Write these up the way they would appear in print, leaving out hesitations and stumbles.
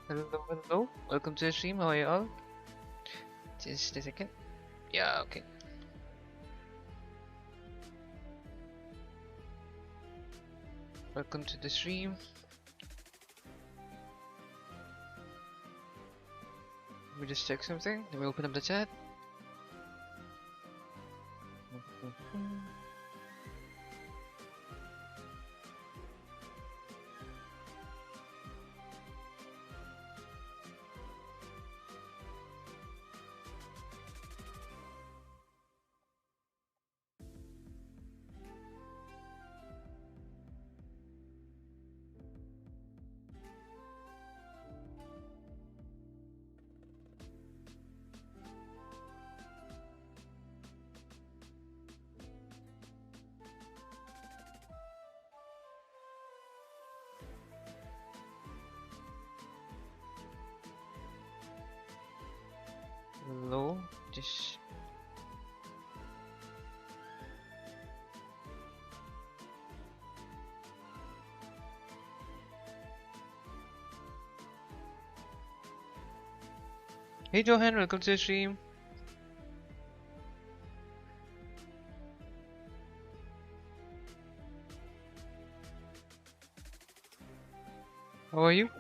Hello. Welcome to the stream. How are you all? Just a second. Yeah, okay. Welcome to the stream. Let me just check something. Let me open up the chat. Hello. Just hey Johan, welcome to the stream. How are you?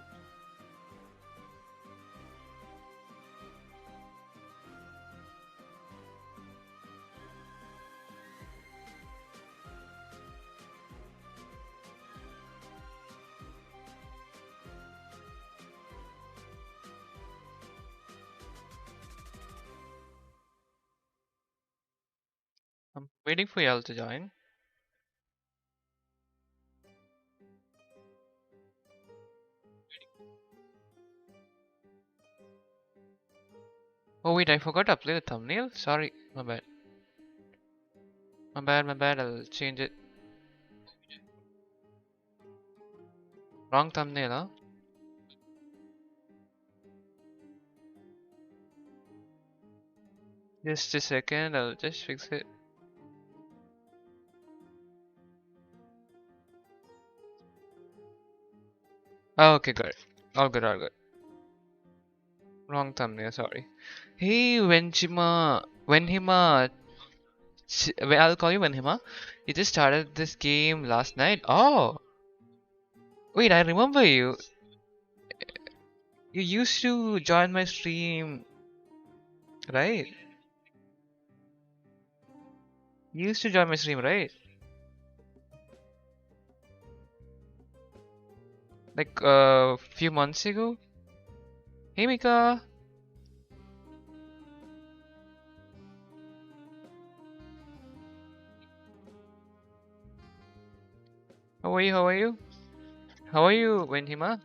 I'm waiting for y'all to join. Oh wait, I forgot to upload the thumbnail. Sorry, my bad. My bad. I'll change it. Wrong thumbnail, huh? Just a second. I'll just fix it. Oh, okay, good. All good, all good. Wrong thumbnail, sorry. Hey, Wenhima, I'll call you Wenhima. You just started this game last night. Oh, wait, I remember you. You used to join my stream, right? You used to join my stream, right? Like a few months ago. Hey, Mika. How are you? How are you? How are you, Wenhima?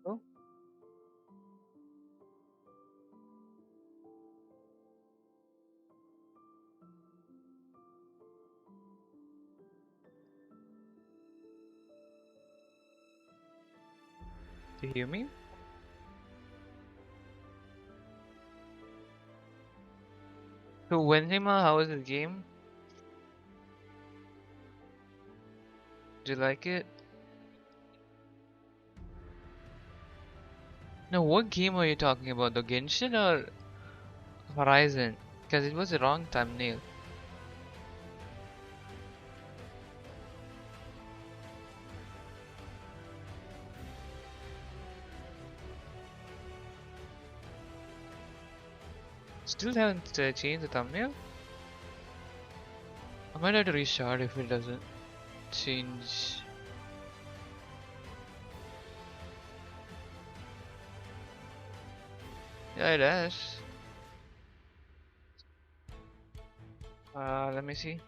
Oh, do you hear me? So, Wenhima, how was the game? Do you like it? Now, what game are you talking about? The Genshin or Horizon? Because it was the wrong thumbnail. Still haven't changed the thumbnail? I might have to restart if it doesn't change. Yeah, it has. Let me see.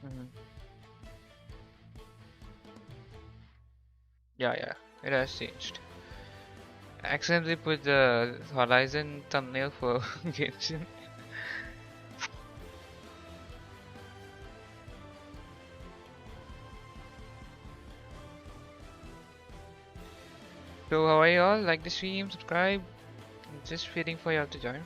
Hmm. Yeah, yeah, it has changed. I accidentally put the Horizon thumbnail for Genshin. So how are you all? Like the stream, subscribe. I'm just waiting for y'all to join.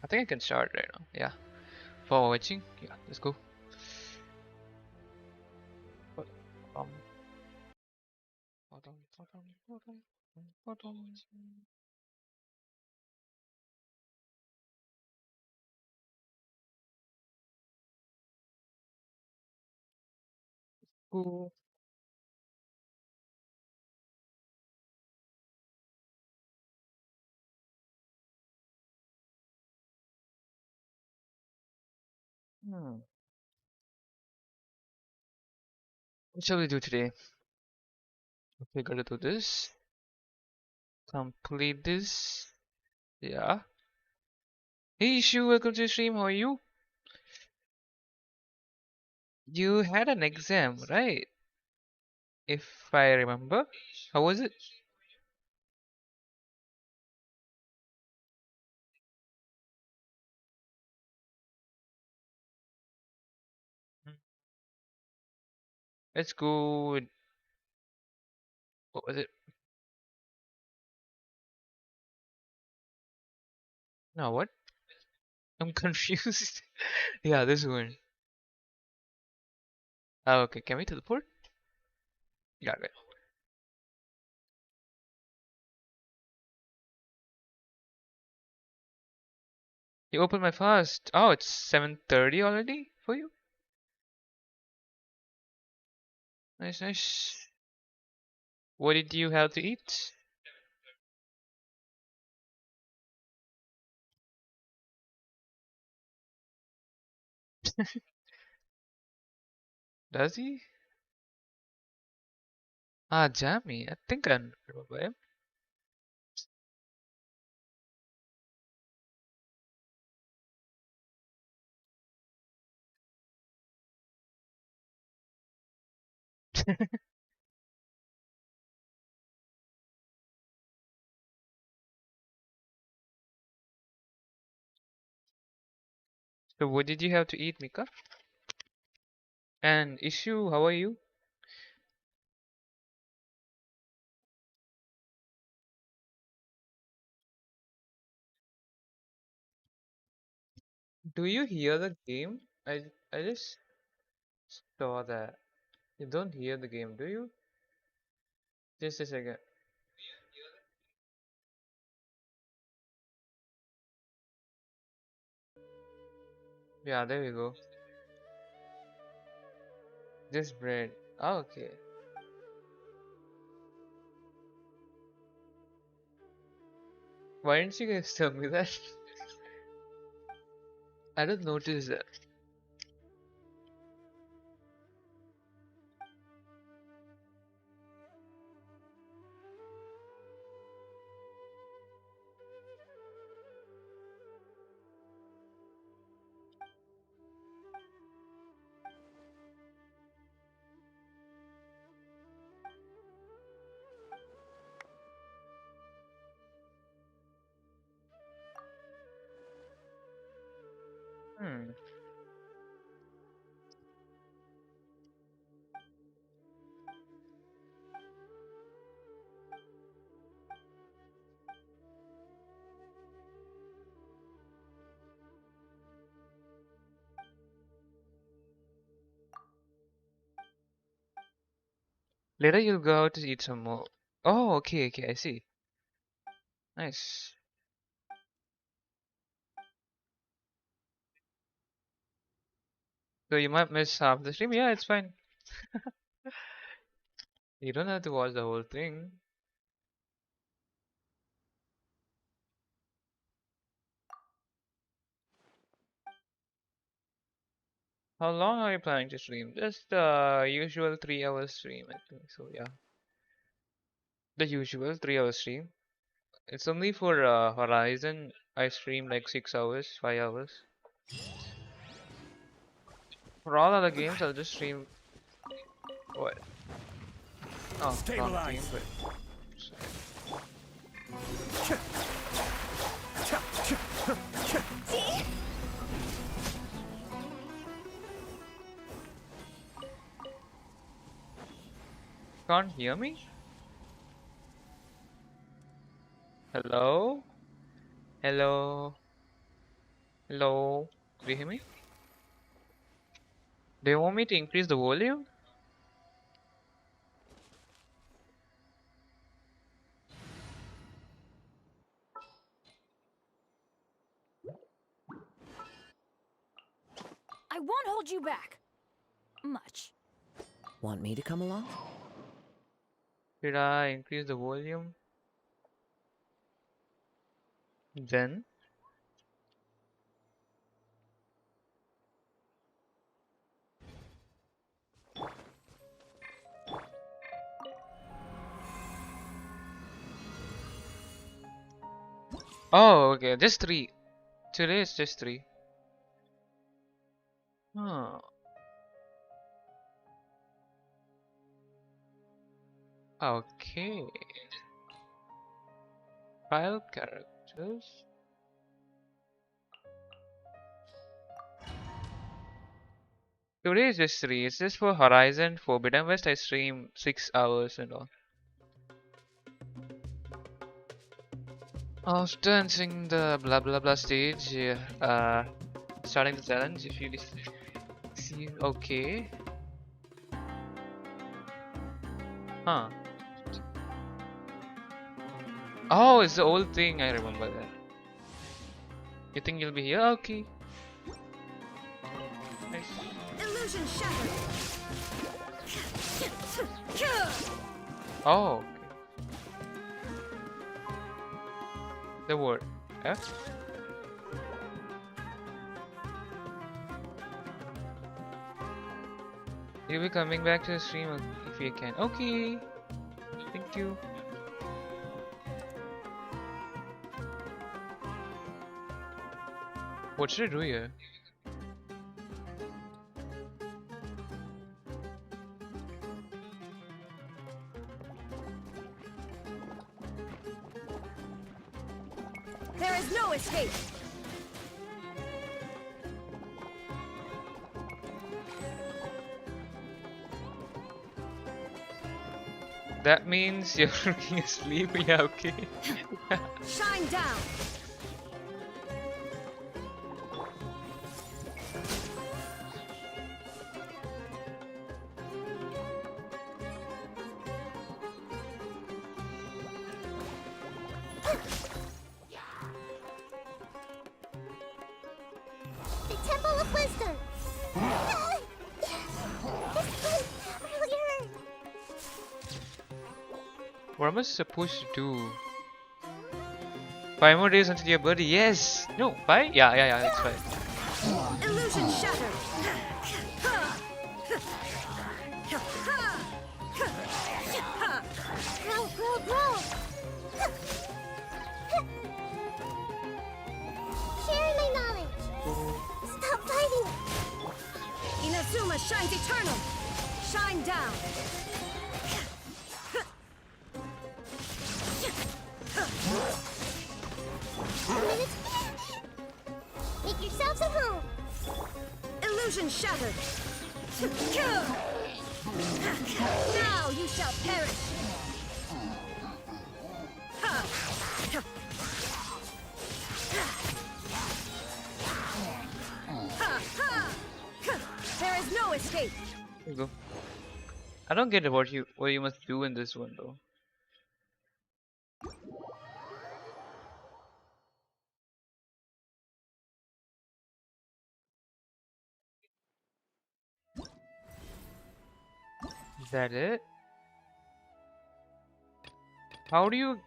I think I can start right now. Yeah. For watching. Yeah, let's go. Um, Cool. Hmm. What shall we do today? Okay, gotta do this. Complete this. Yeah. Hey Shu, welcome to the stream. How are you? You had an exam, right? If I remember. How was it? Hmm. Let's go with, what was it? No, what? I'm confused. Yeah, this one. Oh, okay, can we teleport? Got it. You opened my fast. Oh, it's 7:30 already for you? Nice, nice. What did you have to eat? Does he? Ah, Jammy. I think I remember him. So what did you have to eat, Mika? And Ishu, how are you? Do you hear the game? I just saw that. You don't hear the game, do you? Just a second. Yeah, there we go. This bread. Oh, okay. Why didn't you guys tell me that? I didn't notice that. Hmm. Later you'll go out to eat some more. Oh, okay, okay, I see. Nice. So you might miss half the stream. Yeah, it's fine. You don't have to watch the whole thing. How long are you planning to stream? Just usual 3 hours stream, I think. So yeah, the usual 3 hour stream. It's only for Horizon. I stream like 6 hours, 5 hours. For all other games, I'll just stream. What? Oh, wrong team, Stabilize. but it's okay. Can't hear me? Hello? Hello? Hello? Do you hear me? Do you want me to increase the volume? I won't hold you back. Much. Want me to come along? Should I increase the volume? Then? Oh, okay, just three. Today it's just three. Huh. Okay. File characters. Today is just three. It's just for Horizon. Forbidden West, I stream 6 hours and all. After entering the blah blah blah stage, starting the challenge. If you see, okay. Huh. Oh, it's the old thing. I remember that. You think you'll be here? Okay. Nice. Illusion shattered. Oh, okay. The word F. You'll be coming back to the stream if you can. Okay. Thank you. What should I do here? There is no escape. That means you're looking asleep. Yeah, okay. Shine down. The Temple of Wisdom! This place earlier! What am I supposed to do? 5 more days until your birthday. Yes. No. 5? Yeah. That's right. Illusion shattered. Grow! Sharing my knowledge! Stop fighting! Inazuma shines eternal. Shine down. Minutes. Make yourselves at home! Illusion shattered. Now you shall perish. There is no escape. Here you go. I don't get what you must do in this one though. Is that it? How do you?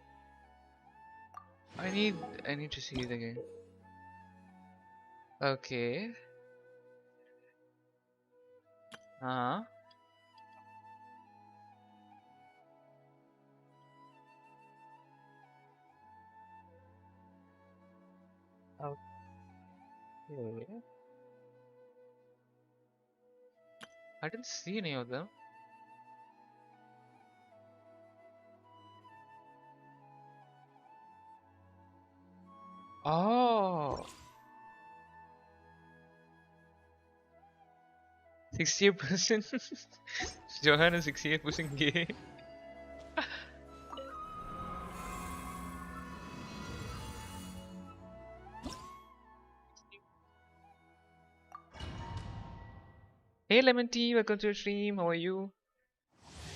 I need to see it again. Okay. Uh-huh. Okay. I didn't see any of them. Oh, 68%. Johan is 68% gay. Hey Lemon Tea, welcome to the stream. How are you?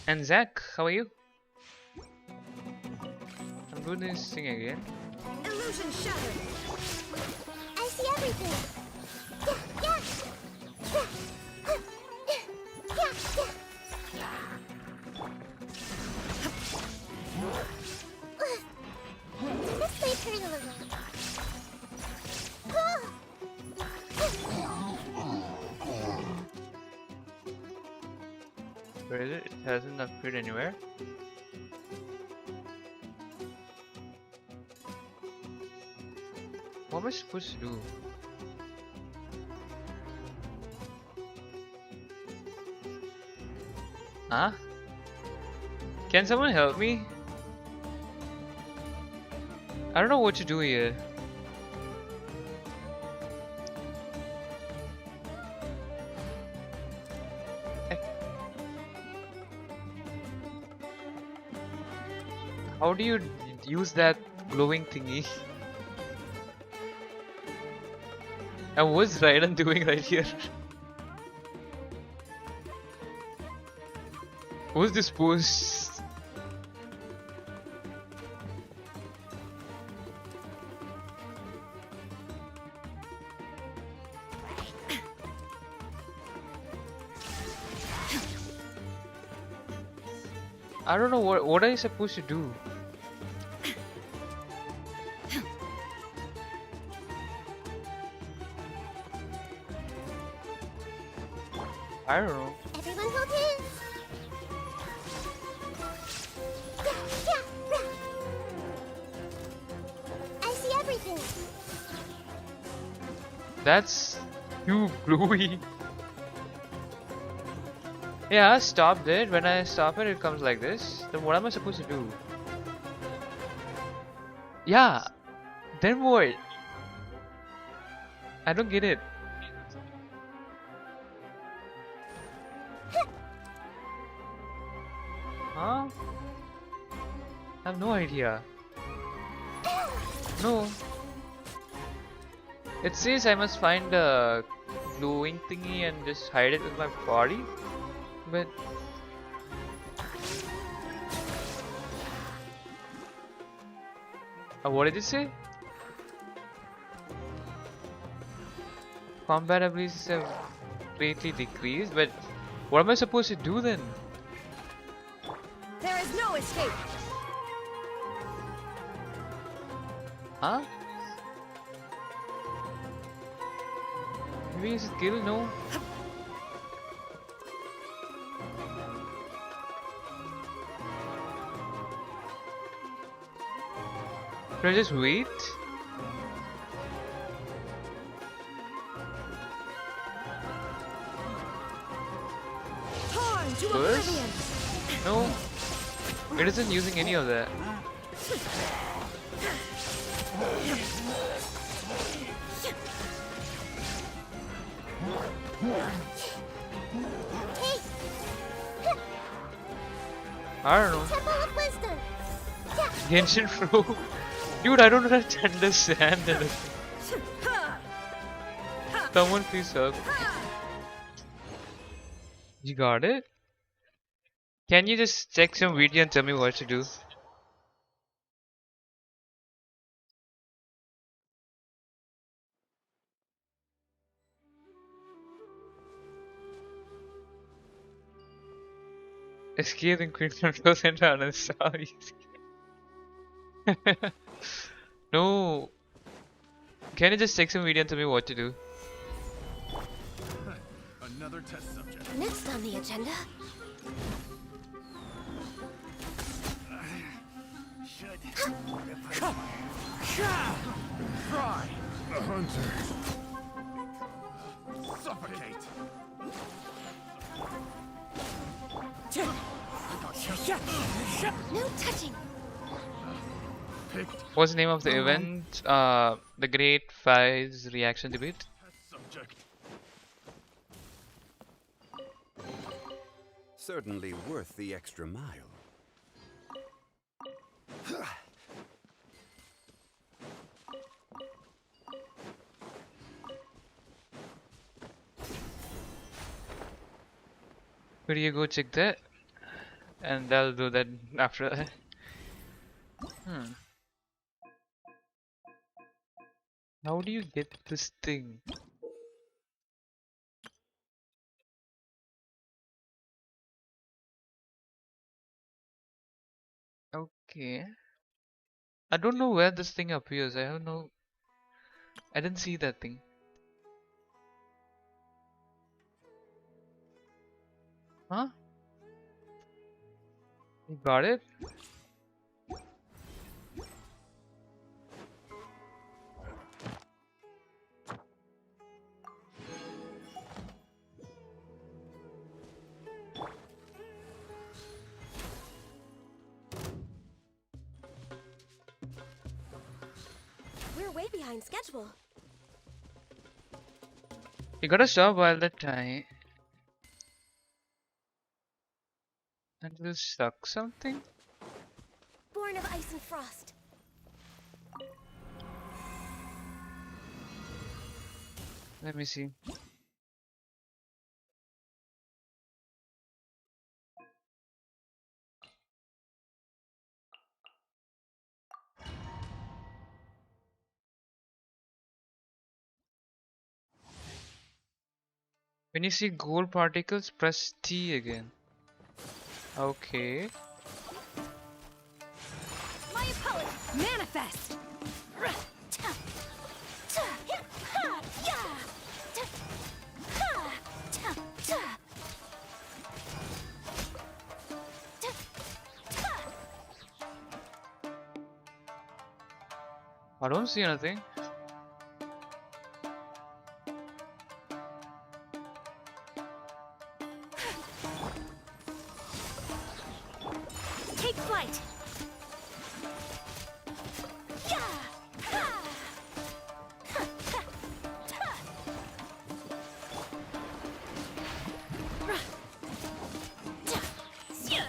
And Zach, how are you? I'm doing this thing again. Illusion shattered. I see everything. Yeah, yeah. This may turn a little. Where is it? It hasn't appeared anywhere. What am I supposed to do? Huh? Can someone help me? I don't know what to do here. How do you use that glowing thingy? And what's Raiden doing right here? What's this pose? I don't know what are you supposed to do? I don't know. Everyone hold hands. Yeah. I see everything. That's too gluey. Yeah, I stopped it. When I stop it, it comes like this. Then what am I supposed to do? Yeah. Then what? I don't get it. Huh? I have no idea. No. It says I must find a glowing thingy and just hide it with my body. But what did it say? Combat abilities have greatly decreased, but what am I supposed to do then? There is no escape. Huh? Maybe it's a skill? No. Should I just wait? Torn to Burst? oblivion. No. It isn't using any of that. I don't know. Temple of Wisdom. Yeah. Genshin Pro. Dude, I don't understand anything. Someone please help. You got it? Can you just check some video and tell me what to do? Escape and quit control center uninstall. No. Can you just check some video and tell me what to do? Another test subject. Next on the agenda. Try. The hunter. Suffocate. No touching. Picked. What's the name of the event? The Great Fives Reaction Debate. Test subject. Certainly worth the extra mile. Could you go check that? And I'll do that after that. How do you get this thing? Okay. I don't know where this thing appears. I don't know. I didn't see that thing. Huh? You got it? We're way behind schedule. You gotta stop while the time. And will suck something? Born of ice and frost. Let me see. When you see gold particles, press T again. Okay. My apologies. Manifest. I don't see anything. Take flight.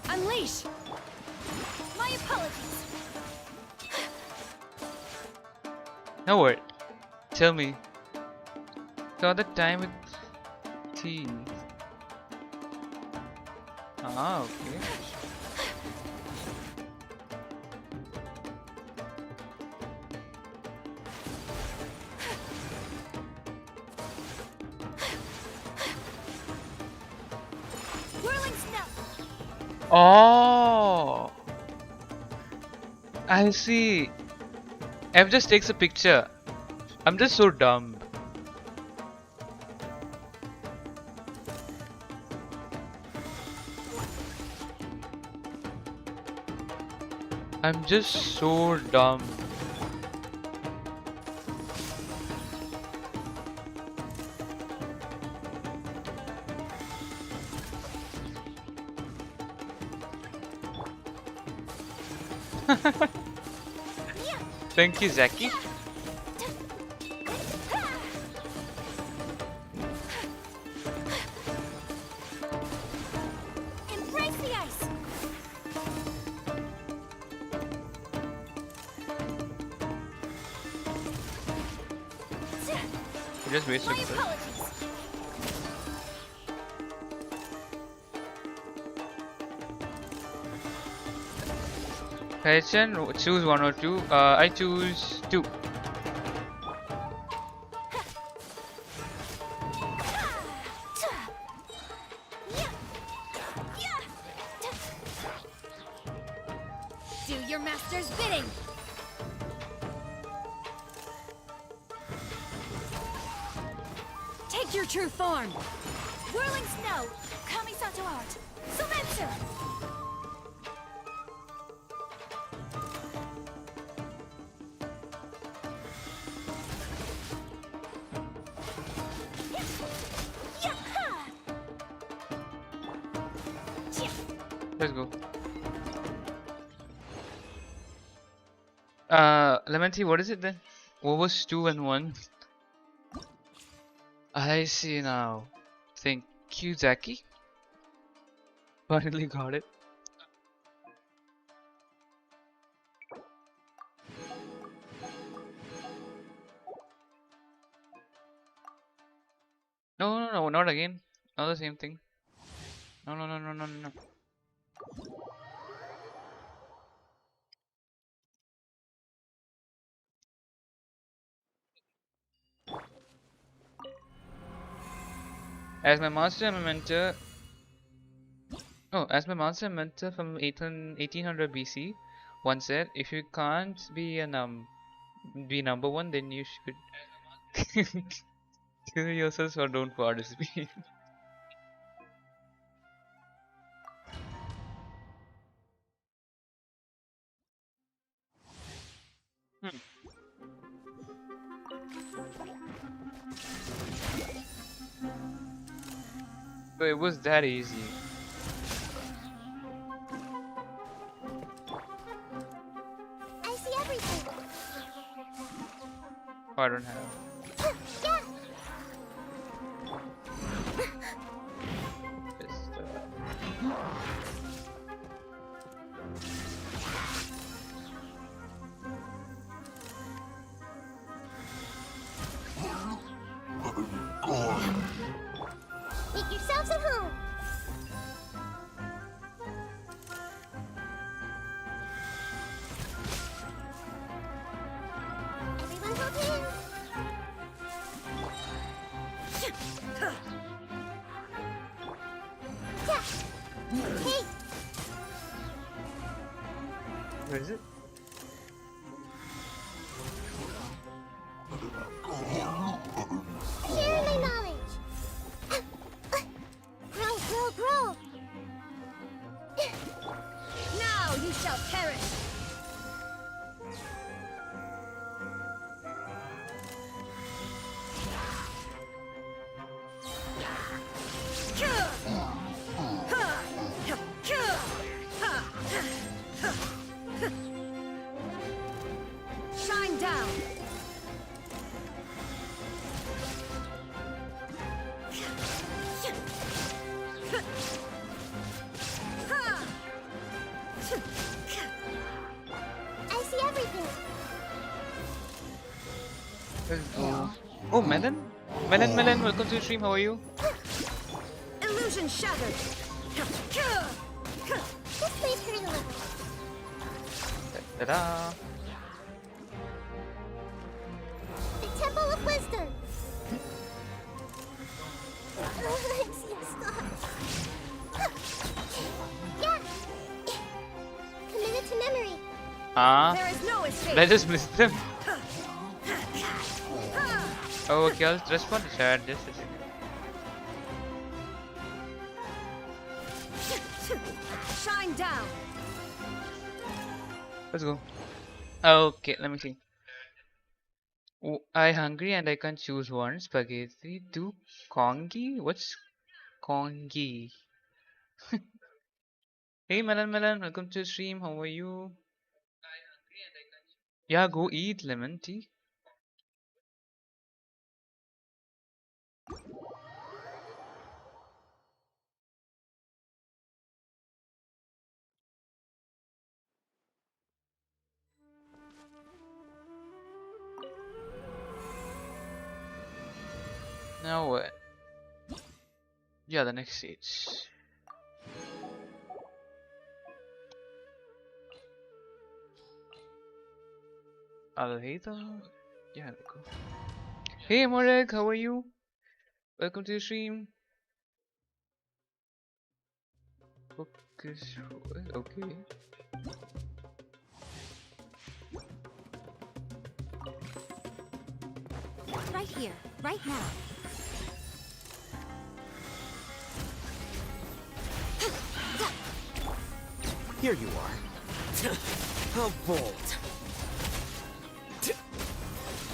Unleash. My apologies. Now what? Tell me. Got the time with T. Ah, okay. Whirling snow. Oh, I see. F just takes a picture. I'm just so dumb. I'm just so dumb. Thank you, Zaki. Embrace the ice. You just wasted My it. apologies. Question, choose one or two. I choose two. Do your master's bidding. Take your true form. Whirling snow! Kamisato art! Sumetsu! Let's go. Lemon what is it then? What was 2 and 1? I see now. Thank you, Zaki. Finally got it. No, not again. Not the same thing. No. As my master and mentor. Oh, as my master and mentor from 1800 BC once said, if you can't be be number one, then you should kill yourselves or don't participate. So it was that easy. I see everything. Oh, I don't have. Yeah. Just, Make yourselves at home. Everyone hold hands. Yeah. Hey, where is it? share my knowledge. Grow. Now you shall perish! Shine down! I see everything. Let's go. Oh, Melon, welcome to the stream. How are you? Illusion shattered! This place hurt a little. Ta-da! The Temple of Wisdom. Stop. Yeah. Committed to memory. There is no escape! I just missed them. Oh, okay, I'll respond to chat just a second. Shine down! Let's go. Okay, let me see. Oh, I hungry and I can choose one. Spaghetti, two kongi. What's kongi? Hey, Melon, welcome to the stream. How are you? Yeah, go eat lemon tea. Now what? Yeah, the next stage. Alheta? Yeah, there we go. Hey, Moreg, how are you? Welcome to the stream. Focus. Okay. Right here, right now. Here you are. How bold.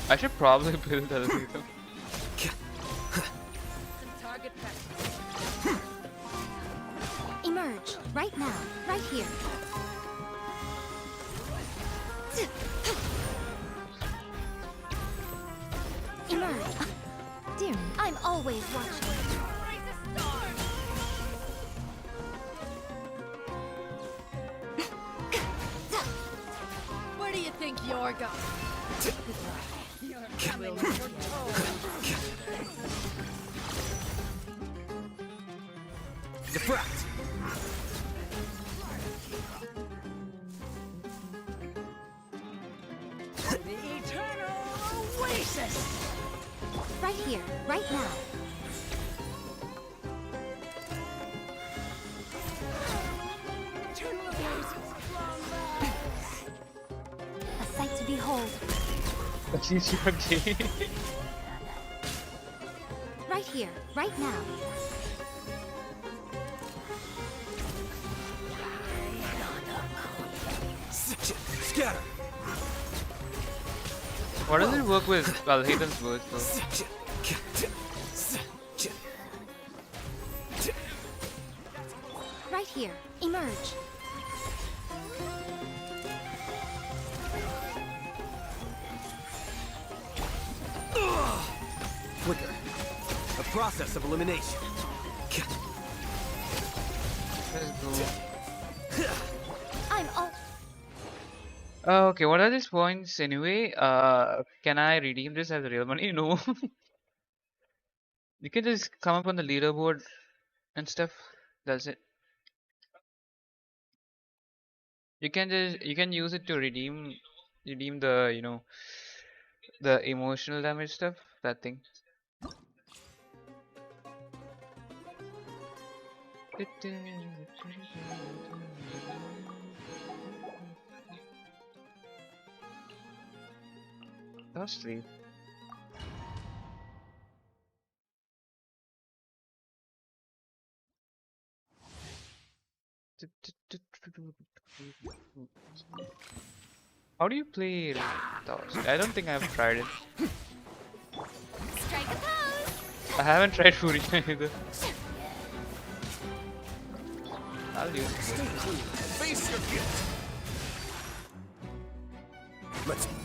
I should probably build other people. Target practice. Emerge right now, right here. Emerge. Dear, I'm always watching. Where do you think you're going? Defract. The eternal oasis! Right here, right now. Eternal oasis, long A sight to behold. She's okay. Right here, right now. Scatter. What does it work with Alhaden's words though? Right here, emerge. Flicker. A process of elimination. Let's go. I'm all. Okay, what are these points anyway? Can I redeem this as real money? No. You can just come up on the leaderboard and stuff. That's it. You can use it to redeem the the emotional damage stuff. That thing. That's three. How do you play Toss? I don't think I've tried it. Strike a pose. I haven't tried Fury either. I'll use it. Stay clean. Face your gift. Let's begin.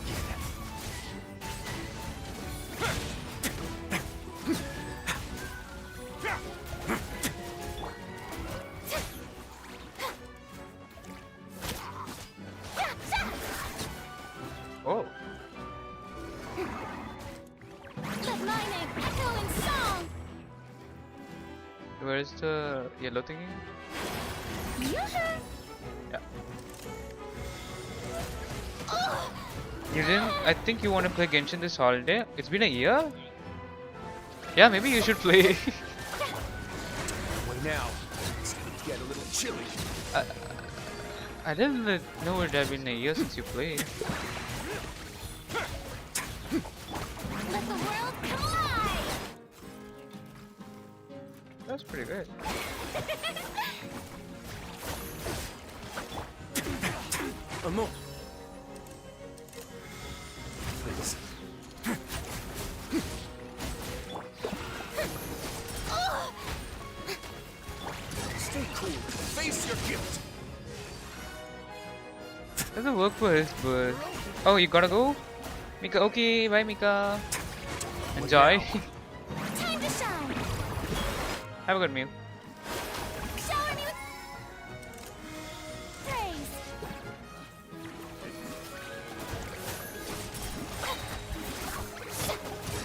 Oh, Let my name echo in song. where is the yellow thingy? Yoo-hoo. Yeah. You didn't? I think you want to play Genshin this holiday. It's been a year? Yeah, maybe you should play. Way now. It's gonna get a little chilly. I didn't know it had been a year since you played. Let the world come alive. That's pretty good. A moment. Please. Stay cool. Face your gift. Doesn't work for his bird. Oh, you gotta go? Mika, okay, bye Mika. Enjoy. Time to shine. Have a good meal. Shower me with praise.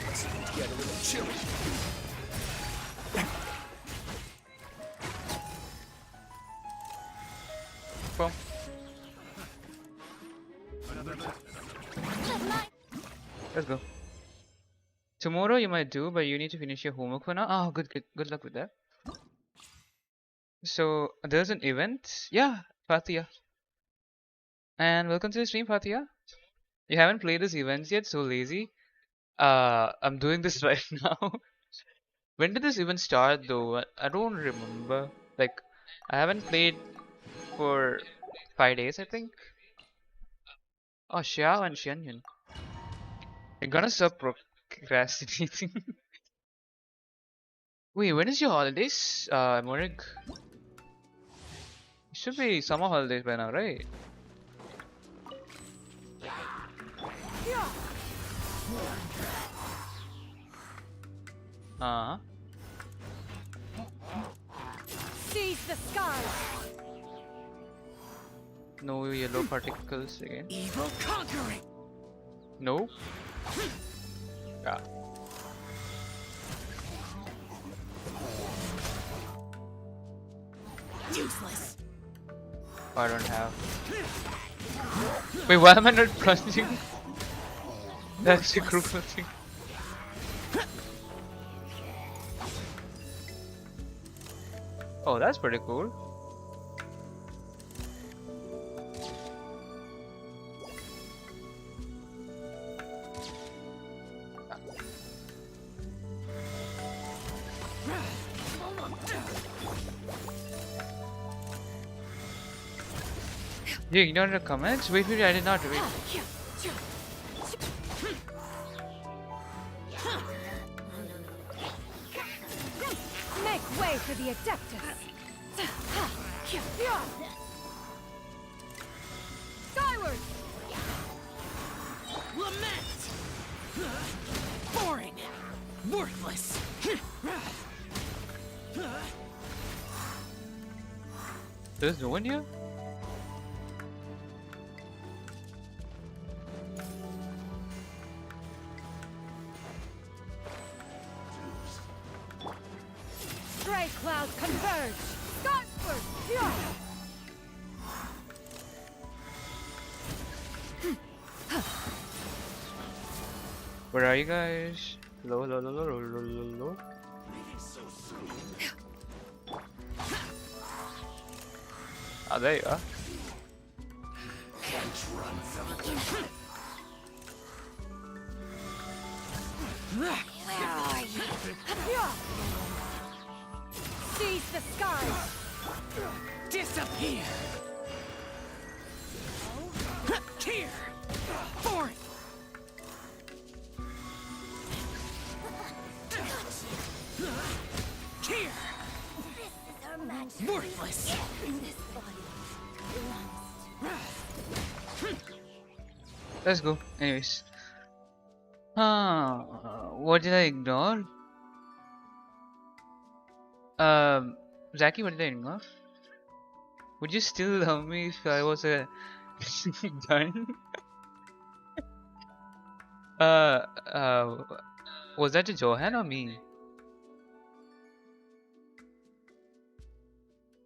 It's gonna get a little chilly. Boom. Let my Let's go. Tomorrow you might do, but you need to finish your homework for now. Oh, good luck with that. So there's an event. Yeah, Fatia. And welcome to the stream, Fatia. You haven't played this events yet, so lazy. I'm doing this right now. When did this event start though? I don't remember. Like, I haven't played for 5 days, I think. Oh, Xiao and Xianyun. You're gonna stop procrastinating. Wait, when is your holidays, Morig? It should be summer holidays by now, right? Uh-huh. Seize the skies. No yellow particles again. Evil conquering. No? Yeah. Useless. I don't have. Wait, why am I not plunging? That's the crucial thing. Oh, that's pretty cool. You ignored the comments? Wait, I did not. Wait. Make way for the Adeptus. Skyward. Lament. Boring. Worthless. There's no one here? Stray clouds converge. Skyward. Where are you guys? Low, low, low, low, low, low, low, low. Ah, there you are. Where are you? Seize the skies. Disappear. Here. Forth. Here. This is our match. Worthless. This body belongs to Let's go. Anyways. What did I ignore? Zaki, what did I ignore? Would you still love me if I was a done? Was that a Johan or me?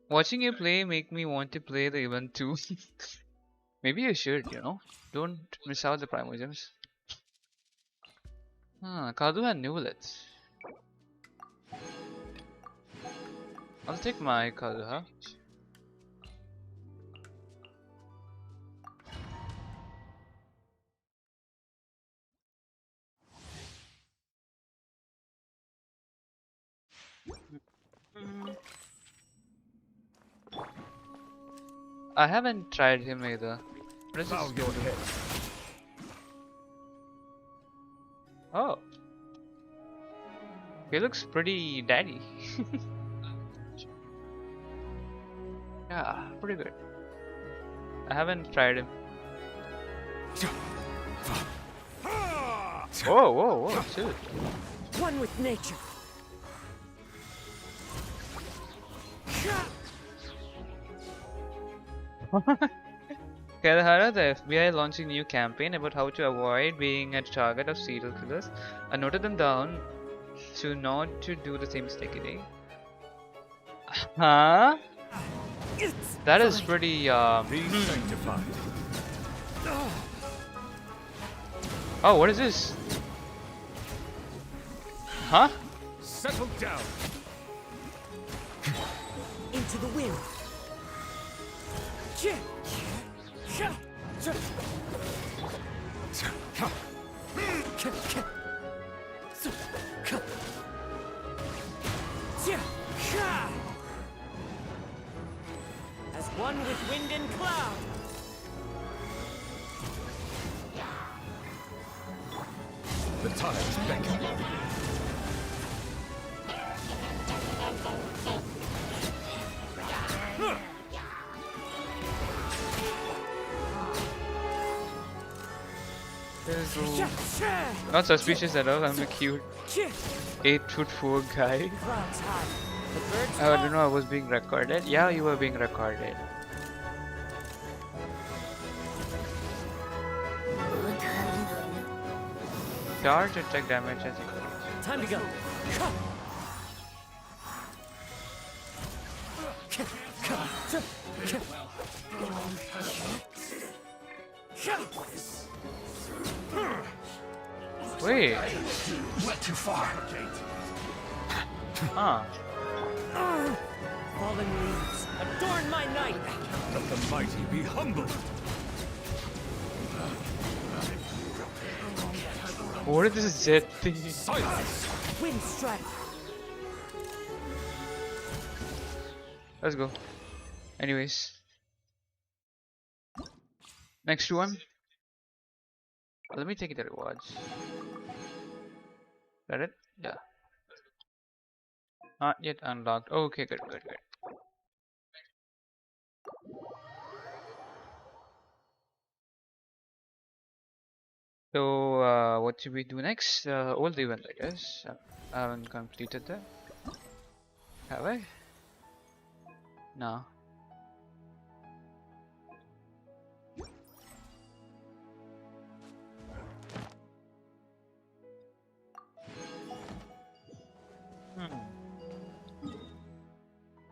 Watching you play make me want to play the event too. Maybe you should, you know. Don't miss out the Primogems. Kadu and Newlets. I'll take my Kadu, huh? I haven't tried him either. What is I'll this? go ahead. Oh. He looks pretty daddy. Yeah, pretty good. I haven't tried him. Whoa, whoa, whoa, shoot. One with nature. Kalahara, the FBI launching new campaign about how to avoid being a target of serial killers. I noted them down to not to do the same mistake again. Huh? That is pretty Be sanctified. Oh, what is this? Huh? Settle down. Into the wind. As one with with wind and cloud. The tides beckon. Not suspicious at all. I'm a cute 8'4" guy. Clouds high. The birds I don't know. I was being recorded. Yeah, you were being recorded. Charge attack damage as increased. Time to go. Wait. Went too far. Huh. Fallen leaves, adorn my night. Let the mighty be humbled. What is this jet thing? Silence. Wind strike. Let's go. Anyways. Next one. Let me take the rewards. Got it? Yeah. Not yet unlocked. Okay, good. So, what should we do next? Old event, I guess. I haven't completed that. Have I? No.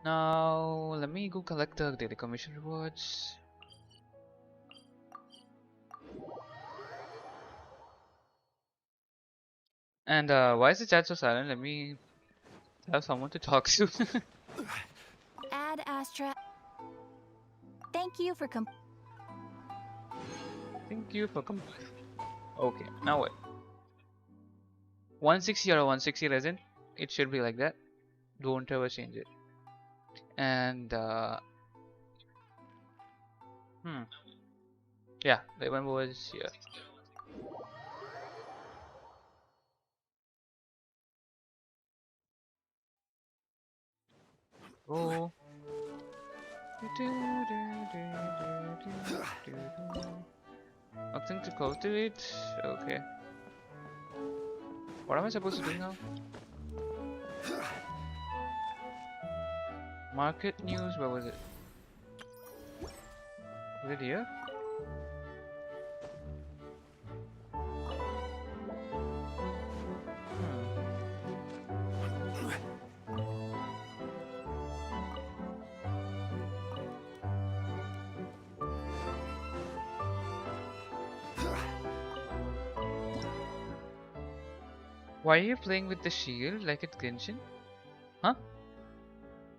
Now, let me go collect the daily commission rewards. And why is the chat so silent? Let me have someone to talk to. Ad Astra. Thank you for Thank you for coming. Okay, now what? 160 or a 160 resin? It should be like that. Don't ever change it. And yeah, the event was here. Oh. Nothing to cultivate? Okay. What am I supposed to do now? Market news, where was it? Is it here? Why are you playing with the shield like it's Genshin? Huh?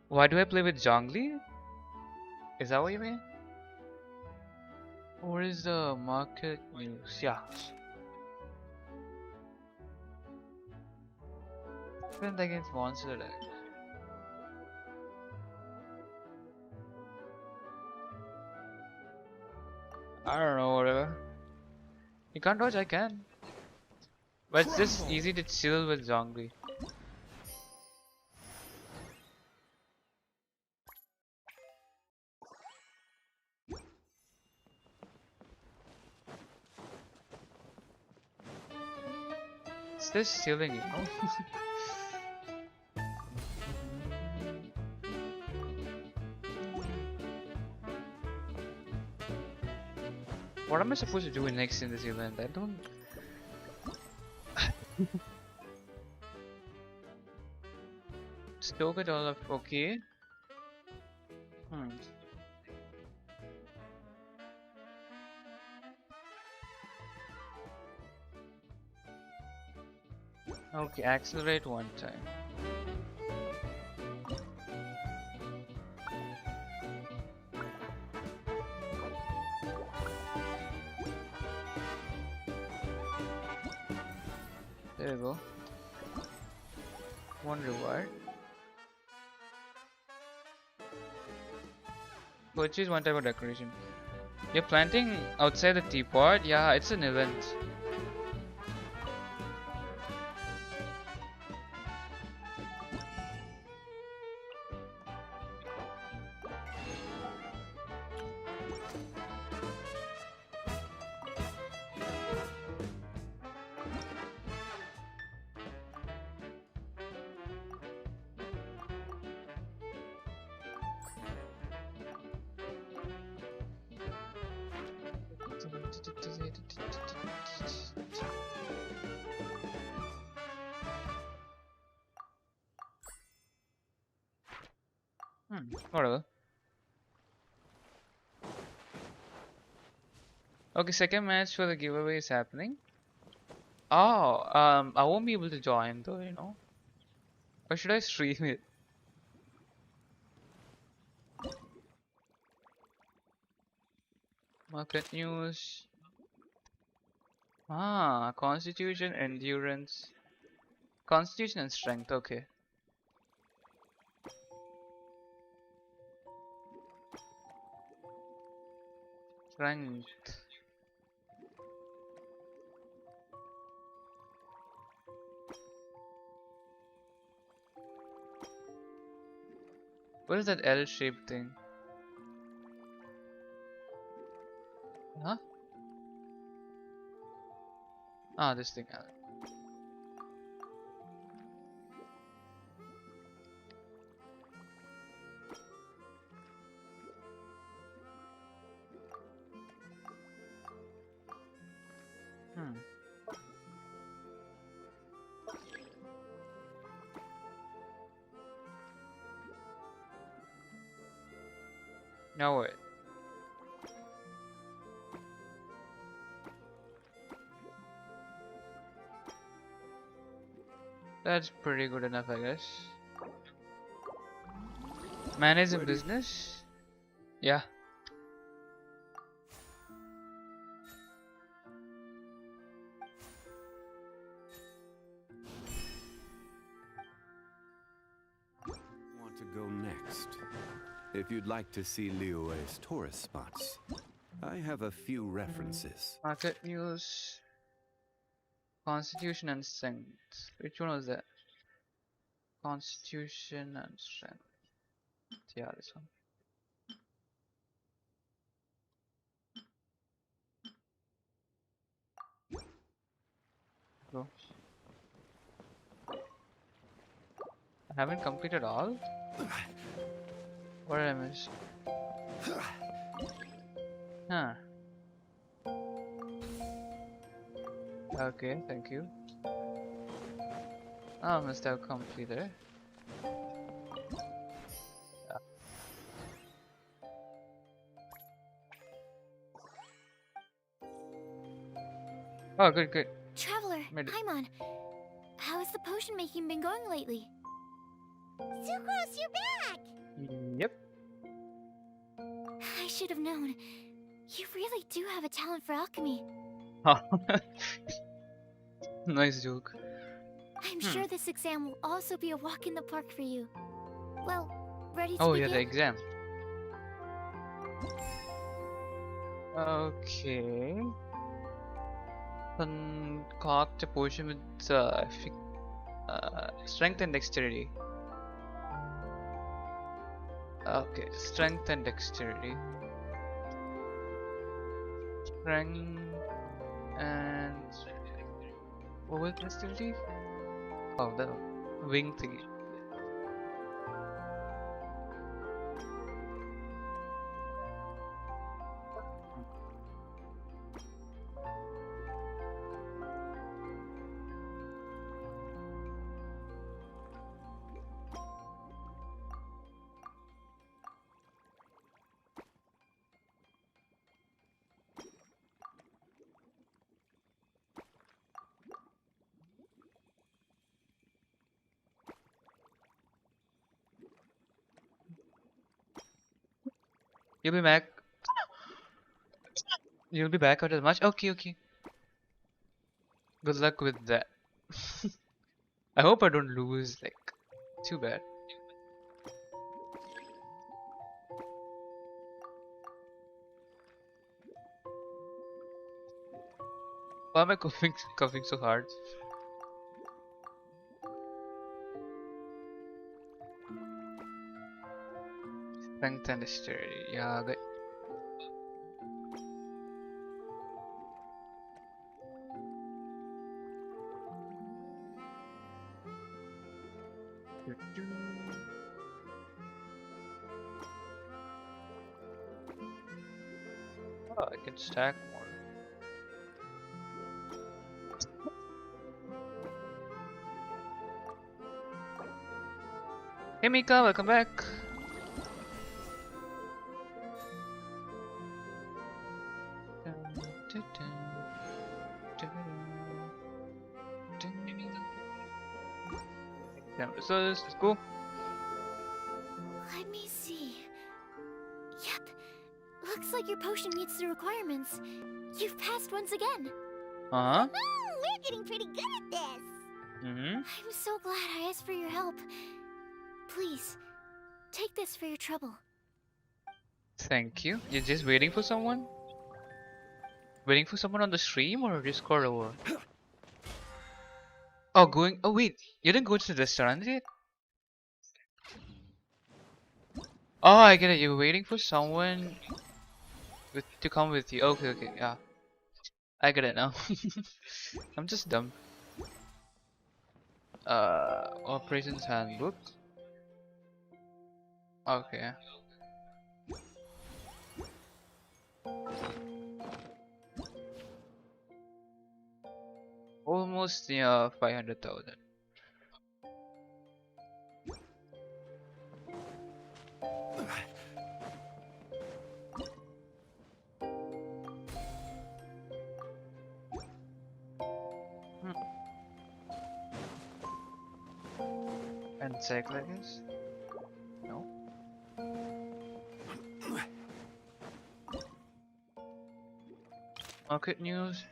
Why do I play with Zhongli? Is that what you mean? Or is the market news? Yeah. Defend against monster attack. I don't know, whatever. You can't dodge, I can. But it's just easy to chill with Zhongli. It's just chilling, you know? What am I supposed to do next in this event? I don't... Stoke it all up, okay. Okay, accelerate one time. There you go. One reward. Purchase one type of decoration. You're planting outside the teapot? Yeah, it's an event. Whatever. Okay, second match for the giveaway is happening. Oh, I won't be able to join though, you know. Or should I stream it? Market news. Ah, constitution, endurance. Constitution and strength, okay. Strength. What is that L-shaped thing? Huh? Ah, this thing. Now what? That's pretty good enough, I guess. Manage a business? Yeah. Want to go next? If you'd like to see Liyue's tourist spots, I have a few references. Market news. Constitution and strength. Which one was that? Constitution and strength. Yeah, this one. Go. I haven't completed all? What did I miss? Huh. Okay, thank you. I must have completed. Yeah. Oh, good. Traveler, Made it. Paimon, how has the potion making been going lately? Sucrose, you're back! Yep. I should have known. You really do have a talent for alchemy. Nice joke. I'm sure this exam will also be a walk in the park for you. Well, ready to Oh begin? yeah, the exam. Okay. Concoct a potion with strength and dexterity. Okay, strength and dexterity. Strength and what was dexterity? Oh, the wing thingy. You'll be back. You'll be back after the match? Okay. Good luck with that. I hope I don't lose, like, too bad. Why am I coughing so hard? Strength and sturdy. Yeah, good. Oh, I can stack more. Hey Mika, welcome back. Yeah, so this is cool. Let me see. Yep. Looks like your potion meets the requirements. You've passed once again. Uh-huh. We're getting pretty good at this. Mm-hmm. I'm so glad I asked for your help. Please, take this for your trouble. Thank you. You're just waiting for someone? Waiting for someone on the stream or Discord or what? Oh, going. Oh, wait. You didn't go to the restaurant yet? Oh, I get it. You're waiting for someone to come with you. Okay, okay. Yeah. I get it now. I'm just dumb. Operations handbook. Okay. Almost 500,000. Encyclopedias? No. Market news.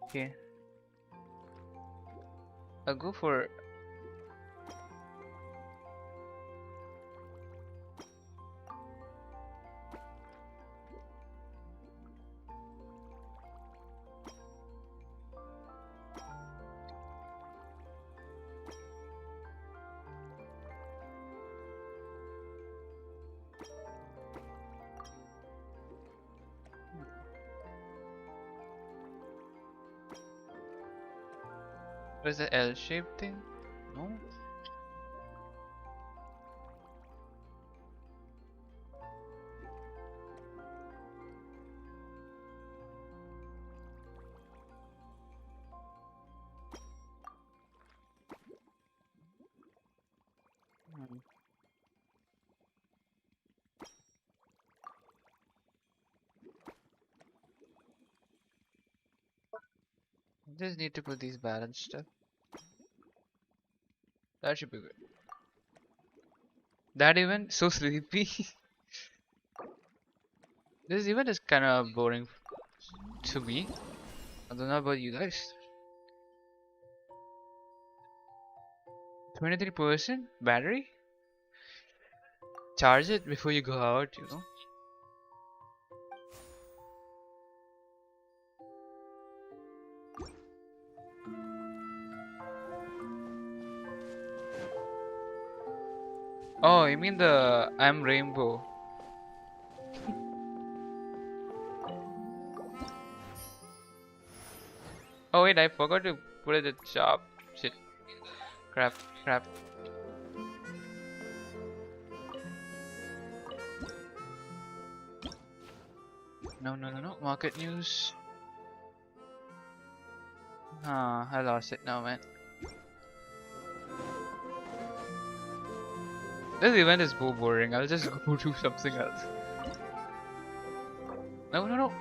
Okay. I'll go for. What is the L-shaped thing? No. Hmm. Just need to put these balance stuff. That should be good. That event so sleepy. This event is kind of boring to me. I don't know about you guys. 23% battery? Charge it before you go out, you know. Oh, you mean the I'm rainbow. Oh wait, I forgot to put it at the shop. Shit. Crap, crap. No, no, no, no. Market news. Ah, I lost it now, man. This event is so boring. I'll just go do something else. No, no, no.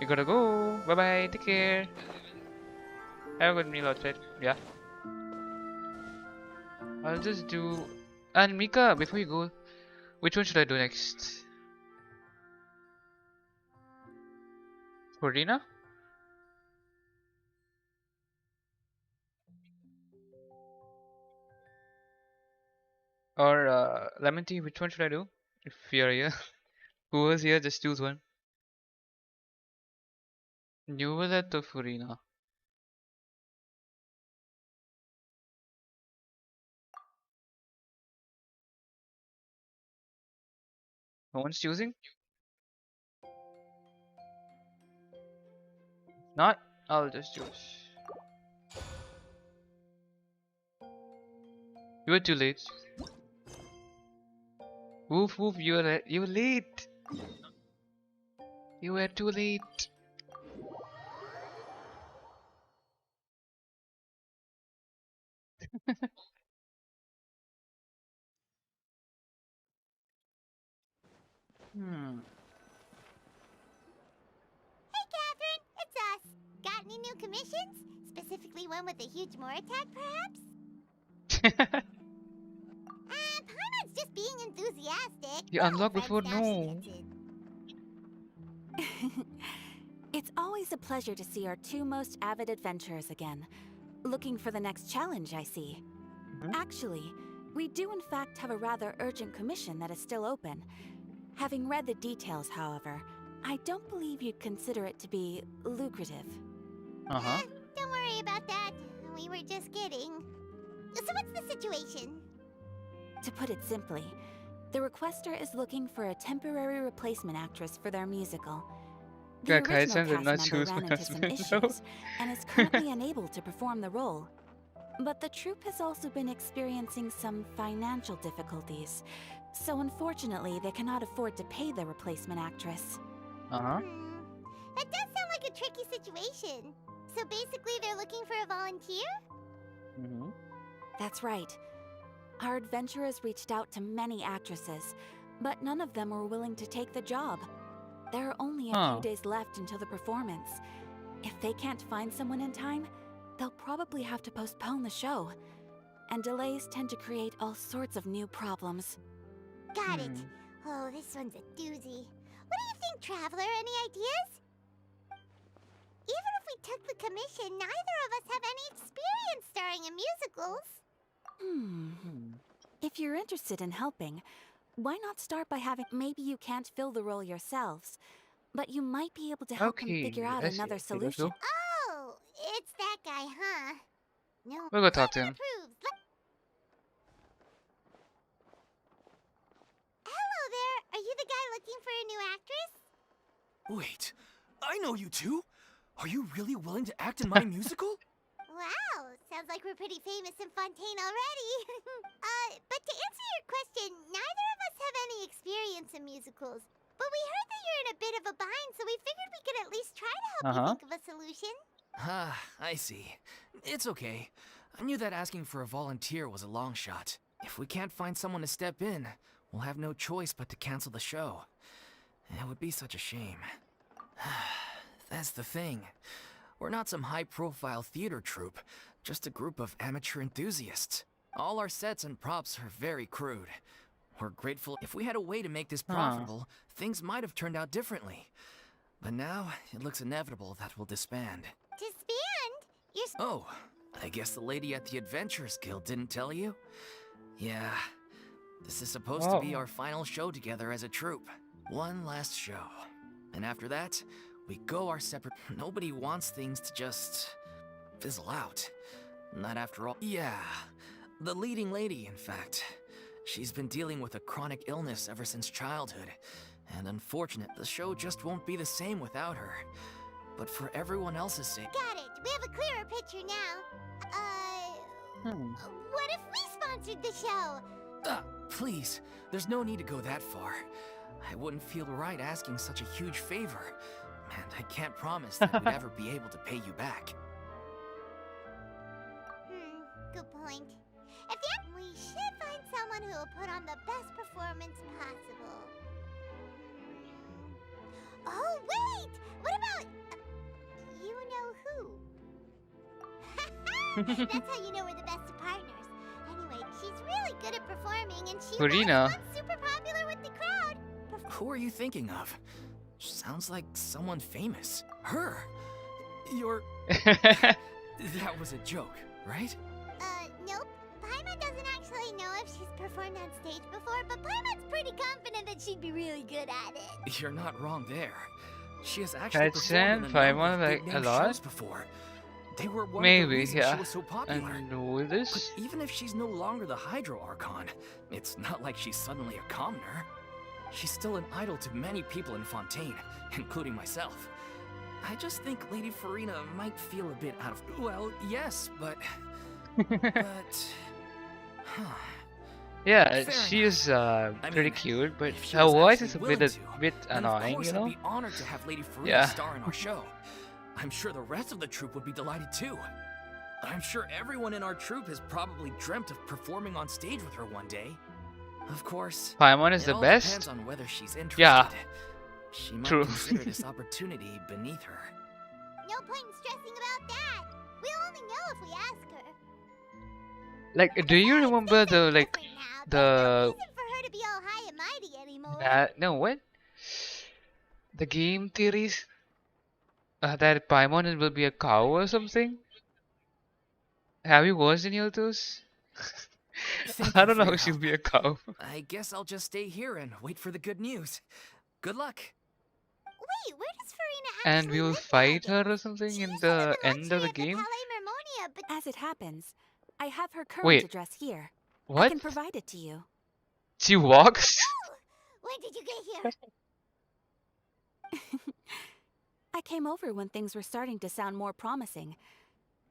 You gotta go. Bye bye. Take care. Have a good meal outside. Yeah. I'll just do. And Mika, before you go, which one should I do next? Corina? Or lemon tea? Which one should I do? If you're here, whoever's here, just choose one. Nuvolette or Furina? No one's choosing? Not? I'll just choose. You were too late. Woof woof, you were late. You were too late. Hmm. Hey, Catherine, it's us. Got any new commissions? Specifically one with a huge more attack, perhaps? Paimon's just being enthusiastic. You We're unlock old before friends now, she no. gets it. It's always a pleasure to see our two most avid adventurers again. Looking for the next challenge, I see. Actually, we do in fact have a rather urgent commission that is still open. Having read the details, however, I don't believe you'd consider it to be lucrative. Uh-huh. Don't worry about that. We were just kidding. So what's the situation? To put it simply, the requester is looking for a temporary replacement actress for their musical. The Yeah, original Kai-chan did cast not member choose ran my into some husband. No. issues and is currently unable to perform the role. But the troupe has also been experiencing some financial difficulties, so unfortunately they cannot afford to pay the replacement actress. Uh-huh. That does sound like a tricky situation. So basically they're looking for a volunteer? Mm-hmm. That's right. Our adventurers reached out to many actresses, but none of them were willing to take the job. There are only a few days left until the performance. If they can't find someone in time, they'll probably have to postpone the show. And delays tend to create all sorts of new problems. Got it. Oh, this one's a doozy. What do you think, Traveler? Any ideas? Even if we took the commission, neither of us have any experience starring in musicals. If you're interested in helping, why not start by having... Maybe you can't fill the role yourselves, but you might be able to help them figure out I see. another Okay, let's solution. go. Oh, it's that guy, huh? No. We'll go talk to him. Approves. Hello there. Are you the guy looking for a new actress? Wait, I know you two. Are you really willing to act in my musical? Wow, sounds like we're pretty famous in Fontaine already. But to answer your question, neither of us have any experience in musicals. But we heard that you're in a bit of a bind, so we figured we could at least try to help you think of a solution. Ah, I see. It's okay. I knew that asking for a volunteer was a long shot. If we can't find someone to step in, we'll have no choice but to cancel the show. It would be such a shame. That's the thing. We're not some high-profile theater troupe, just a group of amateur enthusiasts. All our sets and props are very crude. We're grateful. If we had a way to make this profitable, things might have turned out differently. But now, it looks inevitable that we'll disband. Disband? You're Oh, I guess the lady at the Adventurers Guild didn't tell you? Yeah, this is supposed to be our final show together as a troupe. One last show. And after that, we go our separate... Nobody wants things to just... fizzle out. Not after all... Yeah, the leading lady, in fact. She's been dealing with a chronic illness ever since childhood. And unfortunate, the show just won't be the same without her. But for everyone else's sake... got it. We have a clearer picture now. What if we sponsored the show? Please, there's no need to go that far. I wouldn't feel right asking such a huge favor. And I can't promise that we'd ever be able to pay you back. Good point. If you we should find someone who will put on the best performance possible. Oh, wait! What about... you know who? That's how you know we're the best of partners. Anyway, she's really good at performing, and she Furina. was once super popular with the crowd. Who are you thinking of? Sounds like someone famous. Her! You're... That was a joke, right? Nope. Paimon doesn't actually know if she's performed on stage before, but Paimon's pretty confident that she'd be really good at it. You're not wrong there. She has actually I'd performed say in a number Paimon of like a big-name lot. shows before. They were one of the Maybe, reasons yeah. she was so popular. And with this, But even if she's no longer the Hydro Archon, it's not like she's suddenly a commoner. She's still an idol to many people in Fontaine, including myself. I just think Lady Farina might feel a bit out of... Well, yes, but... Huh. yeah, Fair she enough. is I pretty mean, cute, but if she her was voice actually is a willing bit then of annoying, course you know. I'd be honored to have Lady Farina Yeah. star in our show. I'm sure the rest of the troupe would be delighted too. I'm sure everyone in our troupe has probably dreamt of performing on stage with her one day. Of course, Paimon is it the all best. depends on whether she's interested. Yeah. She might True. consider this opportunity beneath her. No point in stressing about that. We'll only know if we ask her. Like, do you Besides, remember things the are like different now. There's no the reason for her to be all high and mighty anymore. no what the game theories that Paimon will be a cow or something? Have you watched any of those? Thank I you don't for know your if she'll help. be a cow. I guess I'll just stay here and wait for the good news. Good luck. Wait, where does Farina And actually we will live fight nowadays? her or something She in used to live the in end of luxury the at game. Palais Mermonia, but As it happens, I have her current Wait, address here. I what? can provide it to you. She walks? when did you get here? I came over when things were starting to sound more promising.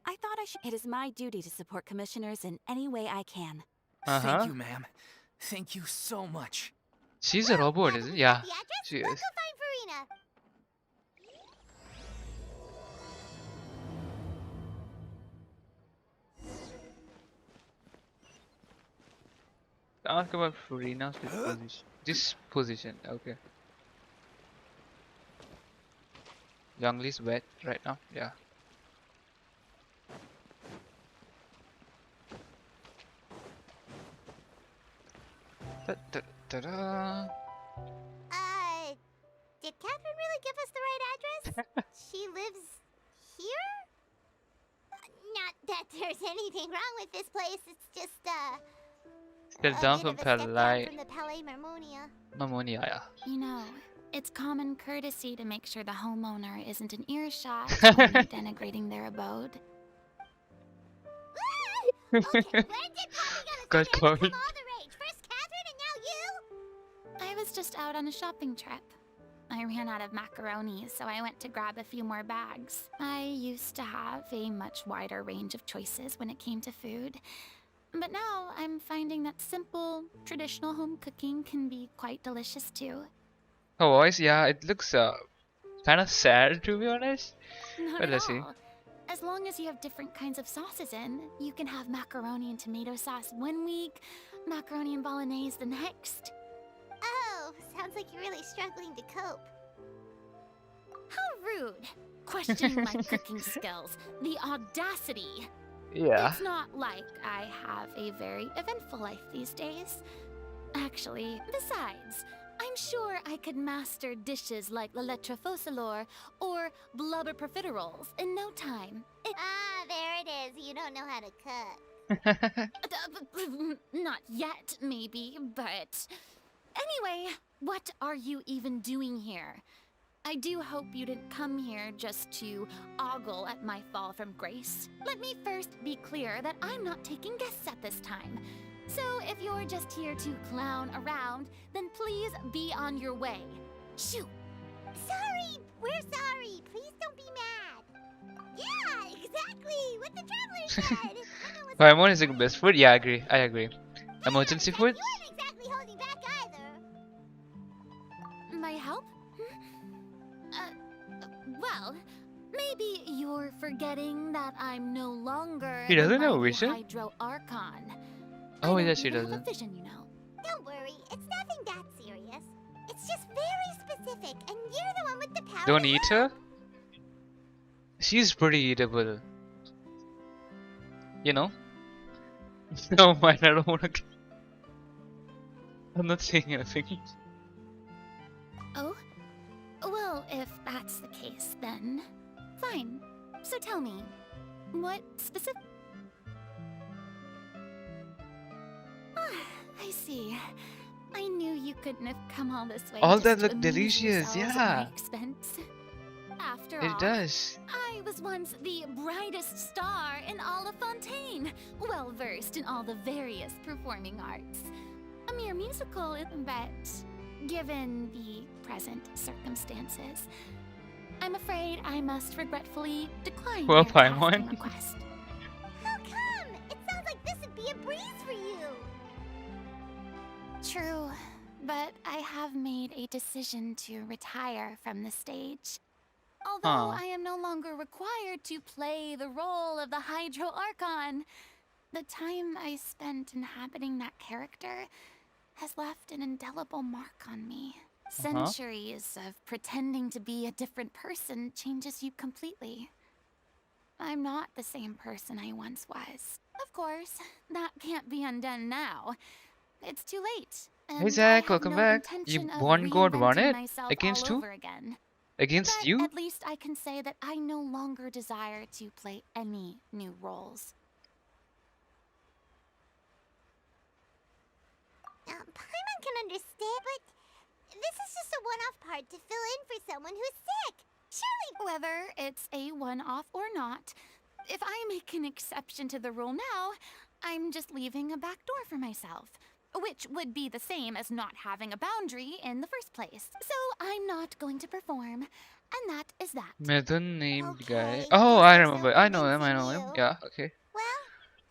I thought I should. It is my duty to support commissioners in any way I can. Thank you, ma'am. Thank you so much. She's a robot, isn't it? The Yeah, address? she Let's is. go find Farina. Ask about Farina's disposition. Disposition, okay. Youngley's wet right now, yeah. Ta-da. Did Catherine really give us the right address? She lives here? Not that there's anything wrong with this place, it's just, Still a down bit from of a step down Palais from the Palais Mermonia. Mammonia, yeah. You know, it's common courtesy to make sure the homeowner isn't an earshot when you're denigrating their abode. Okay, when did Poppy Got gonna caught. become all the rage? First Catherine and now you? I was just out on a shopping trip. I ran out of macaroni, so I went to grab a few more bags. I used to have a much wider range of choices when it came to food. But now I'm finding that simple, traditional home cooking can be quite delicious too. Her voice, yeah, it looks kind of sad to be honest. Not But at let's see. all. As long as you have different kinds of sauces in, you can have macaroni and tomato sauce one week, macaroni and bolognese the next. Oh, sounds like you're really struggling to cope. How rude! Questioning my cooking skills. The audacity! Yeah. It's not like I have a very eventful life these days. Actually, besides, I'm sure I could master dishes like la lettre focilor or blubber profiteroles in no time. Ah, there it is. You don't know how to cook. Not yet, maybe, but... Anyway, what are you even doing here? I do hope you didn't come here just to ogle at my fall from grace. Let me first be clear that I'm not taking guests at this time. So if you're just here to clown around, then please be on your way. Shoot! Sorry, we're sorry. Please don't be mad. Yeah, exactly. What the traveler said. Paimon is the best food? Yeah, I agree. Emergency food? You weren't exactly holding back either. My help? Well, maybe you're forgetting that I'm no longer He doesn't the have a mighty vision? Hydro Archon. Oh, I yes, don't he even have doesn't. a vision, you know. Don't worry, it's nothing that serious. It's just very specific, and you're the one with the power. Don't to eat help. her? She's pretty eatable. You know? No mind, I don't wanna. I'm not saying anything. Oh? Well, if that's the case, then fine. So tell me, what specific... I see. I knew you couldn't have come all this way. All just that to look amuse delicious, yourselves at my yeah. expense. After It all, does. I was once the brightest star in all of Fontaine, well versed in all the various performing arts. A mere musical, but given the present circumstances, I'm afraid I must regretfully decline Well, your casting Paimon. request. How come? It sounds like this would be a breeze for you. True, but I have made a decision to retire from the stage. Although I am no longer required to play the role of the Hydro Archon, the time I spent inhabiting that character has left an indelible mark on me. Centuries of pretending to be a different person changes you completely. I'm not the same person I once was. Of course, that can't be undone now. It's too late. And Hey Zach, I have welcome no back. intention You of one god won reinventing it? myself Against all who? over again. Against But you? at least I can say that I no longer desire to play any new roles. Paimon can understand, but this is just a one-off part to fill in for someone who's sick. Surely. Whether it's a one-off or not, if I make an exception to the rule now, I'm just leaving a back door for myself. Which would be the same as not having a boundary in the first place. So I'm not going to perform, and that is that. Method named guy. Okay, Oh, guess I there's no remember. I know him. I know convincing him. you. Yeah. Okay. Well,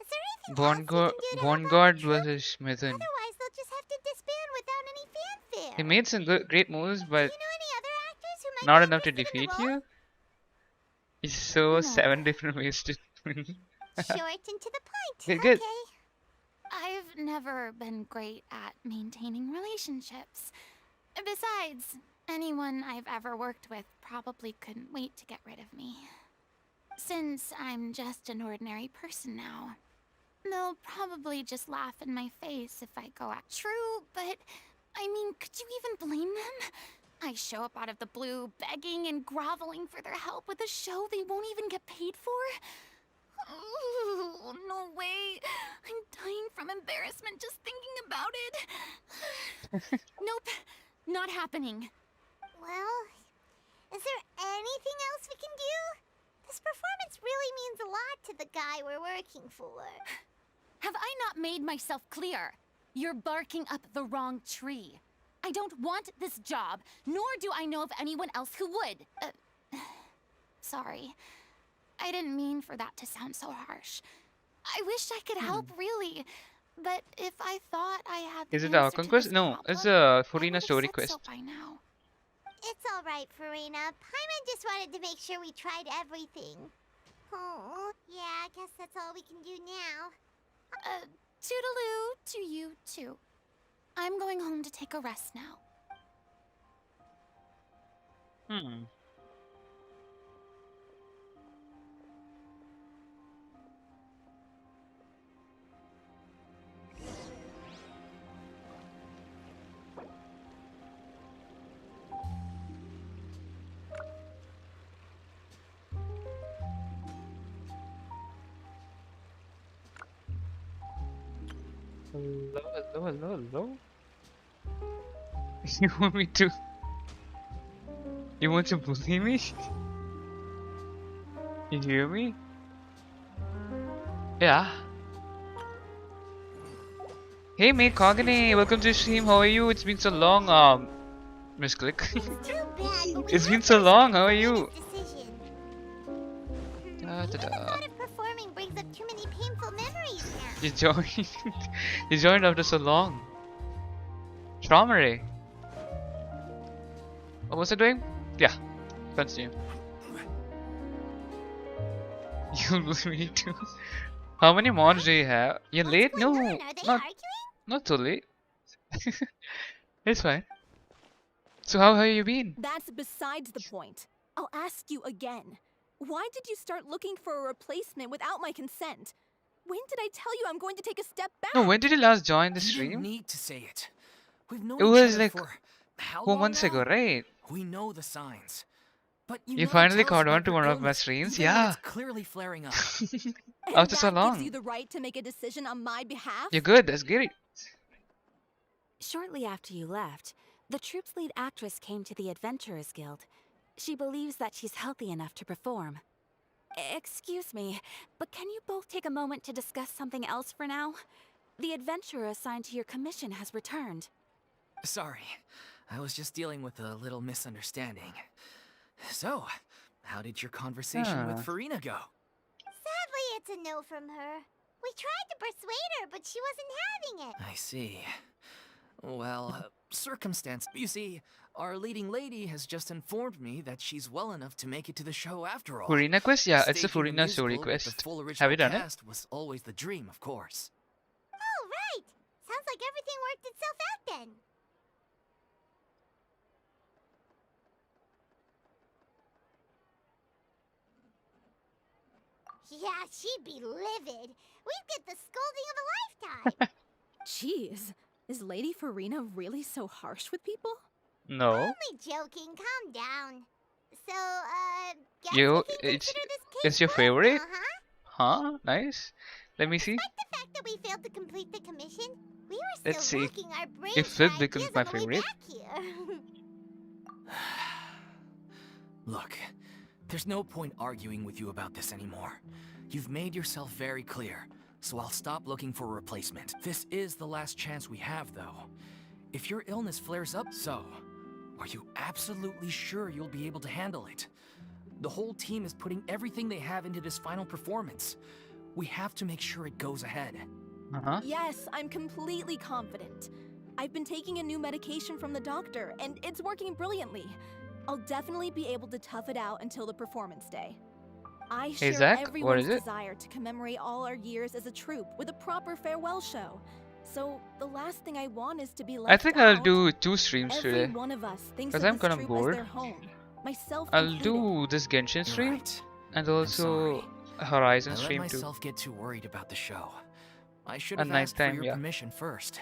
is there anything Born else we God. can do to Born help out God the troupe? versus Method. Otherwise, they'll just have to disband without any fanfare. He made some great moves, Do but you know any other actors who might not be enough to interested in defeat the role? you. He's so No. 7 different ways to win. Short and to the point. Good, good. Okay. I've never been great at maintaining relationships. Besides, anyone I've ever worked with probably couldn't wait to get rid of me. Since I'm just an ordinary person now, they'll probably just laugh in my face if I go out. True, but I mean, could you even blame them? I show up out of the blue, begging and groveling for their help with a show they won't even get paid for? Oh, no way. I'm dying from embarrassment just thinking about it. Nope, not happening. Well, is there anything else we can do? This performance really means a lot to the guy we're working for. Have I not made myself clear? You're barking up the wrong tree. I don't want this job, nor do I know of anyone else who would. Sorry. I didn't mean for that to sound so harsh. I wish I could help, really. But if I thought I had the Is it answer a to conquest? this No, it's problem, a I Furina would've story said quest. so by now. It's all right, Farina. Paimon just wanted to make sure we tried everything. Oh, yeah, I guess that's all we can do now. Toodaloo to you, too. I'm going home to take a rest now. Hmm. Hello, hello, hello, hello. You want me to? You want to bully me? You hear me? Yeah. Hey, Mei Kogane, welcome to the stream. How are you? It's been so long. Misclick. Too bad, but we It's have been to so long. respect How are Farina's you? decision. Da, da, Even the da. thought of performing brings up too many painful memories now. You joined. You joined after so long. Trauma ray. What was it doing? Yeah. Continue. You bully me too. How many mods do you have? You're What's late? going No, on? Are they not arguing? not too late. It's fine. So how have you been? That's besides the point. I'll ask you again. Why did you start looking for a replacement without my consent? When did I tell you I'm going to take a step back? No, when did you last join the You didn't stream? need to say it. We've known It each was other like for how 4 long months now? ago, right? We know the signs. But you You never finally tell us caught on about to your one of my illness, streams? even when Yeah. it's clearly flaring up. And After so that gives long. you the right to make a decision on my behalf? You're good, that's great. Shortly after you left, the troupe's lead actress came to the Adventurers Guild. She believes that she's healthy enough to perform. Excuse me, but can you both take a moment to discuss something else for now? The adventurer assigned to your commission has returned. Sorry, I was just dealing with a little misunderstanding. So, how did your conversation with Farina go? Sadly, it's a no from her. We tried to persuade her, but she wasn't having it. I see. Well, circumstance. You see, our leading lady has just informed me that she's well enough to make it to the show after all. Farina quest? Yeah, it's a Staging Farina story musical with the quest. full Have original you done it? cast was always the dream, of course. Oh, right. Sounds like everything worked itself out then. Yeah, she'd be livid. We'd get the scolding of a lifetime. Jeez, is Lady Farina really so harsh with people? No. Only joking. Calm down. So, guess You, we can consider this case it's your closed favorite? now, huh? Huh? Nice. Let me see. Despite the fact that we failed to complete the commission, we were Let's still see racking our brains if for it becomes ideas my on the way favorite. back here. Look, there's no point arguing with you about this anymore. You've made yourself very clear, so I'll stop looking for a replacement. This is the last chance we have, though. If your illness flares up, are you absolutely sure you'll be able to handle it? The whole team is putting everything they have into this final performance. We have to make sure it goes ahead. Yes, I'm completely confident. I've been taking a new medication from the doctor, and it's working brilliantly. I'll definitely be able to tough it out until the performance day. I share Zach, what everyone's is it? desire to commemorate all our years as a troupe with a proper farewell show. So the last thing I want is to be left I think out. I'll do 2 streams Every today. one of us thinks Because of I'm this kinda troupe bored. as their home, myself I'll included. do this Genshin stream Right. and I'm also sorry. a Horizon I let stream too. myself get too worried about the show. I should At have asked for nighttime, your yeah. permission first.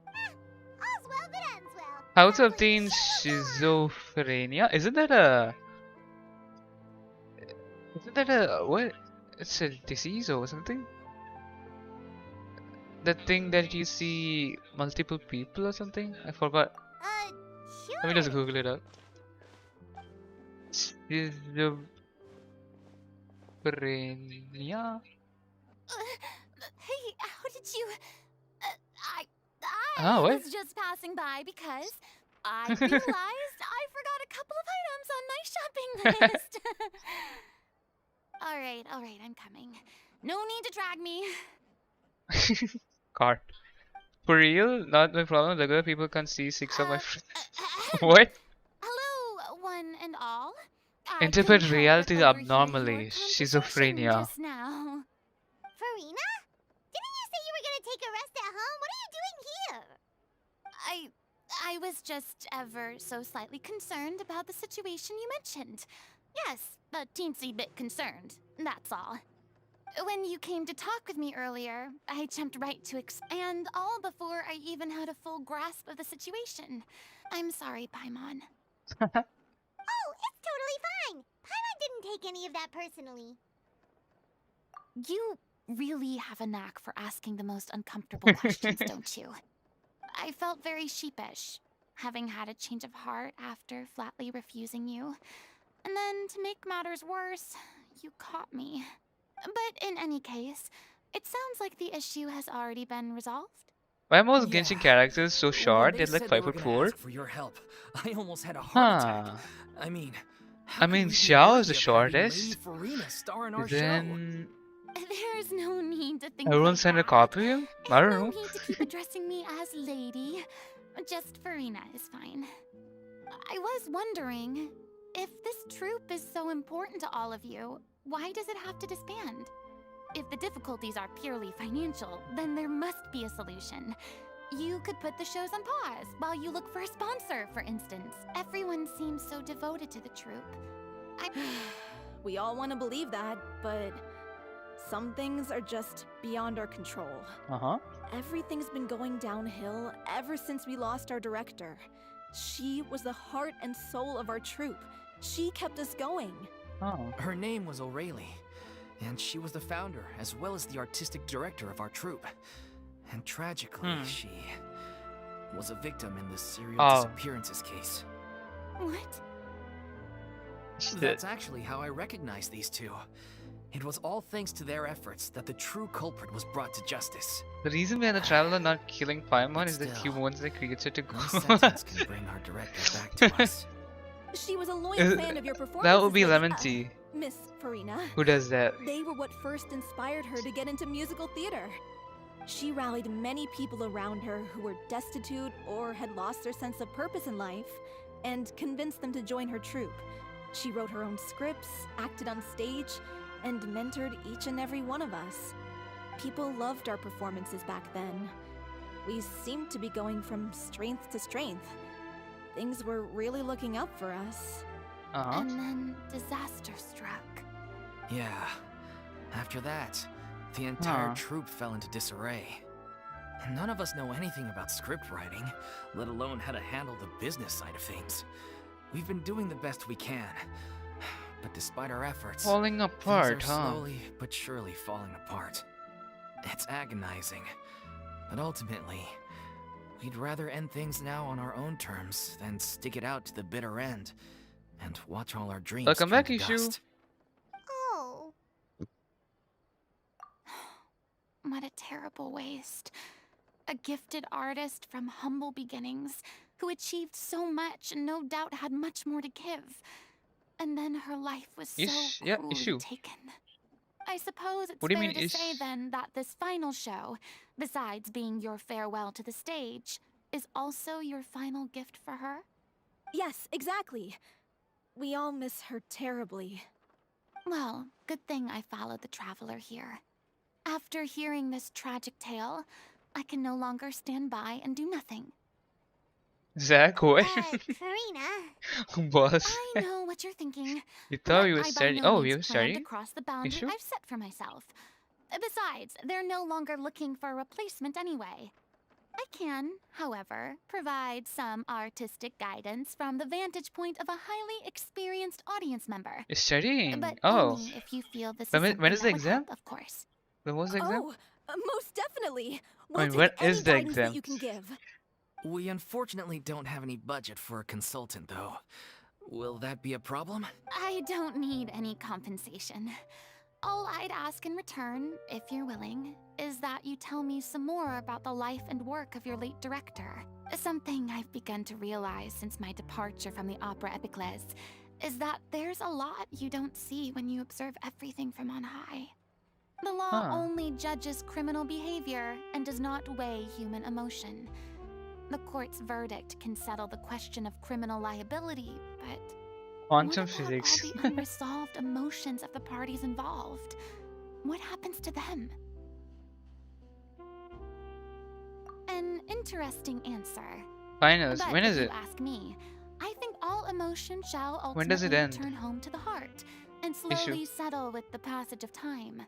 All's well that ends well. How to Sounds like obtain the show's on. schizophrenia? Isn't that a what? It's a disease or something? That thing that you see multiple people or something? I forgot. Sure. Let me just Google it up. Schizophrenia? Hey, how did you... I What? was just passing by because I realized I forgot a couple of items on my shopping list. Alright, I'm coming. No need to drag me. Cart. For real? Not my problem. Regular people can't see 6 of my friends. Ahem. What? Hello, one and all. I Interpret couldn't help reality but overhear abnormally. your conversation Schizophrenia. just now. Farina? Didn't you say you were gonna take a rest at home? What are you doing here? I was just ever so slightly concerned about the situation you mentioned. Yes, a teensy bit concerned, that's all. When you came to talk with me earlier, I jumped right to and all before I even had a full grasp of the situation. I'm sorry, Paimon. Oh, it's totally fine. Paimon didn't take any of that personally. You really have a knack for asking the most uncomfortable questions, don't you? I felt very sheepish, having had a change of heart after flatly refusing you. And then, to make matters worse, you caught me. But in any case, it sounds like the issue has already been resolved. Why are most Yeah. Genshin characters so When short? they They're like said they were 5'4". gonna ask for your help, I almost had a heart attack. Huh. I mean, I mean, Xiao is the shortest. Farina star in our Then There's no need to think everyone like send a that. copy of him? I don't No know. need to keep addressing me as lady. Just Farina is fine. I was wondering, if this troupe is so important to all of you, why does it have to disband? If the difficulties are purely financial, then there must be a solution. You could put the shows on pause while you look for a sponsor, for instance. Everyone seems so devoted to the troupe. We all want to believe that, but some things are just beyond our control. Everything's been going downhill ever since we lost our director. She was the heart and soul of our troupe. She kept us going. Her name was O'Reilly, and she was the founder as well as the artistic director of our troupe. And tragically, was a victim in this serial Oh. disappearances case. What? That's actually how I recognized these two. It was all thanks to their efforts that the true culprit was brought to justice. The reason behind the traveler not killing Paimon is that he still, wants the creature to No go. sentence can bring our director back to us. She was a loyal fan of your performance. That would be Lemon Tea. Miss Farina. Who does that? They were what first inspired her to get into musical theater. She rallied many people around her who were destitute or had lost their sense of purpose in life, and convinced them to join her troupe. She wrote her own scripts, acted on stage, and mentored each and every one of us. People loved our performances back then. We seemed to be going from strength to strength. Things were really looking up for us. And then disaster struck. Yeah. After that, the entire troupe fell into disarray. None of us know anything about script writing, let alone how to handle the business side of things. We've been doing the best we can, but despite our efforts, Falling apart, things are slowly but surely falling apart. It's agonizing, but ultimately, we'd rather end things now on our own terms than stick it out to the bitter end and watch all our dreams Welcome turn back, to Ishu. dust. Oh. What a terrible waste. A gifted artist from humble beginnings who achieved so much and no doubt had much more to give. And then her life was so cruelly Ishu. taken. I suppose it's What do you fair mean, to say then that this final show, besides being your farewell to the stage, is also your final gift for her? Yes, exactly. We all miss her terribly. Well, good thing I followed the traveler here. After hearing this tragic tale, I can no longer stand by and do nothing. Zach, what? Farina. Boss. I know what you're thinking. You but thought you were I by studying. no Oh, means you were plan to studying? cross the boundary Ishu? I've set for myself. Besides, they're no longer looking for a replacement anyway. I can, however, provide some artistic guidance from the vantage point of a highly experienced audience member. You're studying? But Oh. only if you feel this When is is- when something is the that would exam? help, of course. When was the exam? Oh, most definitely. We'll I mean, take when any is the guidance exam? that you can give. We unfortunately don't have any budget for a consultant, though. Will that be a problem? I don't need any compensation. All I'd ask in return, if you're willing, is that you tell me some more about the life and work of your late director. Something I've begun to realize since my departure from the Opera Epicles is that there's a lot you don't see when you observe everything from on high. The law only judges criminal behavior and does not weigh human emotion. The court's verdict can settle the question of criminal liability, but Quantum what about physics. all the unresolved emotions of the parties involved? What happens to them? An interesting answer. Finals. But When is if it? you ask me, I think all emotion shall ultimately When does it end? return home to the heart and slowly settle with the passage of time.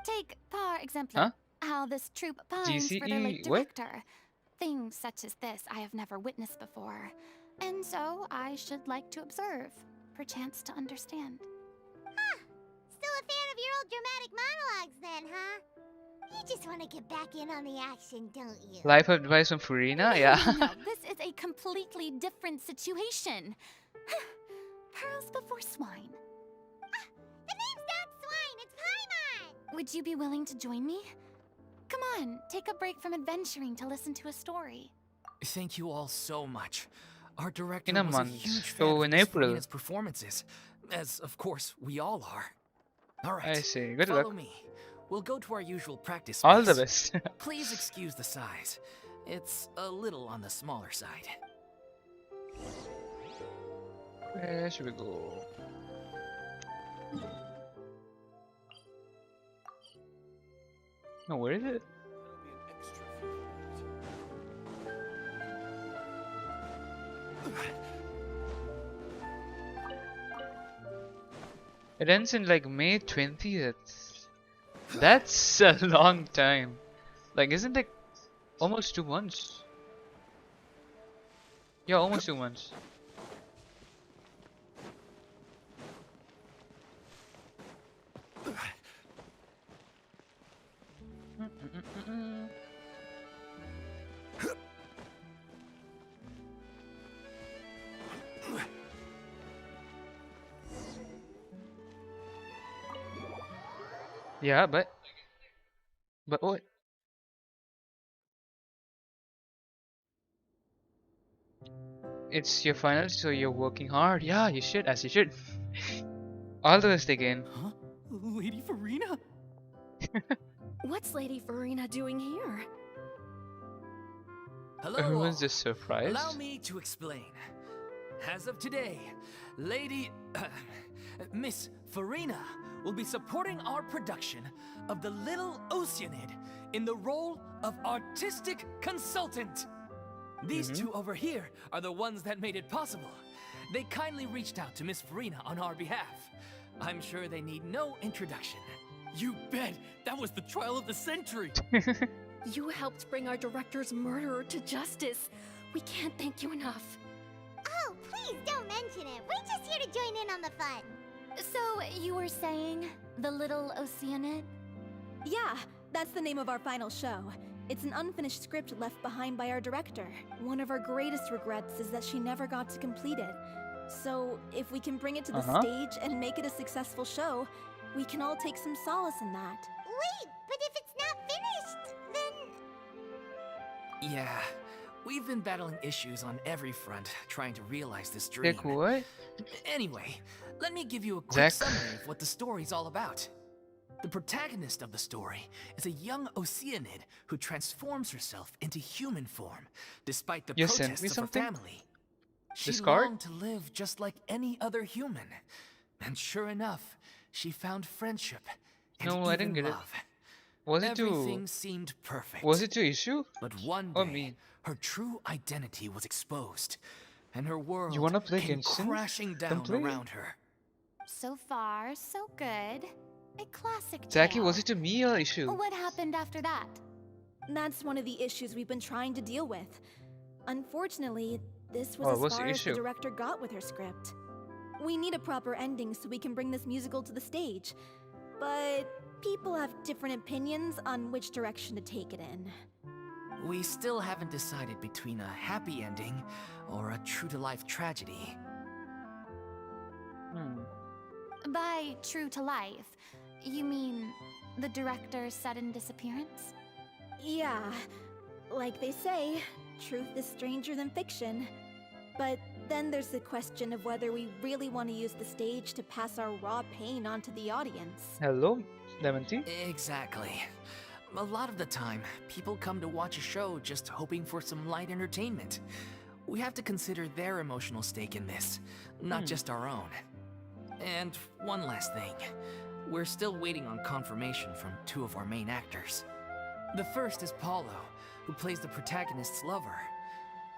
Take, par exemple, how this troupe pines for their late GCE, what? director. Things such as this I have never witnessed before, and so I should like to observe, perchance to understand. Still a fan of your old dramatic monologues then, huh? You just want to get back in on the action, don't you? Life advice from Farina? Yeah. No, this is a completely different situation. Pearls before swine. The name's not Swine, it's Paimon! Would you be willing to join me? Come on, take a break from adventuring to listen to a story. Thank you all so much. Our director In a was month. a huge fan So of in Miss April. Farina's performances, as of course we all are. All right, I see. Good follow luck. me. We'll go to our usual practice All the space. best. Please excuse the size. It's a little on the smaller side. Where should we go? No, where is it? It ends in like May 20th. That's a long time. Like, isn't it almost 2 months? Yeah, almost 2 months. Yeah, but what? It's your finals, so you're working hard. Yeah, you should, as you should. All the best again. Huh? Lady Farina? What's Lady Farina doing here? Hello Everyone's all. just surprised. Allow me to explain. As of today, Lady Miss Farina will be supporting our production of The Little Oceanid in the role of artistic consultant. These two over here are the ones that made it possible. They kindly reached out to Miss Farina on our behalf. I'm sure they need no introduction. You bet! That was the trial of the century! You helped bring our director's murderer to justice. We can't thank you enough. Oh, please don't mention it. We're just here to join in on the fun. So, you were saying The Little Oceanid? Yeah, that's the name of our final show. It's an unfinished script left behind by our director. One of our greatest regrets is that she never got to complete it. So, if we can bring it to the stage and make it a successful show, we can all take some solace in that. Wait, but if it's not finished, then... Yeah, we've been battling issues on every front trying to realize this dream. Like what? Anyway, let me give you a quick summary of what the story's all about. The protagonist of the story is a young Oceanid who transforms herself into human form, despite the You sent protests me of her something? family. She Discard? longed to live just like any other human. And sure enough, she found friendship and No, even I didn't get it. love. Was it Everything to... seemed perfect. Was it to issue? But one Or day, me? her true identity was exposed, and her world You wanna play came Genshin? crashing down Then play it. around her. So far, so good. A classic Jackie, tale. was it to me or issue? What happened after that? That's one of the issues we've been trying to deal with. Unfortunately, this was what's as the far as the issue? director got with her script. We need a proper ending so we can bring this musical to the stage. But people have different opinions on which direction to take it in. We still haven't decided between a happy ending or a true-to-life tragedy. By true to life, you mean the director's sudden disappearance? Yeah, like they say, truth is stranger than fiction. But then there's the question of whether we really want to use the stage to pass our raw pain onto the audience. Hello, Lemon Tea? Exactly. A lot of the time, people come to watch a show just hoping for some light entertainment. We have to consider their emotional stake in this, not just our own. And one last thing. We're still waiting on confirmation from two of our main actors. The first is Paulo, who plays the protagonist's lover.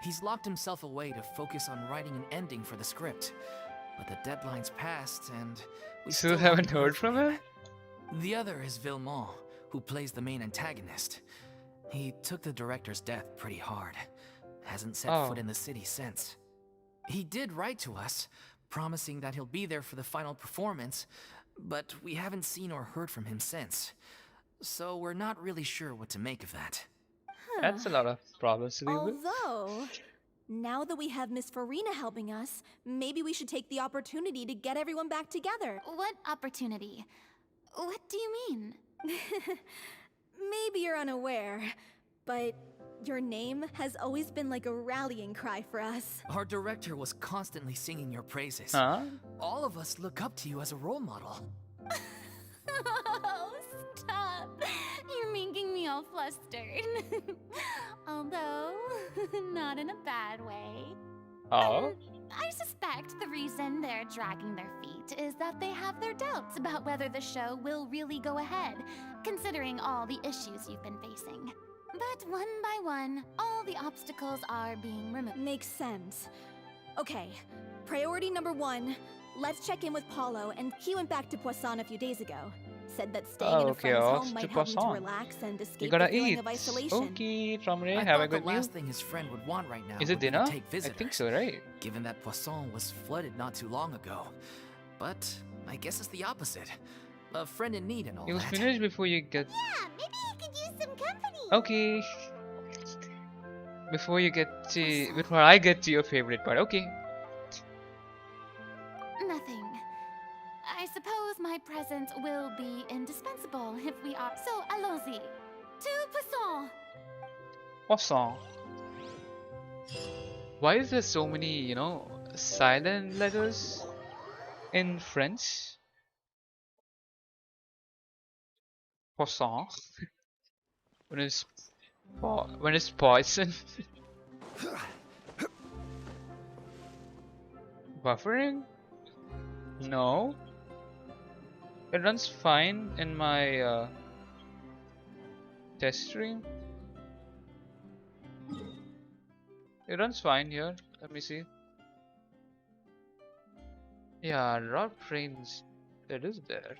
He's locked himself away to focus on writing an ending for the script. But the deadline's passed, and we Still haven't heard from him? The other is Villemont, who plays the main antagonist. He took the director's death pretty hard. Hasn't set foot in the city since. He did write to us, promising that he'll be there for the final performance, but we haven't seen or heard from him since. So we're not really sure what to make of that. That's a lot of problems to deal with. Although, now that we have Miss Farina helping us, maybe we should take the opportunity to get everyone back together. What opportunity? What do you mean? Maybe you're unaware, but your name has always been like a rallying cry for us. Our director was constantly singing your praises. All of us look up to you as a role model. Oh, stop. You're making me all flustered. Although, not in a bad way. Oh? I suspect the reason they're dragging their feet is that they have their doubts about whether the show will really go ahead, considering all the issues you've been facing. But one by one, all the obstacles are being removed. Makes sense. Okay, priority number 1. Let's check in with Paulo, and he went back to Poisson a few days ago. Said that staying in a friend's home might help him to relax and escape the feeling of isolation. Okay, Tramre, I have a thought the good meal. last thing his friend would want right now Is it would be to dinner? take I visitors, think so, right? given that Poisson was flooded not too long ago. But I guess it's the opposite. A friend in need and all You'll that. finish before you get... Yeah, maybe he could use some company. Okay. Before you get to... Before I get to your favorite part, okay. Nothing. I suppose my presence will be indispensable So, allons-y. To Poisson. Poisson. Why is there so many, silent letters in French? Poisson. When it's poison. Buffering? No. It runs fine in my test stream. It runs fine here. Let me see. Yeah, raw brains. It is there.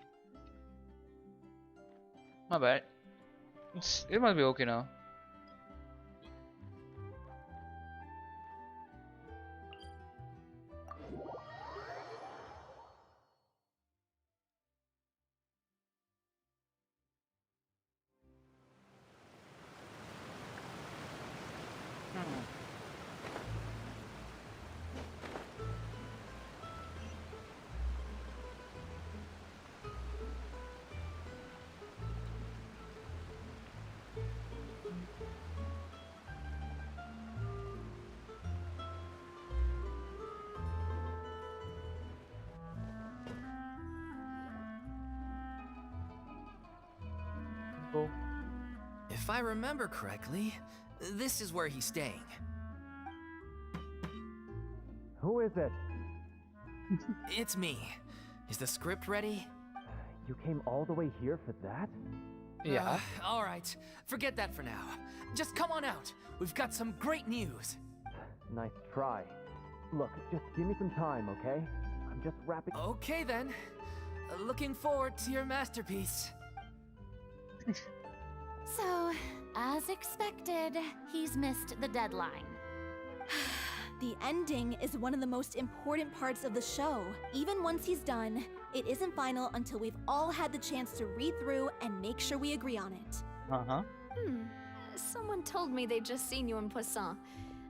My bad. It must be okay now. If I remember correctly, this is where he's staying. Who is it? It's me. Is the script ready? You came all the way here for that? Yeah. All right. Forget that for now. Just come on out. We've got some great news. Nice try. Look, just give me some time, okay? I'm just wrapping... Okay then. Looking forward to your masterpiece. So, as expected, he's missed the deadline. The ending is one of the most important parts of the show. Even once he's done, it isn't final until we've all had the chance to read through and make sure we agree on it. Uh-huh. Someone told me they'd just seen you in Poisson.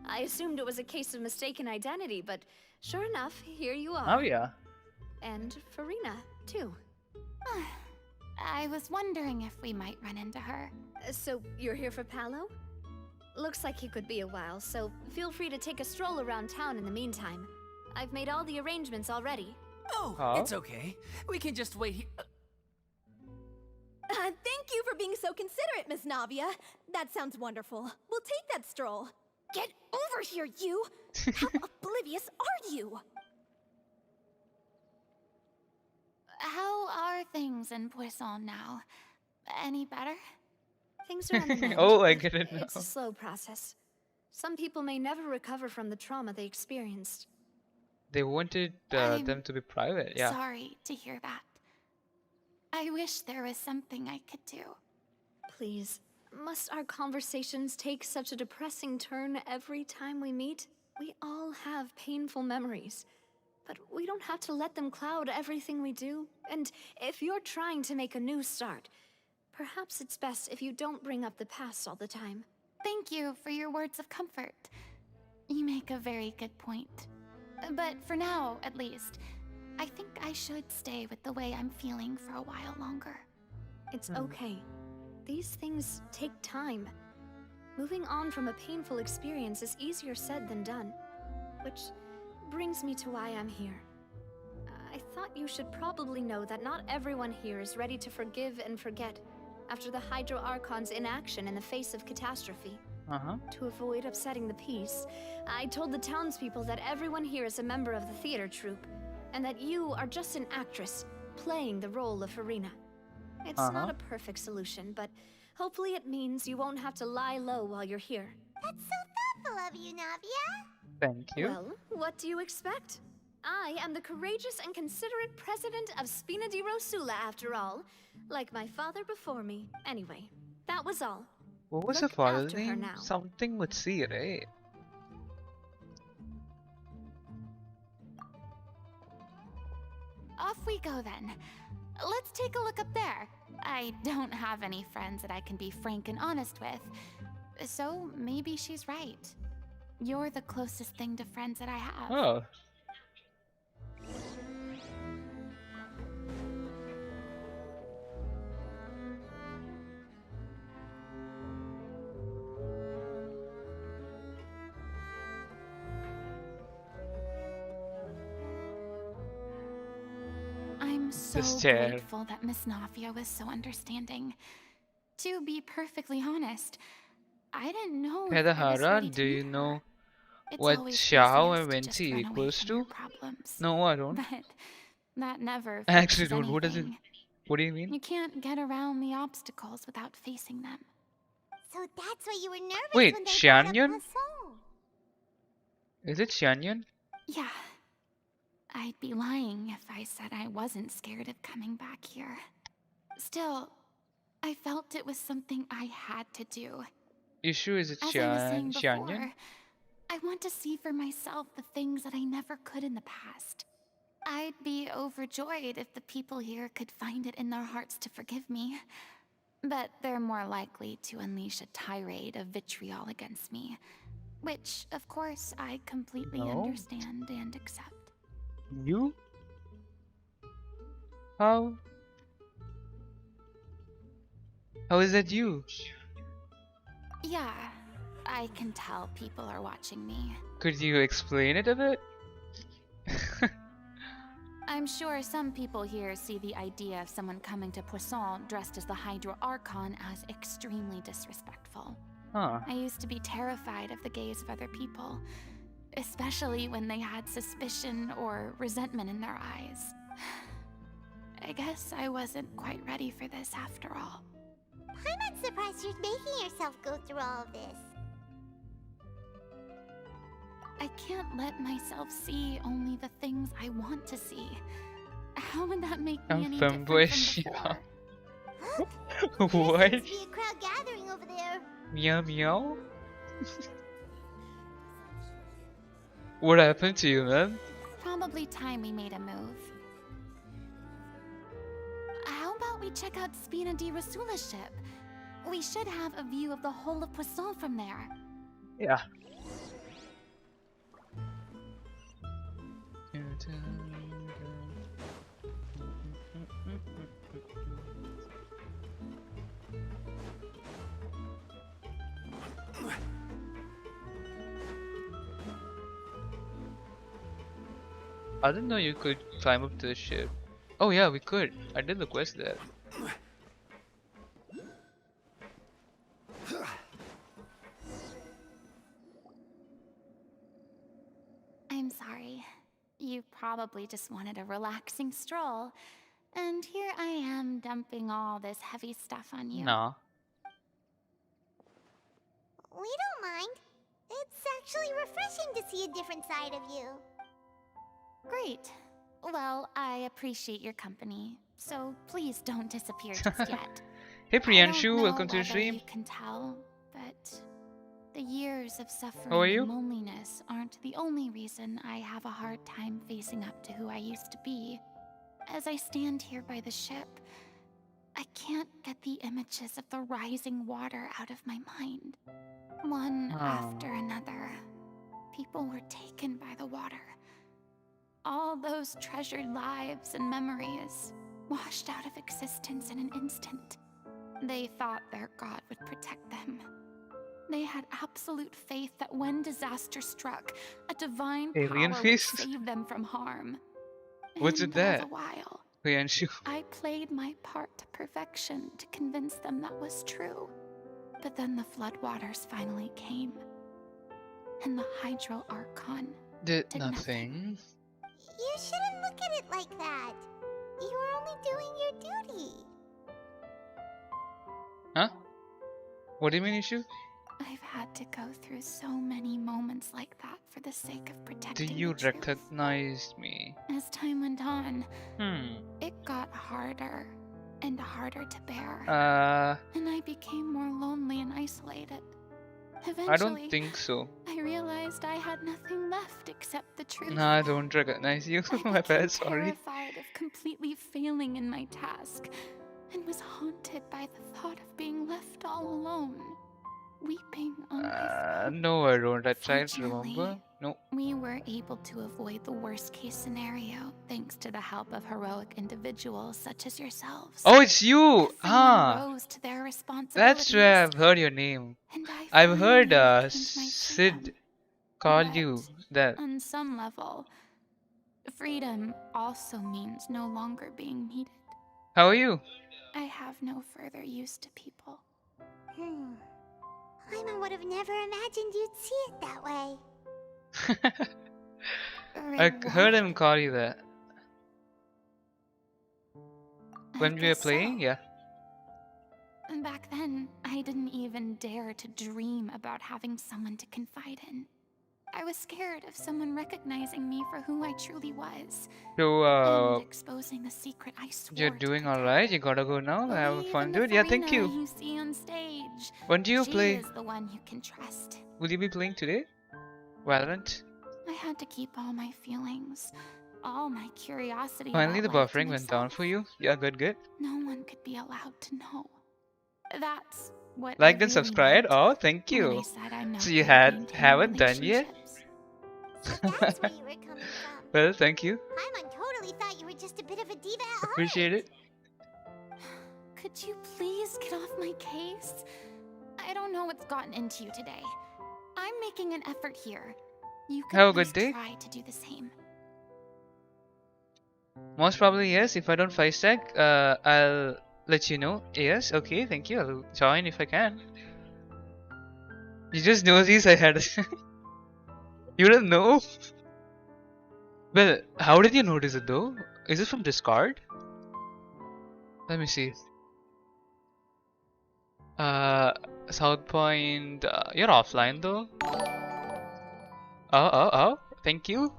I assumed it was a case of mistaken identity, but sure enough, here you are. Oh yeah. And Farina, too. I was wondering if we might run into her. So, you're here for Paolo? Looks like he could be a while, so feel free to take a stroll around town in the meantime. I've made all the arrangements already. Oh, it's okay. We can just wait here. Thank you for being so considerate, Miss Navia. That sounds wonderful. We'll take that stroll. Get over here, you! How oblivious are you? How are things in Poisson now? Any better? Things are on the mend. Oh, I get it now. It's a slow process. Some people may never recover from the trauma they experienced. They wanted them to be private, yeah. Sorry to hear that. I wish there was something I could do. Please, must our conversations take such a depressing turn every time we meet? We all have painful memories, but we don't have to let them cloud everything we do. And if you're trying to make a new start, perhaps it's best if you don't bring up the past all the time. Thank you for your words of comfort. You make a very good point. But for now, at least, I think I should stay with the way I'm feeling for a while longer. It's okay. These things take time. Moving on from a painful experience is easier said than done. Which brings me to why I'm here. I thought you should probably know that not everyone here is ready to forgive and forget after the Hydro Archon's inaction in the face of catastrophe. To avoid upsetting the peace, I told the townspeople that everyone here is a member of the theater troupe, and that you are just an actress playing the role of Farina. It's not a perfect solution, but hopefully it means you won't have to lie low while you're here. That's so thoughtful of you, Navia. Thank you. Well, what do you expect? I am the courageous and considerate president of Spina di Rosula, after all. Like my father before me. Anyway, that was all. What was her father's name? Something with C, right? Off we go then. Let's take a look up there. I don't have any friends that I can be frank and honest with, so maybe she's right. You're the closest thing to friends that I have. Oh. This so chair. grateful that Miss Nafia was so understanding. To be perfectly honest, I didn't know if I was ready Atharva, to do you meet her. know It's what always Xiao easiest and to just Venti run away equals from your to? problems. No, I don't. But that never I actually fixes don't. What does it? anything. What do you mean? You can't get around the obstacles without facing them. So that's why you were nervous Wait, when they brought up Xianyun? Poisson. Is it Xianyun? Yeah. I'd be lying if I said I wasn't scared of coming back here. Still, I felt it was something I had to do. You sure is it As I was saying Xianyun? before, I want to see for myself the things that I never could in the past. I'd be overjoyed if the people here could find it in their hearts to forgive me. But they're more likely to unleash a tirade of vitriol against me. Which, of course, I completely understand and accept. You? How? How is that you? Yeah, I can tell people are watching me. Could you explain it a bit? I'm sure some people here see the idea of someone coming to Poisson dressed as the Hydro Archon as extremely disrespectful. Huh. I used to be terrified of the gaze of other people, especially when they had suspicion or resentment in their eyes. I guess I wasn't quite ready for this after all. I'm not surprised you're making yourself go through all of this. I can't let myself see only the things I want to see. How would that make me any different from before? What? There seems to be a crowd gathering over there. Meow meow? What happened to you, man? Probably time we made a move. How about we check out Spina di Rasula's ship? We should have a view of the whole of Poisson from there. Yeah. I didn't know you could climb up to the ship. Oh yeah, we could. I did the quest there. I'm sorry. You probably just wanted a relaxing stroll. And here I am dumping all this heavy stuff on you. Nah. We don't mind. It's actually refreshing to see a different side of you. Great. Well, I appreciate your company, so please don't disappear just yet. Hey I don't Priyanshu, know welcome to the whether stream. You can tell, but the years of suffering How are you? and loneliness aren't the only reason I have a hard time facing up to who I used to be. As I stand here by the ship, I can't get the images of the rising water out of my mind. One after another, people were taken by the water. All those treasured lives and memories washed out of existence in an instant. They thought their god would protect them. They had absolute faith that when disaster struck, a divine Alien power face? would save them from harm. What's And it that? all the while, Priyanshu. I played my part to perfection to convince them that was true. But then the floodwaters finally came. And the Hydro Archon Did did nothing. You shouldn't look at it like that. You were only doing your duty. Huh? What do you mean, issue? I've had to go through so many moments like that for the sake of Do protecting you the truth. recognize me? As time went on, Hmm. it got harder and harder to bear. And I became more lonely and isolated. Eventually, I don't think so. I realized I had nothing left except the truth. Nah, I don't recognize you. My bad, sorry. Terrified of completely failing in my task, and was haunted by the thought of being left all alone, weeping on my throne. No, I don't. I tried to Fortunately, remember. No. We were able to avoid the worst case scenario thanks to the help of heroic individuals such as yourselves. Oh, it's you! Everyone rose to their responsibilities. That's where I've heard your name. And I I've heard finally obtained my Sid freedom. call But you that. on some level, Freedom also means no longer being needed. How are you? I have no further use to people. I would have never imagined you'd see it that way. I heard him call you that. When we were playing, yeah. Back then, I didn't even dare to dream about having someone to confide in. I was scared of someone recognizing me for who I truly was. So, and exposing the secret I swore you're doing alright? You gotta go now? Have fun, dude? Yeah, thank you. You see on stage. When do you play? She is the one you can trust. Will you be playing today? Valorant? I had to keep all my feelings, all my curiosity. Finally, the buffering went down for you. Yeah, good, good. No one could be allowed to know. That's what. Liked and subscribed. Oh, thank you. So you haven't done yet? So that's where you were coming from. Well, thank you. Paimon totally thought you were just a bit of a diva at heart. Appreciate it. Could you please get off my case? I don't know what's gotten into you today. I'm making an effort here. You can have a good day. Try to do the same. Most probably yes. If I don't 5-stack, I'll let you know. Yes, okay, thank you. I'll join if I can. You just know these I had. You don't know? Well, how did you notice it though? Is it from Discord? Let me see. South Point. You're offline though. Oh. Thank you.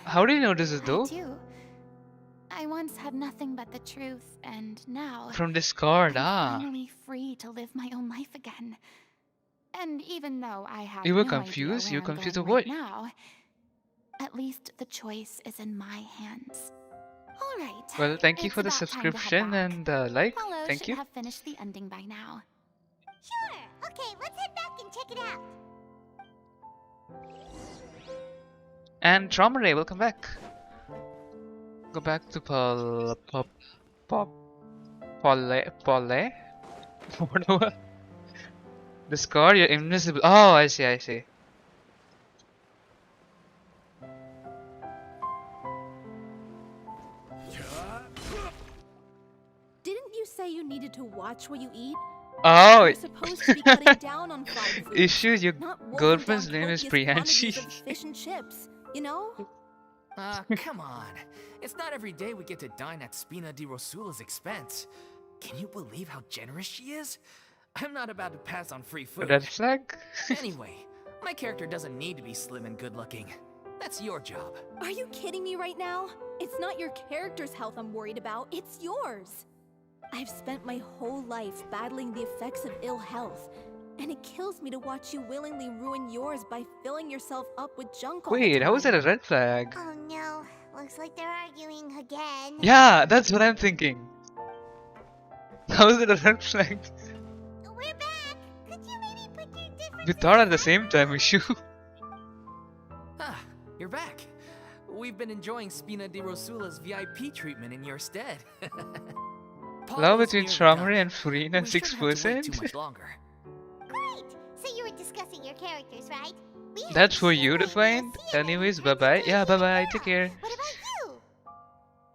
How did you notice it though? I do. I once had nothing but the truth, and now from Discord. I'm finally free to live my own life again. And even though I have you were no confused. idea You confused of what? Right now, at least the choice is in my hands. All right. Well, thank you it's for the about time to subscription head and back. like. Paulo Thank should you. have finished the ending by now. Sure. Okay, let's head back and check it out. And Traumare, welcome back. Go back to Paul. Whatever. Discord, you're invisible. Oh, I see. Didn't you say you needed to watch what you eat? Oh, You're supposed to be cutting down on fried food, issues. Your not wolfing girlfriend's down name is copious Priyanshi. quantities of fish and chips, you know? Come on. It's not every day we get to dine at Spina di Rosula's expense. Can you believe how generous she is? I'm not about to pass on free food. Red flag? Anyway, my character doesn't need to be slim and good looking. That's your job. Are you kidding me right now? It's not your character's health I'm worried about, it's yours. I've spent my whole life battling the effects of ill health, and it kills me to watch you willingly ruin yours by filling yourself up with junk all the Wait, how is that time. a red flag? Oh no, looks like they're arguing again. Yeah, that's what I'm thinking. How is it a red flag? We're back. Could you maybe put your different... We thought at the same time, issue. Ah, you're back. We've been enjoying Spina di Rosula's VIP treatment in your stead. Love between nearly Traumare done. and Furina, We shouldn't have to wait 6%. too much longer. Great. So you were discussing your characters, right? We had That's for Genshin you to Impact, find. Genshin Anyways, Impact, bye bye. and Yeah, bye bye. Genshin Take care. Impact. What about you?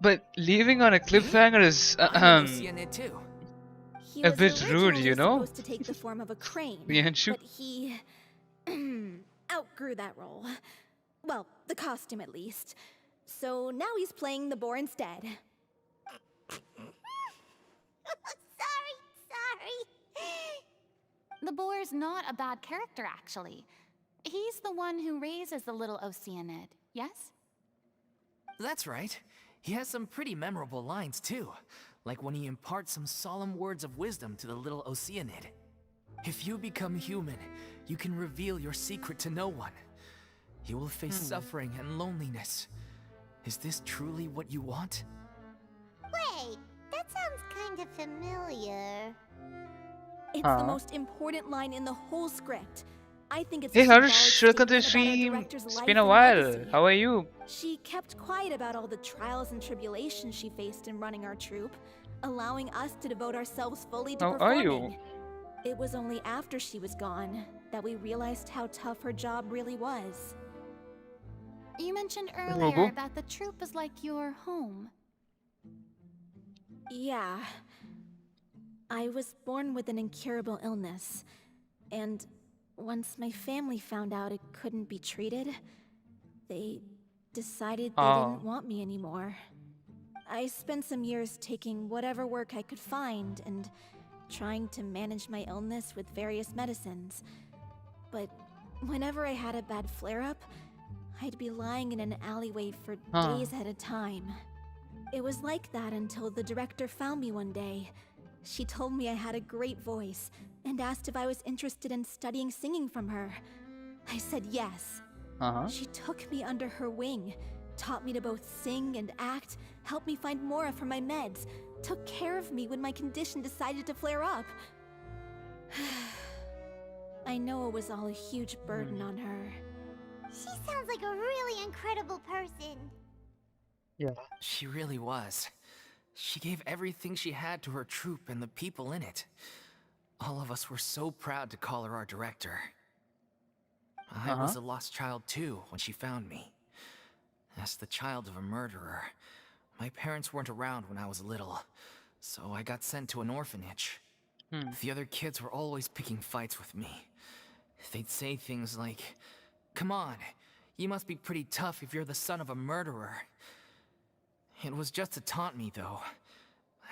But leaving on a cliffhanger is I'm Lucianid too. He a was bit rude, originally you know? supposed to take the form of a crane, Priyanshu. but he outgrew that role. Well, the costume at least. So now he's playing the boar instead. Sorry. The boar's not a bad character, actually. He's the one who raises the little Oceanid, yes? That's right. He has some pretty memorable lines too, like when he imparts some solemn words of wisdom to the little Oceanid. If you become human, you can reveal your secret to no one. You will face suffering and loneliness. Is this truly what you want? Wait, that sounds kind of familiar. It's the most important line in the whole script. I think it's Hey a Harsh, symbolic welcome to the statement about our stream. director's It's life been a and while. legacy. How are you? She kept quiet about all the trials and tribulations she faced in running our troupe, allowing us to devote ourselves fully to How are performing. you? It was only after she was gone that we realized how tough her job really was. You mentioned Robo? earlier that the troop is like your home. Yeah. I was born with an incurable illness, and once my family found out it couldn't be treated, they decided they didn't want me anymore. I spent some years taking whatever work I could find and trying to manage my illness with various medicines. But whenever I had a bad flare-up, I'd be lying in an alleyway for days at a time. It was like that until the director found me one day. She told me I had a great voice and asked if I was interested in studying singing from her. I said yes. She took me under her wing, taught me to both sing and act, helped me find Mora for my meds, took care of me when my condition decided to flare up. I know it was all a huge burden on her. She sounds like a really incredible person. Yeah. She really was. She gave everything she had to her troupe and the people in it. All of us were so proud to call her our director. I was a lost child too when she found me. As the child of a murderer, my parents weren't around when I was little, so I got sent to an orphanage. The other kids were always picking fights with me. They'd say things like, "Come on, you must be pretty tough if you're the son of a murderer." It was just to taunt me, though.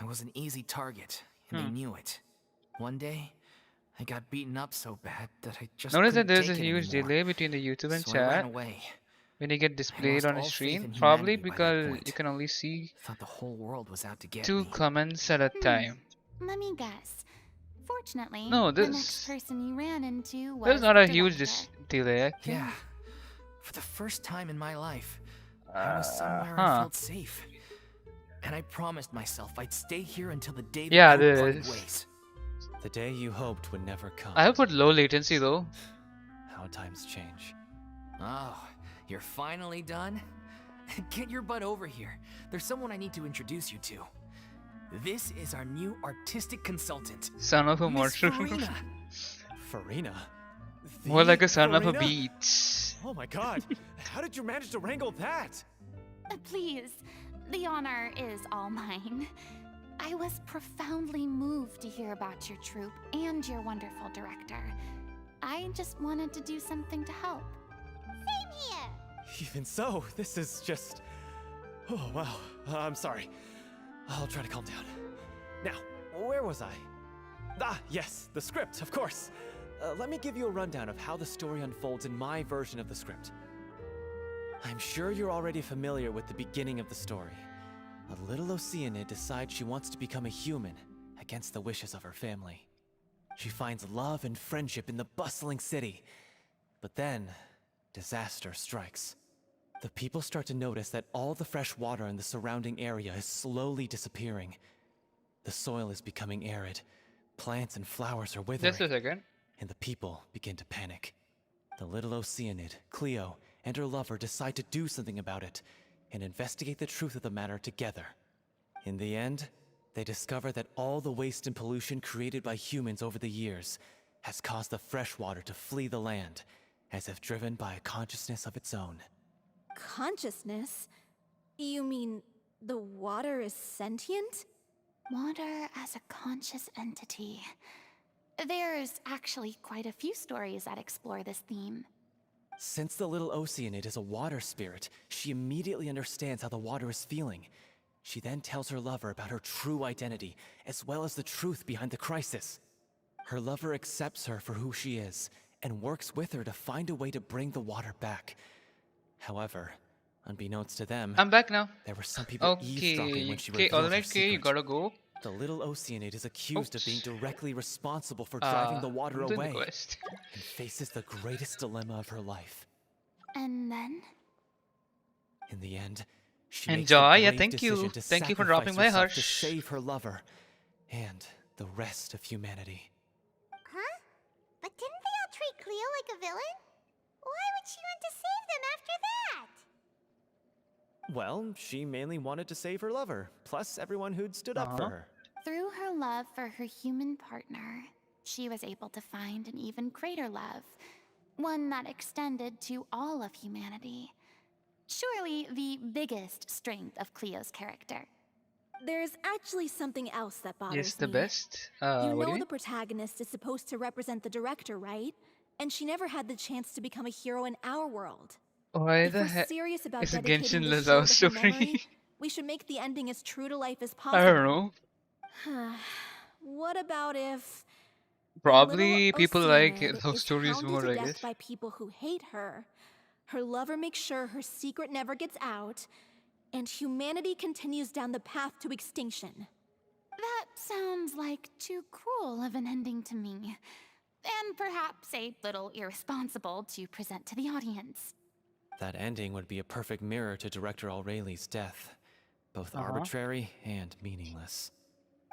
I was an easy target, and they knew it. One day, I got beaten up so bad that I just Notice that couldn't there's a take it huge anymore. delay between the YouTube and So I ran chat away. when you get I displayed lost on a all faith stream. in Probably humanity by that because point. you can only see Thought the whole world was out to get 2 me. comments at a time. Let me guess. Fortunately, No, the next person you ran into was there's not the a huge director. delay, I think. Yeah. For the first time in my life, I was somewhere I felt safe. And I promised myself I'd stay here until the day Yeah, that we parted this. ways. The day you hoped would never come. I have put low latency though. How times change. Oh, you're finally done? Get your butt over here. There's someone I need to introduce you to. This is our new artistic consultant, Son of a Miss martyr. Farina. Farina? More like a son of a Farina? beat. Oh my god! How did you manage to wrangle that? Please, the honor is all mine. I was profoundly moved to hear about your troupe and your wonderful director. I just wanted to do something to help. Same here. Even so, this is just... Oh, wow. I'm sorry. I'll try to calm down. Now, where was I? Ah, yes, the script, of course. Let me give you a rundown of how the story unfolds in my version of the script. I'm sure you're already familiar with the beginning of the story. A little Oceanid decides she wants to become a human, against the wishes of her family. She finds love and friendship in the bustling city. But then, disaster strikes. The people start to notice that all the fresh water in the surrounding area is slowly disappearing. The soil is becoming arid. Plants and flowers are withering. Just a second. And the people begin to panic. The little Oceanid, Cleo, and her lover decide to do something about it and investigate the truth of the matter together. In the end, they discover that all the waste and pollution created by humans over the years has caused the fresh water to flee the land, as if driven by a consciousness of its own. Consciousness? You mean the water is sentient? Water as a conscious entity. There's actually quite a few stories that explore this theme. Since the little Oceanid is a water spirit, she immediately understands how the water is feeling. She then tells her lover about her true identity, as well as the truth behind the crisis. Her lover accepts her for who she is, and works with her to find a way to bring the water back. However, unbeknownst to them, I'm back now. there were some people eavesdropping when she revealed her alright, secret. you gotta go. The little Oceanid is accused of being directly responsible for driving the water I'm doing the away, quest. and faces the greatest dilemma of her life. And then? In the end, she makes Enjoy, the yeah, brave thank you. decision to Thank you for sacrifice dropping by, herself to Harsh. save her lover and the rest of humanity. Huh? But didn't they all treat Cleo like a villain? Why would she want to save them after that? Well, she mainly wanted to save her lover, plus everyone who'd stood up for her. Through her love for her human partner, she was able to find an even greater love, one that extended to all of humanity. Surely the biggest strength of Cleo's character. There's actually something else that Yes, bothers the me. best. You What do you know mean? the protagonist is supposed to represent the director, right? And she never had the chance to become a hero in our world. Why If the we're heck? serious about It's a dedicating Genshin this show love to her story. memory, we should make the ending as true to life as I don't possible. know. What about if Probably people like Oceanid love is stories hounded more, to I death guess. by people who hate her, her lover makes sure her secret never gets out, and humanity continues down the path to extinction? That sounds like too cruel of an ending to me. And perhaps a little irresponsible to present to the audience. That ending would be a perfect mirror to Director Aureli's death, both arbitrary and meaningless.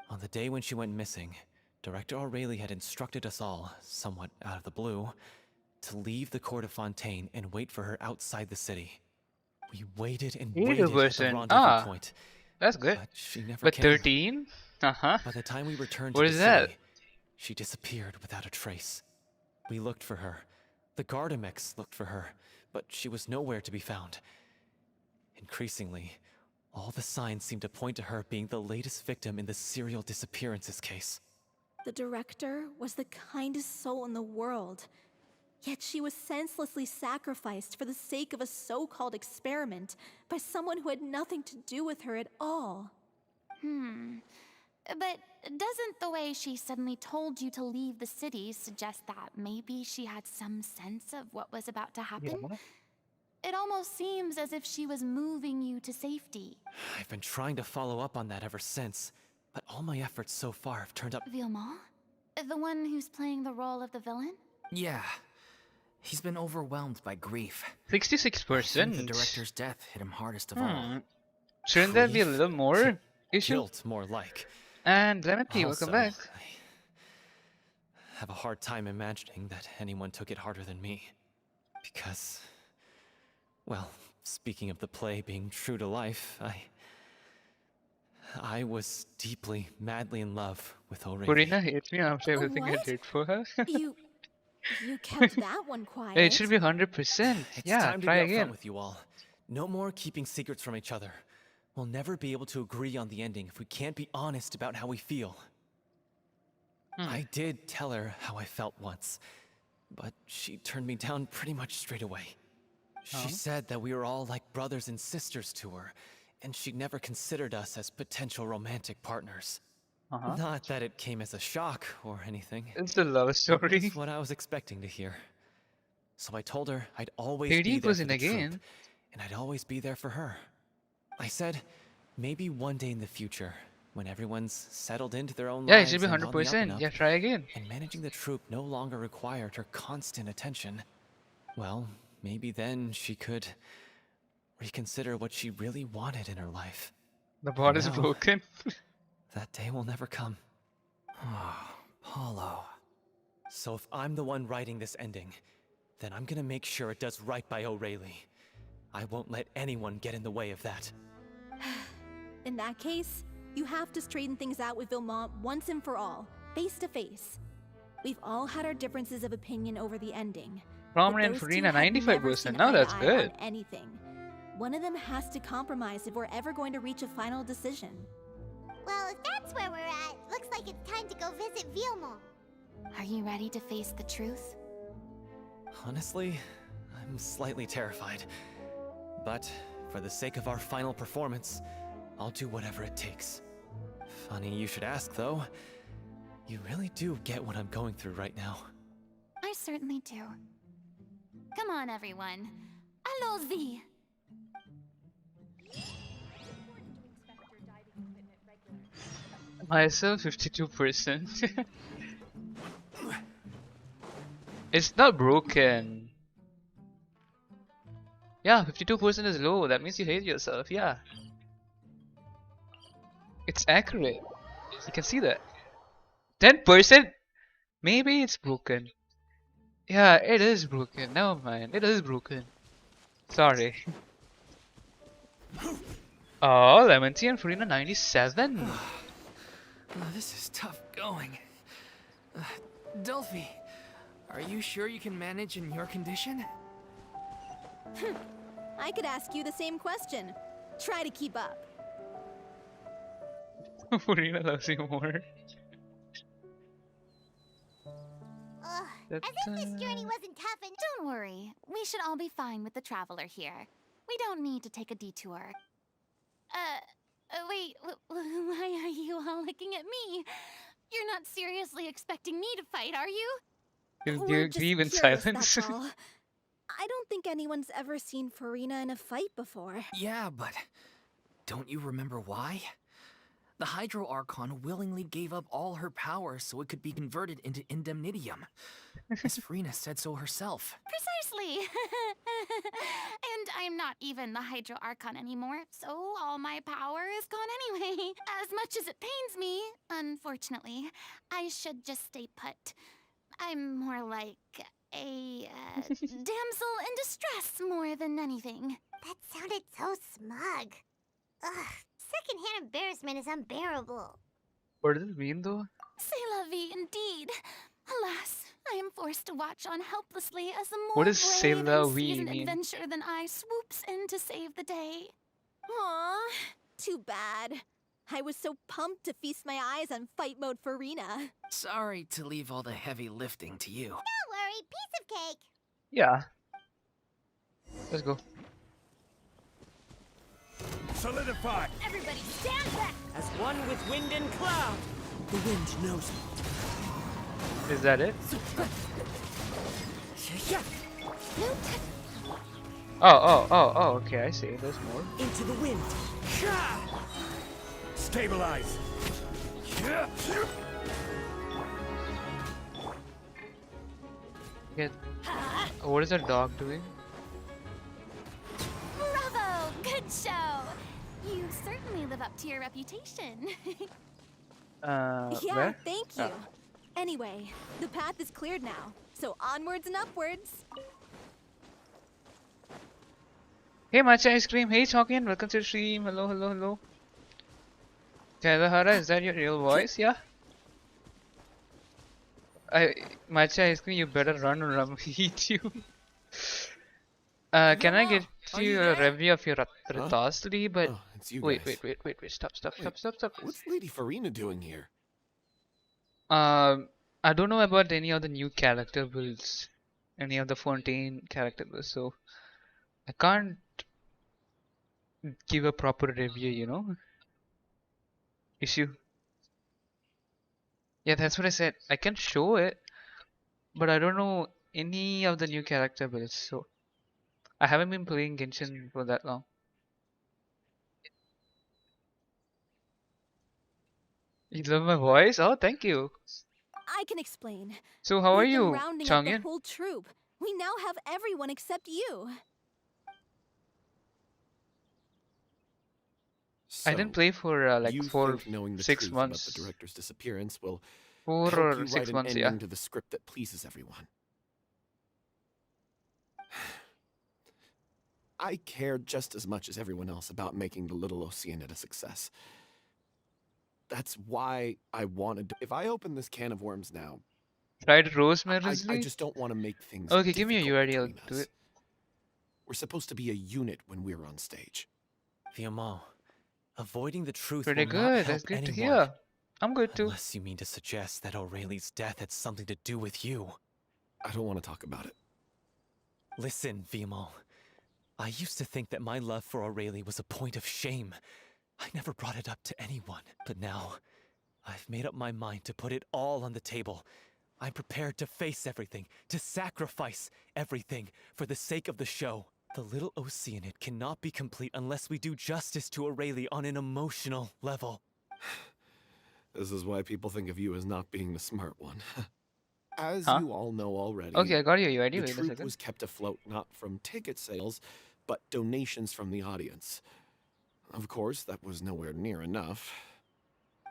On the day when she went missing, Director Aurelie had instructed us all, somewhat out of the blue, to leave the court of Fontaine and wait for her outside the city. We waited and waited at the 82%. rendezvous point, That's good. but she never But came. 13? Uh-huh. By the time we returned What to is the that? city, she disappeared without a trace. We looked for her. The Gardamex looked for her, but she was nowhere to be found. Increasingly, all the signs seemed to point to her being the latest victim in the serial disappearances case. The director was the kindest soul in the world, yet she was senselessly sacrificed for the sake of a so-called experiment by someone who had nothing to do with her at all. But doesn't the way she suddenly told you to leave the city suggest that maybe she had some sense of what was about to happen? Yeah. It almost seems as if she was moving you to safety. I've been trying to follow up on that ever since, but all my efforts so far have turned up. Villemont? The one who's playing the role of the villain? Yeah. He's been overwhelmed by grief. 66%. The director's death hit him hardest of all. Shouldn't that be a Grief? little more issue? Guilt, more like. And Lemon Tea, welcome Also, back. I have a hard time imagining that anyone took it harder than me. Because, well, speaking of the play being true to life, I was deeply, madly in love with Aurelie. Purina hates me after everything I What? did for her. You kept that one quiet. It should be 100%. It's Yeah, time to try be upfront again. with you all. No more keeping secrets from each other. We'll never be able to agree on the ending if we can't be honest about how we feel. I did tell her how I felt once, but she turned me down pretty much straight away. She said that we were all like brothers and sisters to her, and she'd never considered us as potential romantic partners. Not that it came as a shock or anything. It's a love story. It's what I was expecting to hear. So I told her I'd always be 18% there for the again. troop, and I'd always be there for her. I said, maybe one day in the future, when everyone's settled into their own Yeah, it lives should be and on the up and 100%. up, Yeah, try again. and managing the troop no longer required her constant attention, well, maybe then she could reconsider what she really wanted in her life. The bot is Now- broken. That day will never come. Oh, Paulo. So if I'm the one writing this ending, then I'm gonna make sure it does right by Aurelie. I won't let anyone get in the way of that. In that case, you have to straighten things out with Villemont once and for all, face to face. We've all had our differences of opinion over the ending. but Prominent those two Farina, have never 95%. seen Now eye to that's eye good. on anything. One of them has to compromise if we're ever going to reach a final decision. Well, if that's where we're at, looks like it's time to go visit Villemont. Are you ready to face the truth? Honestly, I'm slightly terrified. But for the sake of our final performance, I'll do whatever it takes. Funny you should ask, though. You really do get what I'm going through right now. I certainly do. Come on, everyone. Allons-y! Myself, 52%. It's not broken. Yeah, 52% is low. That means you hate yourself. Yeah. It's accurate. You can see that. 10%? Maybe it's broken. Yeah, it is broken. Never mind. It is broken. Sorry. Oh, Lemon Tea and Farina 97. This is tough going. Delphi, are you sure you can manage in your condition? I could ask you the same question. Try to keep up. Furina loves you more. As if this journey wasn't tough and— Don't worry. We should all be fine with the traveler here. We don't need to take a detour. Wait, why are you all looking at me? You're not seriously expecting me to fight, are you? You We're just grieve in curious, silence. that's all. I don't think anyone's ever seen Furina in a fight before. Yeah, but don't you remember why? The Hydro Archon willingly gave up all her power so it could be converted into Indemnitium. Miss Furina said so herself. Precisely. And I'm not even the Hydro Archon anymore, so all my power is gone anyway. As much as it pains me, unfortunately, I should just stay put. I'm more like a damsel in distress more than anything. That sounded so smug. Ugh, secondhand embarrassment is unbearable. What does it mean though? C'est la vie indeed. Alas, I am forced to watch on helplessly as a more What does c'est brave la and vie seasoned mean? adventurer than I swoops in to save the day. Aw, too bad. I was so pumped to feast my eyes on fight mode Furina. Sorry to leave all the heavy lifting to you. Don't worry, piece of cake. Yeah. Let's go. Solidify! Everybody stand back! As one with wind and cloud. The wind knows me. Is that it? Oh, okay, I see. There's more. Into the wind. Stabilize! Get. What is that dog doing? Bravo! Good show! You certainly live up to your reputation. Yeah, Where? thank you. Anyway, the path is cleared now, so onwards and upwards. Hey, Matcha Ice Cream. Hey, Talkin. Welcome to the stream. Hello, hello, hello. Kayla, is that your real voice? Yeah. Matcha Ice Cream, you better run or I'm eat you. Can I get you a review of your Rathosity? But Oh, it's you wait, guys. wait. Stop. What's Lady Farina doing here? I don't know about any of the new character builds, any of the Fontaine character builds, so I can't give a proper review, you know? Issue. Yeah, that's what I said. I can show it, but I don't know any of the new character builds, so I haven't been playing Genshin for that long. You love my voice? Oh, thank you. I can explain. So how are We've been you, rounding up the Changyan? whole troop. We now have everyone except you. I didn't play for like you 4, think knowing the 6 truth months. about the director's disappearance will 4 help or you 6 write an months, ending yeah. to the script that pleases everyone. I care just as much as everyone else about making the Little Oceanid a success. That's why I wanted to. If I open this can of worms now, Tried Rosemary? I just don't want to make things. Okay, give me a difficult UID, I'll between do us. it. We're supposed to be a unit when we're on stage. Fiamma, avoiding the truth Pretty will not good, help that's good to anyone. hear. I'm good too. Unless you mean to suggest that Aurelie's death had something to do with you. I don't want to talk about it. Listen, Fiamma. I used to think that my love for Aurelie was a point of shame. I never brought it up to anyone. But now, I've made up my mind to put it all on the table. I'm prepared to face everything, to sacrifice everything for the sake of the show. The Little Oceanid cannot be complete unless we do justice to Aurelie on an emotional level. This is why people think of you as not being the smart one. As Huh? you all know already, Okay, I got your UID. the Wait a troupe second. was kept afloat not from ticket sales, but donations from the audience. Of course, that was nowhere near enough.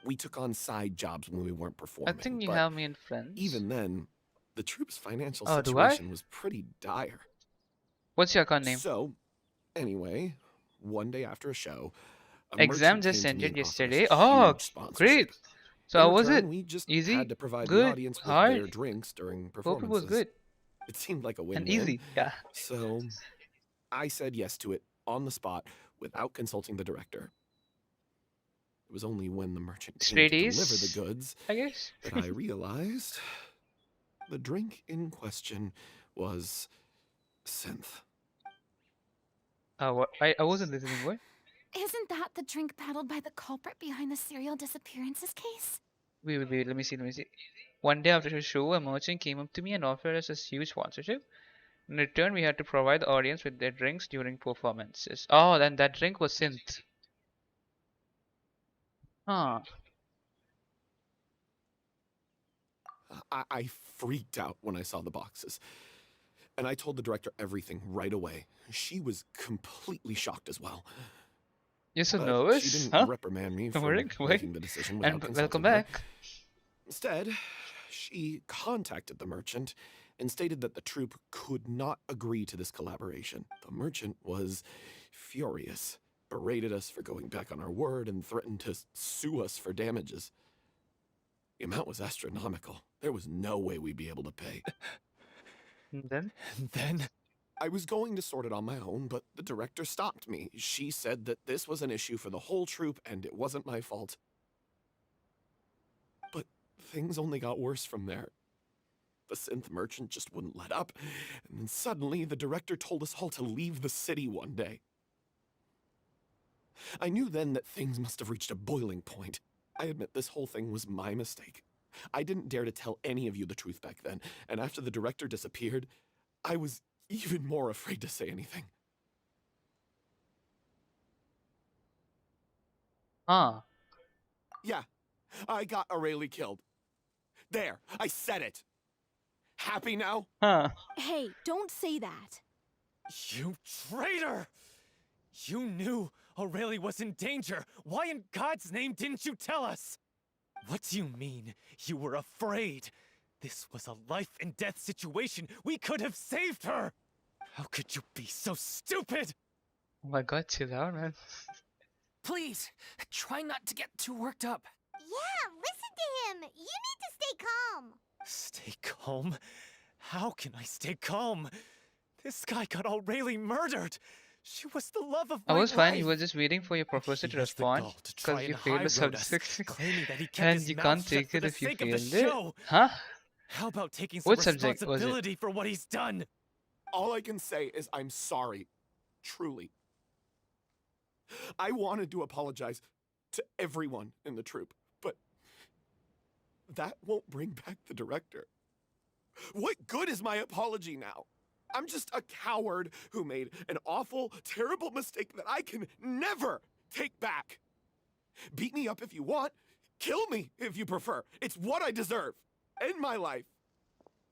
We took on side jobs when we weren't I performing. think you but have me in friends. even then, the troupe's financial Oh, do I? situation was pretty dire. What's your account name? So, anyway, one day after a show, a Exam merchant just came to me ended and offered us yesterday. a Oh, huge sponsorship. great. So In how was it? return, we just Easy? had to provide the Good? audience with Hard? their drinks during Hope it was performances. good. It seemed like a And win-win. easy, yeah. So I said yes to it on the spot without consulting the director. It was only when the merchant came Straight to A's, deliver the goods I guess. that I realized the drink in question was synth. What? I wasn't listening, what? Isn't that the drink peddled by the culprit behind the serial disappearances case? Wait, let me see. One day after the show, a merchant came up to me and offered us a huge sponsorship. In return, we had to provide the audience with their drinks during performances. Oh, then that drink was synth. Huh. I freaked out when I saw the boxes. And I told the director everything right away. She was completely shocked as well. You're so But nervous, she didn't huh? reprimand me for Wait. making the decision without And consulting welcome her. back. Instead, she contacted the merchant and stated that the troupe could not agree to this collaboration. The merchant was furious, berated us for going back on our word, and threatened to sue us for damages. The amount was astronomical. There was no way we'd be able to pay. And then? I was going to sort it on my own, but the director stopped me. She said that this was an issue for the whole troupe and it wasn't my fault. But things only got worse from there. The synth merchant just wouldn't let up, and then suddenly the director told us all to leave the city one day. I knew then that things must have reached a boiling point. I admit this whole thing was my mistake. I didn't dare to tell any of you the truth back then, and after the director disappeared, I was even more afraid to say anything. Yeah, I got Aurelie killed. There, I said it. Happy now? Hey, don't say that. You traitor! You knew Aurelie was in danger. Why in God's name didn't you tell us? What do you mean, you were afraid? This was a life and death situation. We could have saved her! How could you be so stupid? Oh my god, chill out, man. Please, try not to get too worked up. Yeah, listen to him. You need to stay calm. Stay calm? How can I stay calm? This guy got Aurelie murdered. She was the love of my I was fine, life. you were just waiting for your professor to He has the respond. gall to try Because you and failed the high-road us, subject. claiming that he kept And his you mouth can't shut take for it the if you sake of the failed it. show. Huh? How about taking some What subject was it? responsibility for what he's done? All I can say is I'm sorry. Truly. I wanted to apologize to everyone in the troupe, but that won't bring back the director. What good is my apology now? I'm just a coward who made an awful, terrible mistake that I can never take back. Beat me up if you want. Kill me if you prefer. It's what I deserve. End my life.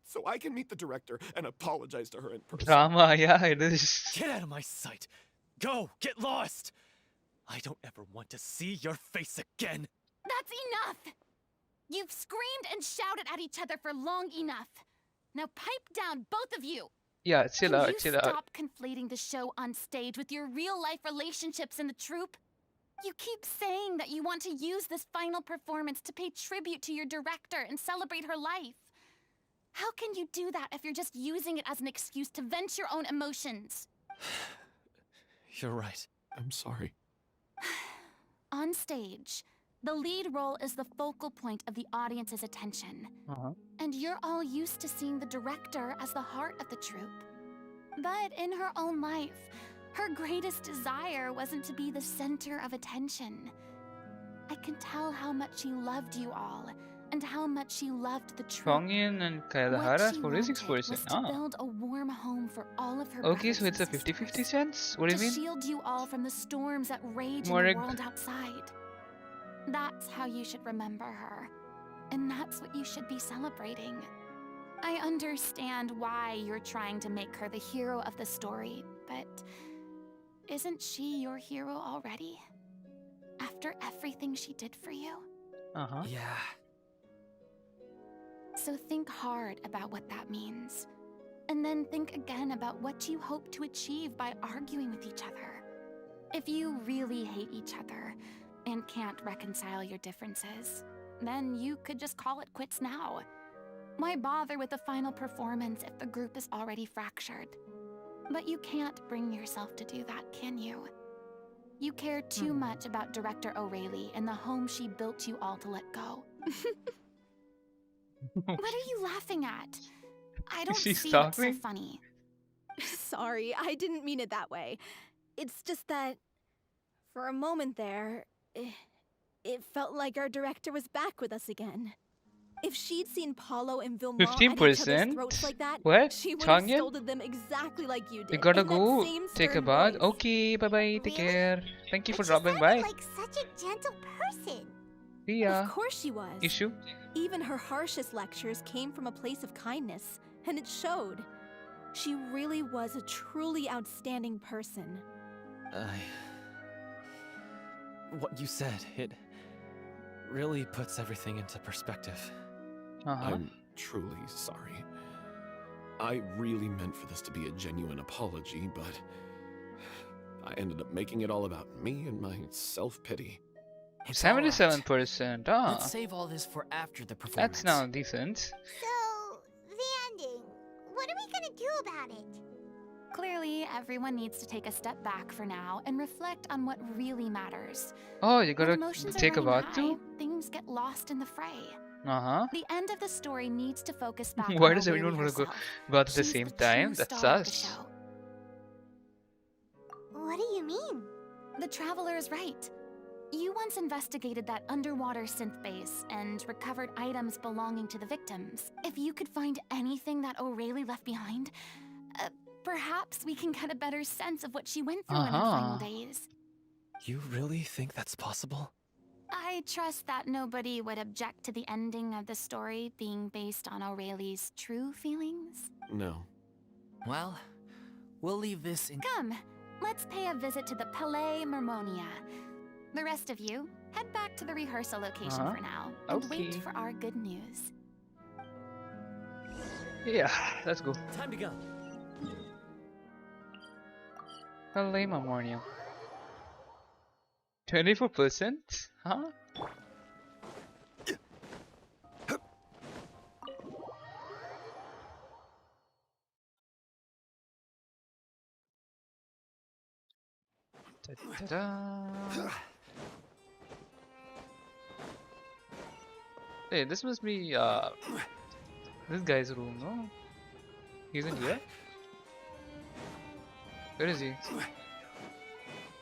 So I can meet the director and apologize to her in person. Drama, yeah, it is. Get out of my sight. Go, get lost. I don't ever want to see your face again. That's enough! You've screamed and shouted at each other for long enough. Now pipe down, both of you! Yeah, chill out, chill out. Stop conflating the show on stage with your real-life relationships in the troupe? You keep saying that you want to use this final performance to pay tribute to your director and celebrate her life. How can you do that if you're just using it as an excuse to vent your own emotions? You're right. I'm sorry. On stage, the lead role is the focal point of the audience's attention. And you're all used to seeing the director as the heart of the troupe. But in her own life, her greatest desire wasn't to be the center of attention. I can tell how much she loved you all, and how much she loved the troupe. Chongyin and Kaedahara, 46%. Was to build a warm home for all of her Okay, so brothers it's a and 50-50 chance? What do you to mean? shield you all from the storms that rage in Morig. the world outside. That's how you should remember her. And that's what you should be celebrating. I understand why you're trying to make her the hero of the story, but isn't she your hero already? After everything she did for you? Yeah. So think hard about what that means. And then think again about what you hope to achieve by arguing with each other. If you really hate each other and can't reconcile your differences, then you could just call it quits now. Why bother with the final performance if the group is already fractured? But you can't bring yourself to do that, can you? You care too much about Director O'Reilly and the home she built you all to let go. What are you laughing at? I don't She's see what's so talking? funny. Sorry, I didn't mean it that way. It's just that, for a moment there, it felt like our director was back with us again. If she'd seen Paulo and Vilmont at each other's throats 15%? like that, What? she would have Changyan? scolded them exactly like you You did, gotta in that go same take a stern bath. voice. Okay, bye bye. Take care. Thank you for But she dropping sounded by. like such a gentle person. See ya. Of course she was. Issue? Even her harshest lectures came from a place of kindness, and it showed. She really was a truly outstanding person. What you said, it really puts everything into perspective. I'm truly sorry. I really meant for this to be a genuine apology, but I ended up making it all about me and my self-pity. 77%. Ah, Let's save all this for after the performance. that's now decent. So, the ending. What are we gonna do about it? Clearly, everyone needs to take a step back for now and reflect on what really matters. Oh, you When gotta emotions are take a running bath high, too? things get lost in the fray. Uh-huh. The end of the story needs to focus back Why on does everyone Aurelie want to go herself. bath at the She's same the time? true That's star of the us. show. What do you mean? The Traveler is right. You once investigated that underwater synth base and recovered items belonging to the victims. If you could find anything that Aurelie left behind, perhaps we can get a better sense of what she went through in her final days. You really think that's possible? I trust that nobody would object to the ending of the story being based on Aurelie's true feelings. No. Well, we'll leave this in. Come, let's pay a visit to the Palais Mermonia. The rest of you, head back to the rehearsal location for now and wait Okay. for our good news. Yeah, let's go. Time to go. Palais Memorial. 24%? Huh? Da-da-da. Hey, this must be this guy's room, no? He's in here? Where is he?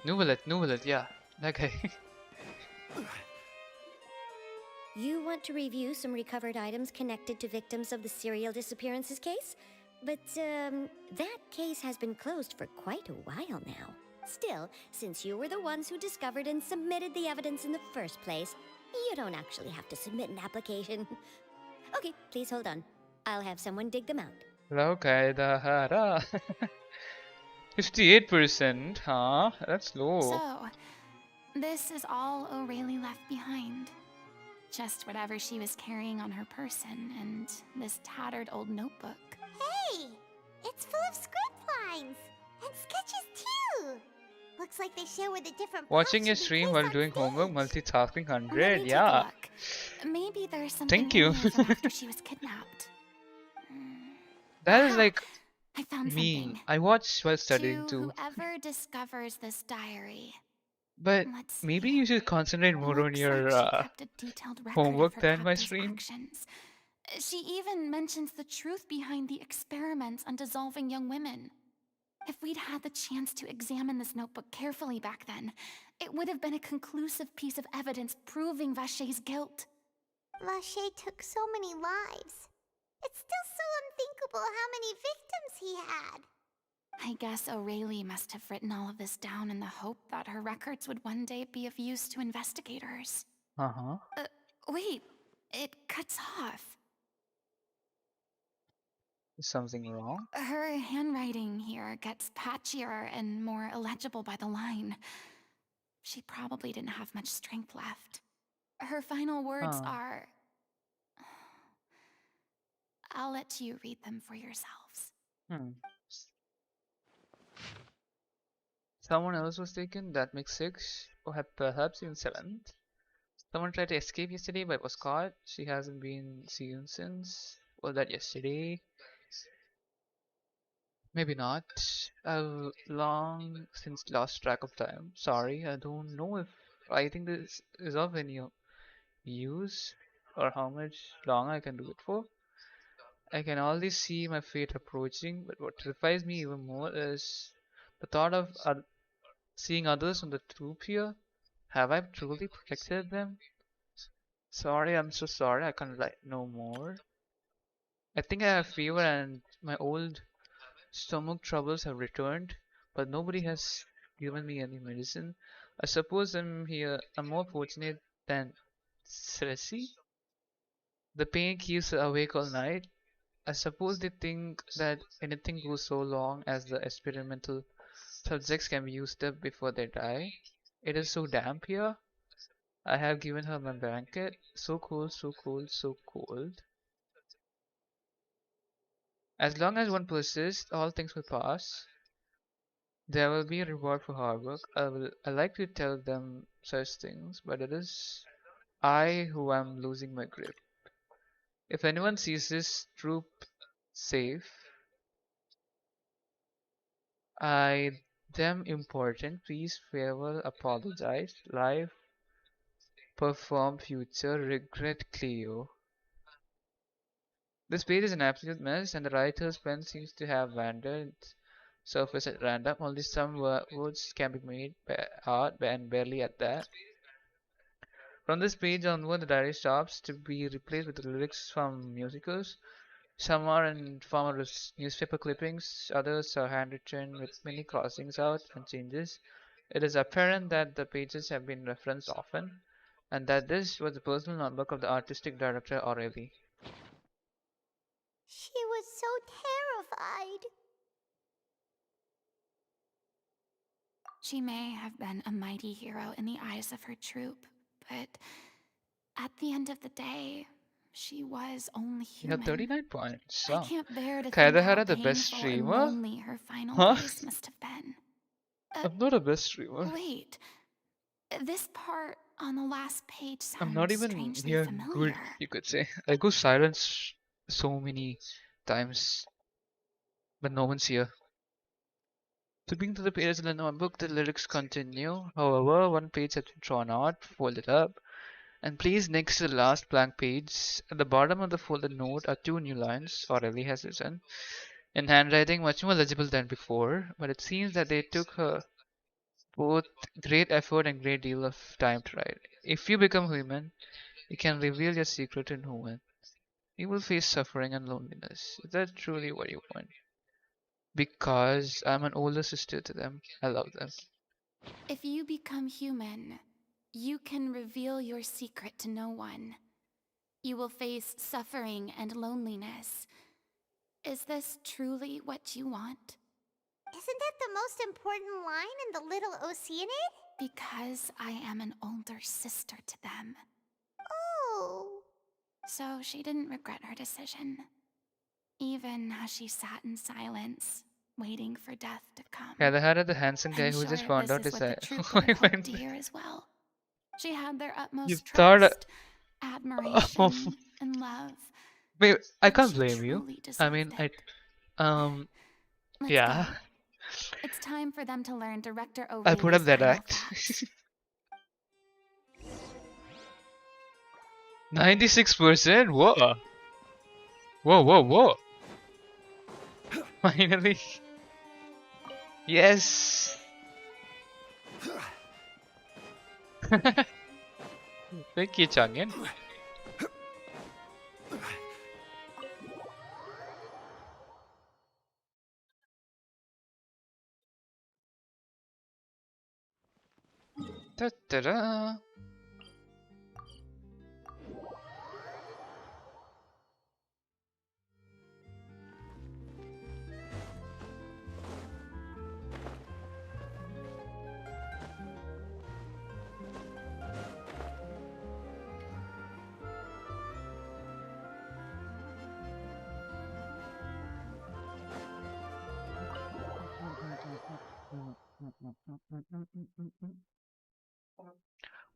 Nuvalet, yeah. That guy. You want to review some recovered items connected to victims of the serial disappearances case? But, that case has been closed for quite a while now. Still, since you were the ones who discovered and submitted the evidence in the first place, you don't actually have to submit an application. Okay, please hold on. I'll have someone dig them out. Okay, the hara. 58%, huh? That's low. So, this is all Aurelie left behind. Just whatever she was carrying on her person and this tattered old notebook. Hey! It's full of script lines! And sketches too! Looks like they show where the different Watching parts your should be stream placed while on doing homework, multitasking 100, Let me take a yeah. look. Maybe there's something Thank you. in here from after she was kidnapped. That is like I found me. something. I watch while studying To too. whoever discovers this diary, But let's maybe you should concentrate more on your kept a detailed record homework of her than my captor's stream. actions. She even mentions the truth behind the experiments on dissolving young women. If we'd had the chance to examine this notebook carefully back then, it would have been a conclusive piece of evidence proving Vacher's guilt. Vacher took so many lives. It's still so unthinkable how many victims he had. I guess Aurelie must have written all of this down in the hope that her records would one day be of use to investigators. Uh-huh. Wait, it cuts off. Is something wrong? Her handwriting here gets patchier and more illegible by the line. She probably didn't have much strength left. Her final words are... I'll let you read them for yourselves. Someone else was taken. That makes 6. Or perhaps even 7. Someone tried to escape yesterday but was caught. She hasn't been seen since. Was that yesterday? Maybe not. I've long since lost track of time. Sorry, I don't know if I think this is of any use or how much long I can do it for. I can already see my fate approaching, but what terrifies me even more is the thought of seeing others on the troop here. Have I truly protected them? Sorry, I'm so sorry, I can't write no more. I think I have fever and my old stomach troubles have returned, but nobody has given me any medicine. I suppose I'm more fortunate than Cersei. The pain keeps her awake all night. I suppose they think that anything goes so long as the experimental subjects can be used up before they die. It is so damp here. I have given her my blanket. So cold, so cold, so cold. As long as one persists, all things will pass. There will be a reward for hard work. I like to tell them such things, but it is I who am losing my grip. If anyone sees this troop safe, I them important, please farewell, apologize, live, perform, future, regret, Cleo. This page is an absolute mess, and the writer's pen seems to have wandered surface at random. Only some words can be made by art, and barely at that. From this page onward, the diary stops to be replaced with lyrics from musicals. Some are in form of newspaper clippings, others are handwritten with many crossings out and changes. It is apparent that the pages have been referenced often, and that this was the personal notebook of the artistic director Aurelie. She was so terrified. She may have been a mighty hero in the eyes of her troop, but at the end of the day, she was only You have human. 39 points. So. I can't bear to think Kaedehara, how the best painful and streamer? lonely her final Huh? days must have been. I'm not a best streamer. Wait, this part on the last page I'm not sounds even strangely here familiar. good, you could say. I go silent so many times, but no one's here. Flipping to the pages in the notebook, the lyrics continue. However, one page has been drawn out, folded up, and placed next to the last blank page. At the bottom of the folded note are two new lines, Aurelie has written, in handwriting much more legible than before, but it seems that they took her both great effort and great deal of time to write. If you become human, you can reveal your secret to no one. You will face suffering and loneliness. Is that truly what you want? Because I'm an older sister to them. I love them. If you become human, you can reveal your secret to no one. You will face suffering and loneliness. Is this truly what you want? Isn't that the most important line in the Little Oceanid? Because I am an older sister to them. Oh. So she didn't regret her decision, even as she sat in silence, waiting for death to come. Yeah, they had the handsome guy I'm who sure just found this out is is what the that. troop would have hoped to hear as well. She had their You utmost thought. trust, admiration, and love. Wait, I And can't she blame you. truly I mean, deserved it. Let's yeah. go. It's time for them to learn Director I put up O'Reilly's that final act. facts. 96%? Whoa. Whoa, whoa, whoa. Finally. Yes. Thank you, Changyan. Ta-da-da.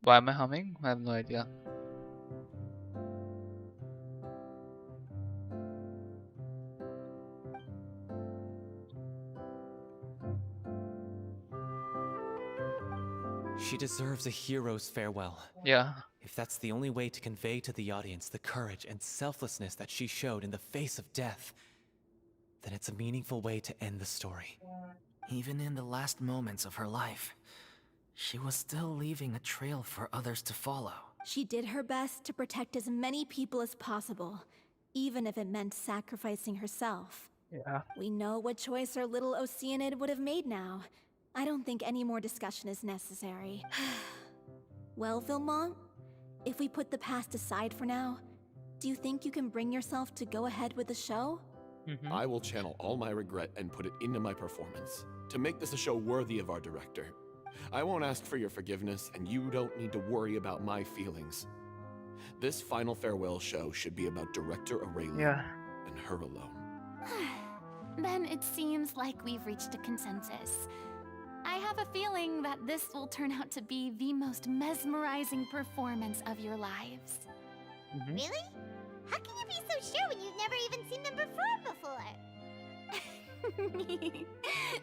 Why am I humming? I have no idea. She deserves a hero's farewell. Yeah. If that's the only way to convey to the audience the courage and selflessness that she showed in the face of death, then it's a meaningful way to end the story. Even in the last moments of her life, she was still leaving a trail for others to follow. She did her best to protect as many people as possible, even if it meant sacrificing herself. Yeah. We know what choice our little Oceanid would have made now. I don't think any more discussion is necessary. Well, Vilmont, if we put the past aside for now, do you think you can bring yourself to go ahead with the show? I will channel all my regret and put it into my performance, to make this a show worthy of our director. I won't ask for your forgiveness, and you don't need to worry about my feelings. This final farewell show should be about Director Aurelia and her alone. Then it seems like we've reached a consensus. I have a feeling that this will turn out to be the most mesmerizing performance of your lives. Really? How can you be so sure when you've never even seen them perform before?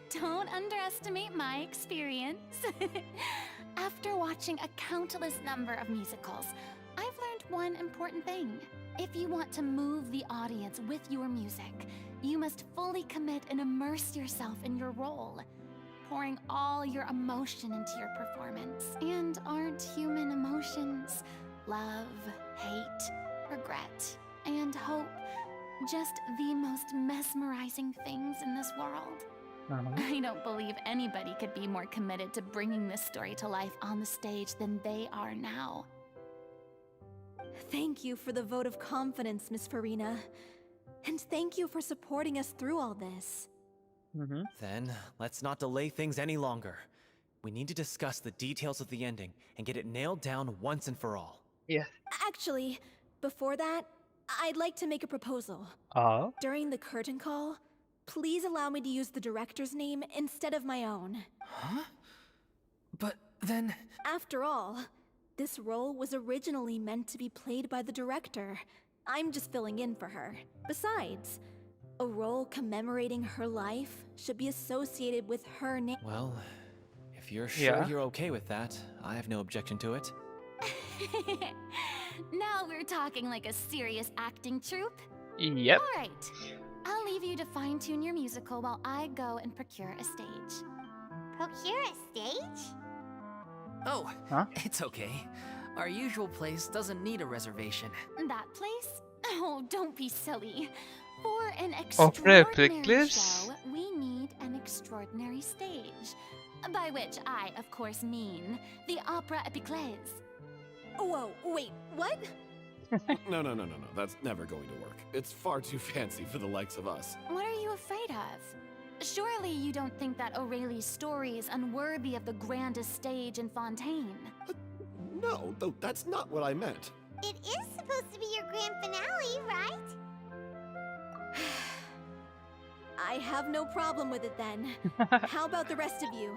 Don't underestimate my experience. After watching a countless number of musicals, I've learned one important thing. If you want to move the audience with your music, you must fully commit and immerse yourself in your role, pouring all your emotion into your performance. And aren't human emotions love, hate, regret, and hope just the most mesmerizing things in this world? I don't believe anybody could be more committed to bringing this story to life on the stage than they are now. Thank you for the vote of confidence, Miss Farina. And thank you for supporting us through all this. Then, let's not delay things any longer. We need to discuss the details of the ending and get it nailed down once and for all. Yeah. Actually, before that, I'd like to make a proposal. During the curtain call, please allow me to use the director's name instead of my own. Huh? But then... After all, this role was originally meant to be played by the director. I'm just filling in for her. Besides, a role commemorating her life should be associated with her name. Well, if you're sure you're okay with that, I have no objection to it. Now we're talking like a serious acting troupe? Yep. Alright, I'll leave you to fine-tune your musical while I go and procure a stage. Procure a stage? Oh, it's okay. Our usual place doesn't need a reservation. That place? Oh, don't be silly. For an Opera extraordinary Eclipse? show, we need an extraordinary stage. By which I, of course, mean the Opera Epiclese. Whoa, wait, what? No. That's never going to work. It's far too fancy for the likes of us. What are you afraid of? Surely you don't think that Aurelie's story is unworthy of the grandest stage in Fontaine? No, though that's not what I meant. It is supposed to be your grand finale, right? I have no problem with it then. How about the rest of you?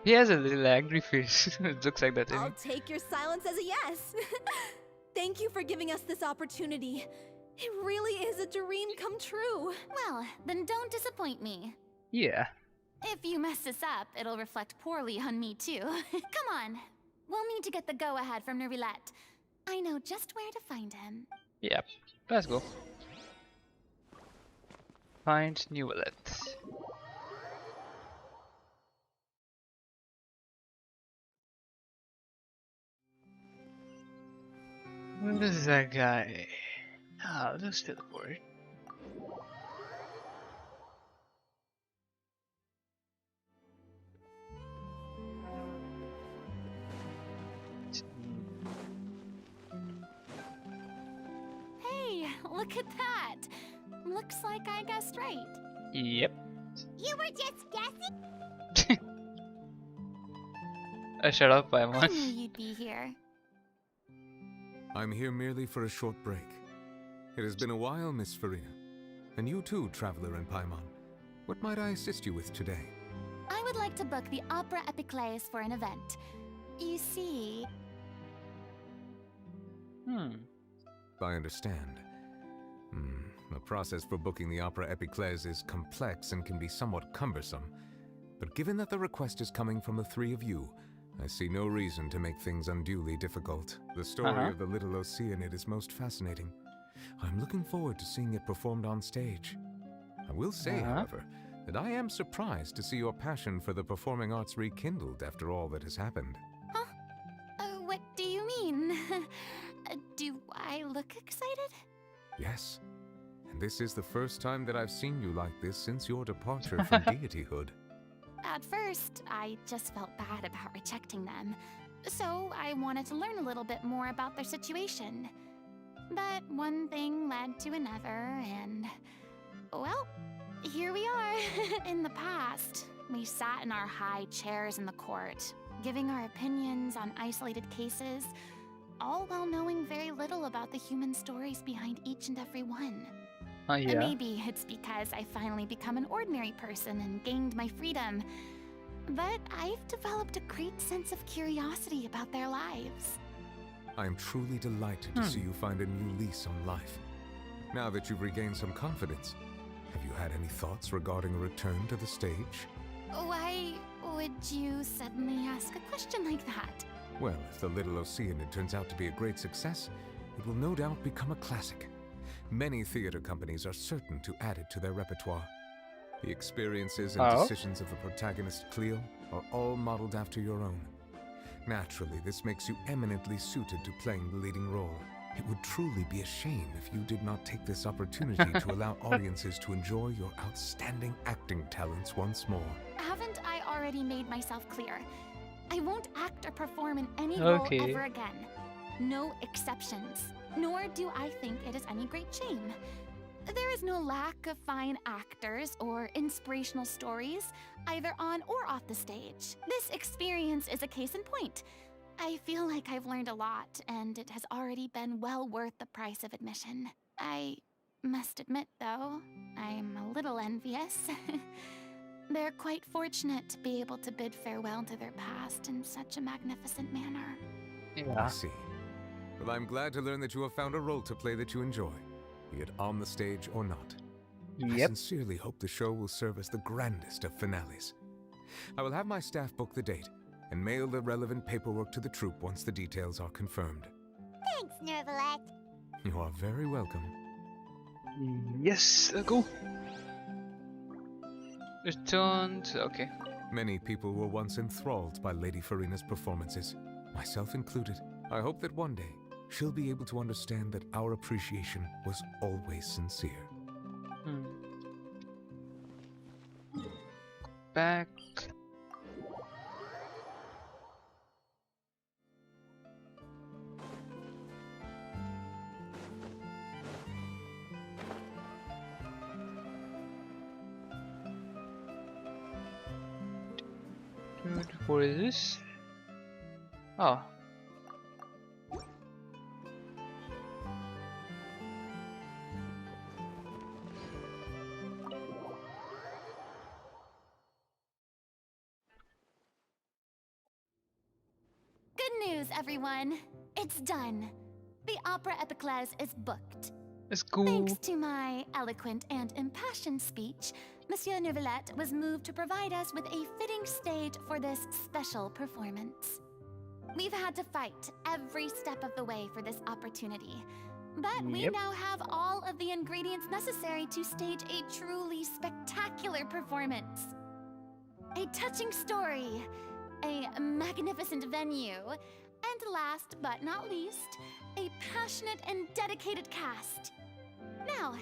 He has a little angry face. It looks like that to me. I'll take your silence as a yes. Thank you for giving us this opportunity. It really is a dream come true. Well, then don't disappoint me. Yeah. If you mess this up, it'll reflect poorly on me too. Come on. We'll need to get the go-ahead from Nerilette. I know just where to find him. Yep. Let's go. Find Nerilette. This is that guy. Ah, let's teleport. Hey, look at that. Looks like I guessed right. Yep. You were just guessing? Shut up, I Paimon. knew you'd be here. I'm here merely for a short break. It has been a while, Miss Farina. And you too, Traveler and Paimon. What might I assist you with today? I would like to book the Opera Epiclese for an event. You see... I understand. The process for booking the Opera Epiclese is complex and can be somewhat cumbersome. But given that the request is coming from the three of you, I see no reason to make things unduly difficult. The story of the Little Oceanid is most fascinating. I'm looking forward to seeing it performed on stage. I will say, however, that I am surprised to see your passion for the performing arts rekindled after all that has happened. Huh? What do you mean? Do I look excited? Yes. And this is the first time that I've seen you like this since your departure from deityhood. At first, I just felt bad about rejecting them. So I wanted to learn a little bit more about their situation. But one thing led to another, and... well, here we are. In the past, we sat in our high chairs in the court, giving our opinions on isolated cases, all while knowing very little about the human stories behind each and every one. And maybe it's because I finally become an ordinary person and gained my freedom, but I've developed a great sense of curiosity about their lives. I am truly delighted to see you find a new lease on life. Now that you've regained some confidence, have you had any thoughts regarding a return to the stage? Why would you suddenly ask a question like that? Well, if the Little Oceanid turns out to be a great success, it will no doubt become a classic. Many theater companies are certain to add it to their repertoire. The experiences and decisions of the protagonist Cleo are all modeled after your own. Naturally, this makes you eminently suited to playing the leading role. It would truly be a shame if you did not take this opportunity to allow audiences to enjoy your outstanding acting talents once more. Haven't I already made myself clear? I won't act or perform in any role ever again. No exceptions. Nor do I think it is any great shame. There is no lack of fine actors or inspirational stories, either on or off the stage. This experience is a case in point. I feel like I've learned a lot, and it has already been well worth the price of admission. I must admit, though, I'm a little envious. They're quite fortunate to be able to bid farewell to their past in such a magnificent manner. I see. Well, I'm glad to learn that you have found a role to play that you enjoy, be it on the stage or not. I sincerely hope the show will serve as the grandest of finales. I will have my staff book the date and mail the relevant paperwork to the troupe once the details are confirmed. Thanks, Nervalette. You are very welcome. Yes, go. Returned, okay. Many people were once enthralled by Lady Farina's performances, myself included. I hope that one day she'll be able to understand that our appreciation was always sincere. Back. What is this? Oh. Good news, everyone. It's done. The Opera Epiclese is booked. It's cool. Thanks to my eloquent and impassioned speech, Monsieur Neuvillette was moved to provide us with a fitting stage for this special performance. We've had to fight every step of the way for this opportunity, but we now have all of the ingredients necessary to stage a truly spectacular performance. A touching story, a magnificent venue, and last but not least, a passionate and dedicated cast. Now,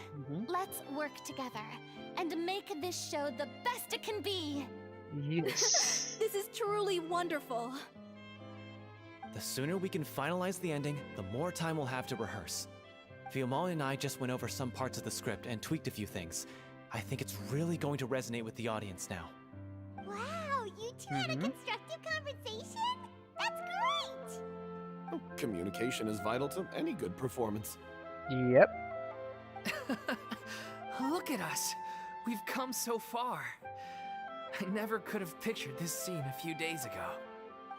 let's work together and make this show the best it can be. Yes. This is truly wonderful. The sooner we can finalize the ending, the more time we'll have to rehearse. Fiumali and I just went over some parts of the script and tweaked a few things. I think it's really going to resonate with the audience now. Wow, you two had a constructive conversation? That's great! Communication is vital to any good performance. Yep. Look at us. We've come so far. I never could have pictured this scene a few days ago.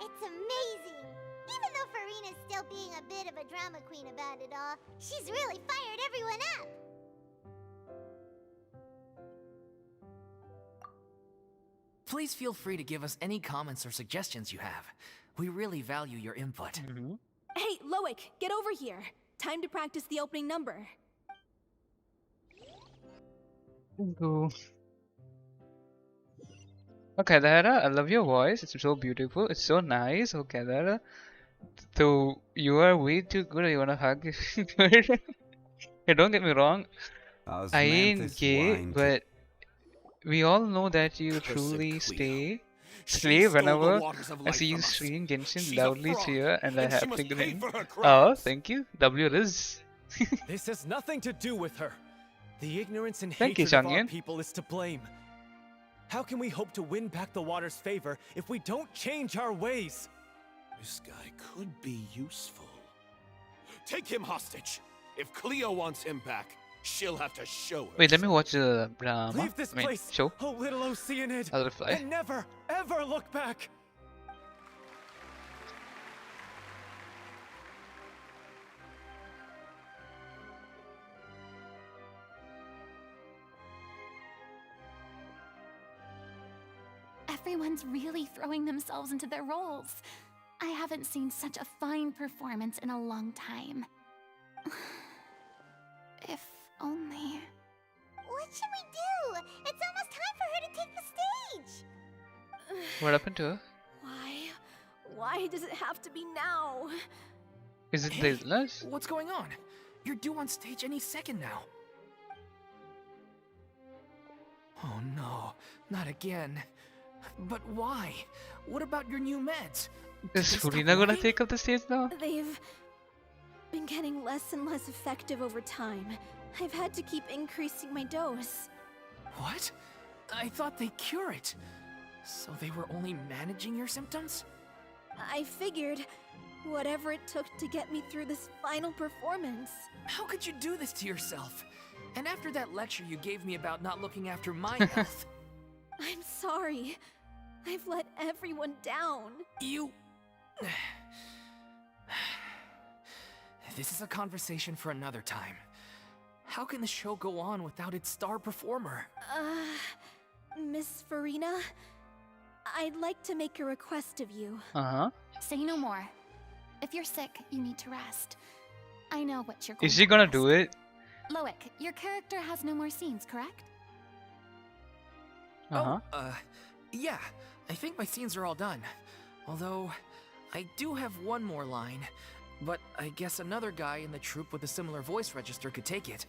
It's amazing! Even though Farina's still being a bit of a drama queen about it all, she's really fired everyone up! Please feel free to give us any comments or suggestions you have. We really value your input. Hey, Loic, get over here. Time to practice the opening number. Go. Okay, Dara, I love your voice. It's so beautiful. It's so nice. Okay, Dara. So you are way too good. I wanna hug you. Hey, don't get me wrong. I ain't gay, but we all know that you truly slay whenever I see you stream Genshin loudly cheer and I have to grin. Oh, thank you. W Riz. This has nothing to do with her. The ignorance and Thank you, hatred of our Changyan. people is to blame. How can we hope to win back the water's favor if we don't change our ways? This guy could be useful. Take him hostage. If Cleo wants him back, she'll have to show her. Wait, let me watch the drama. Leave this place, Show. oh little Oceanid, I'll reply. and never, ever look back. Everyone's really throwing themselves into their roles. I haven't seen such a fine performance in a long time. If only... What should we do? It's almost time for her to take the stage! What happened to her? Why? Why does it have to be now? Is it the illness? What's going on? You're due on stage any second now. Oh no, not again. But why? What about your new meds? Is Furina gonna take up the stage now? They've been getting less and less effective over time. I've had to keep increasing my dose. What? I thought they cure it. So they were only managing your symptoms? I figured whatever it took to get me through this final performance. How could you do this to yourself? And after that lecture you gave me about not looking after my health. I'm sorry. I've let everyone down. You... This is a conversation for another time. How can the show go on without its star performer? Miss Farina? I'd like to make a request of you. Say no more. If you're sick, you need to rest. I know what you're going Is she gonna ask. do it? Loic, your character has no more scenes, correct? Yeah. I think my scenes are all done. Although, I do have one more line. But I guess another guy in the troupe with a similar voice register could take it.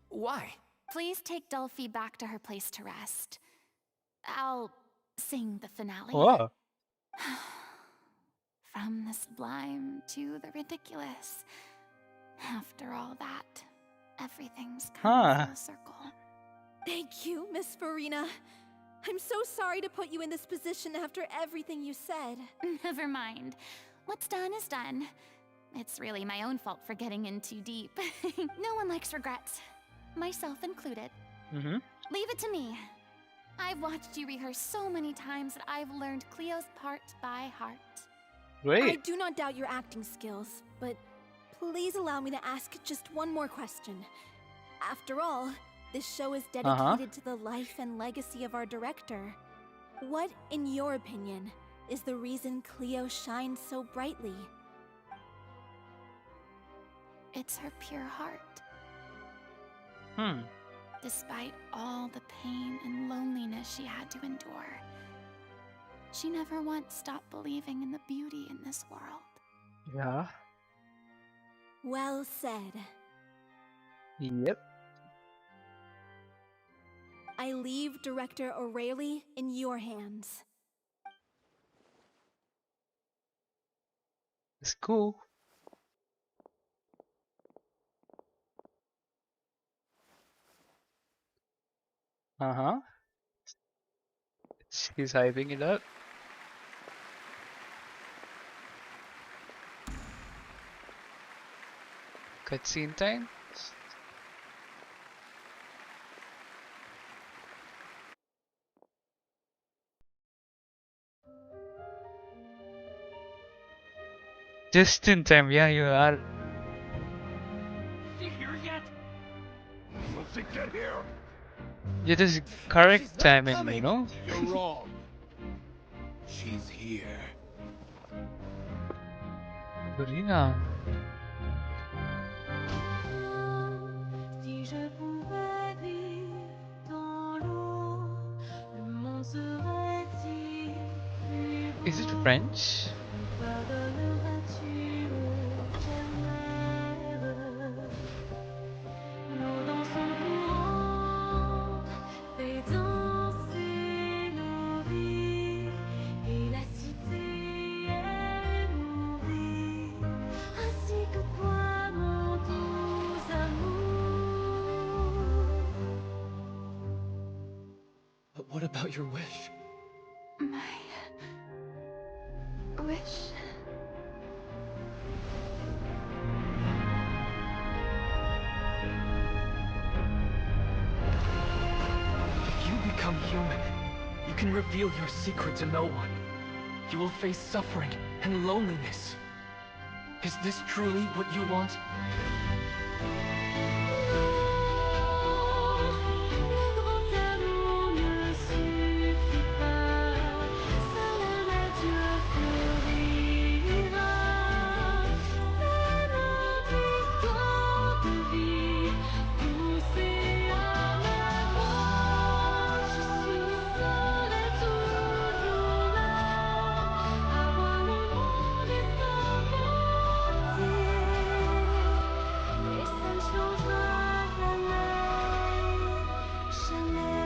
Why? Please take Delphi back to her place to rest. I'll sing the finale. Wow. From the sublime to the ridiculous. After all that, everything's come full circle. Thank you, Miss Farina. I'm so sorry to put you in this position after everything you said. Never mind. What's done is done. It's really my own fault for getting in too deep. No one likes regrets, myself included. Leave it to me. I've watched you rehearse so many times that I've learned Cleo's part by heart. Great. I do not doubt your acting skills, but please allow me to ask just one more question. After all, this show is dedicated to the life and legacy of our director. What, in your opinion, is the reason Cleo shines so brightly? It's her pure heart. Despite all the pain and loneliness she had to endure, she never once stopped believing in the beauty in this world. Yeah. Well said. Yep. I leave Director O'Reilly in your hands. It's cool. She's hyping it up. Cutscene time. Just in time, yeah, you are. You here yet? Once they get here, It is correct timing, you know? you're wrong. She's here. Marina. Si je pouvais vivre dans l'eau, le monde serait-il plus beau? Is it French? Me pardonneras-tu tes rêves? L'eau dans son courant fait danser nos vies et la cité est nourrie, ainsi que toi, mon doux amour. But what about your wish? My wish. If you become human, you can reveal your secret to no one. You will face suffering and loneliness. Is this truly what you want? Le grand amour ne suffit pas, seul un adieu fleurira. Venant du temps de vie, poussé à ma mort, je serai toujours là, à voir le monde et sa beauté, et ça ne changera jamais, jamais.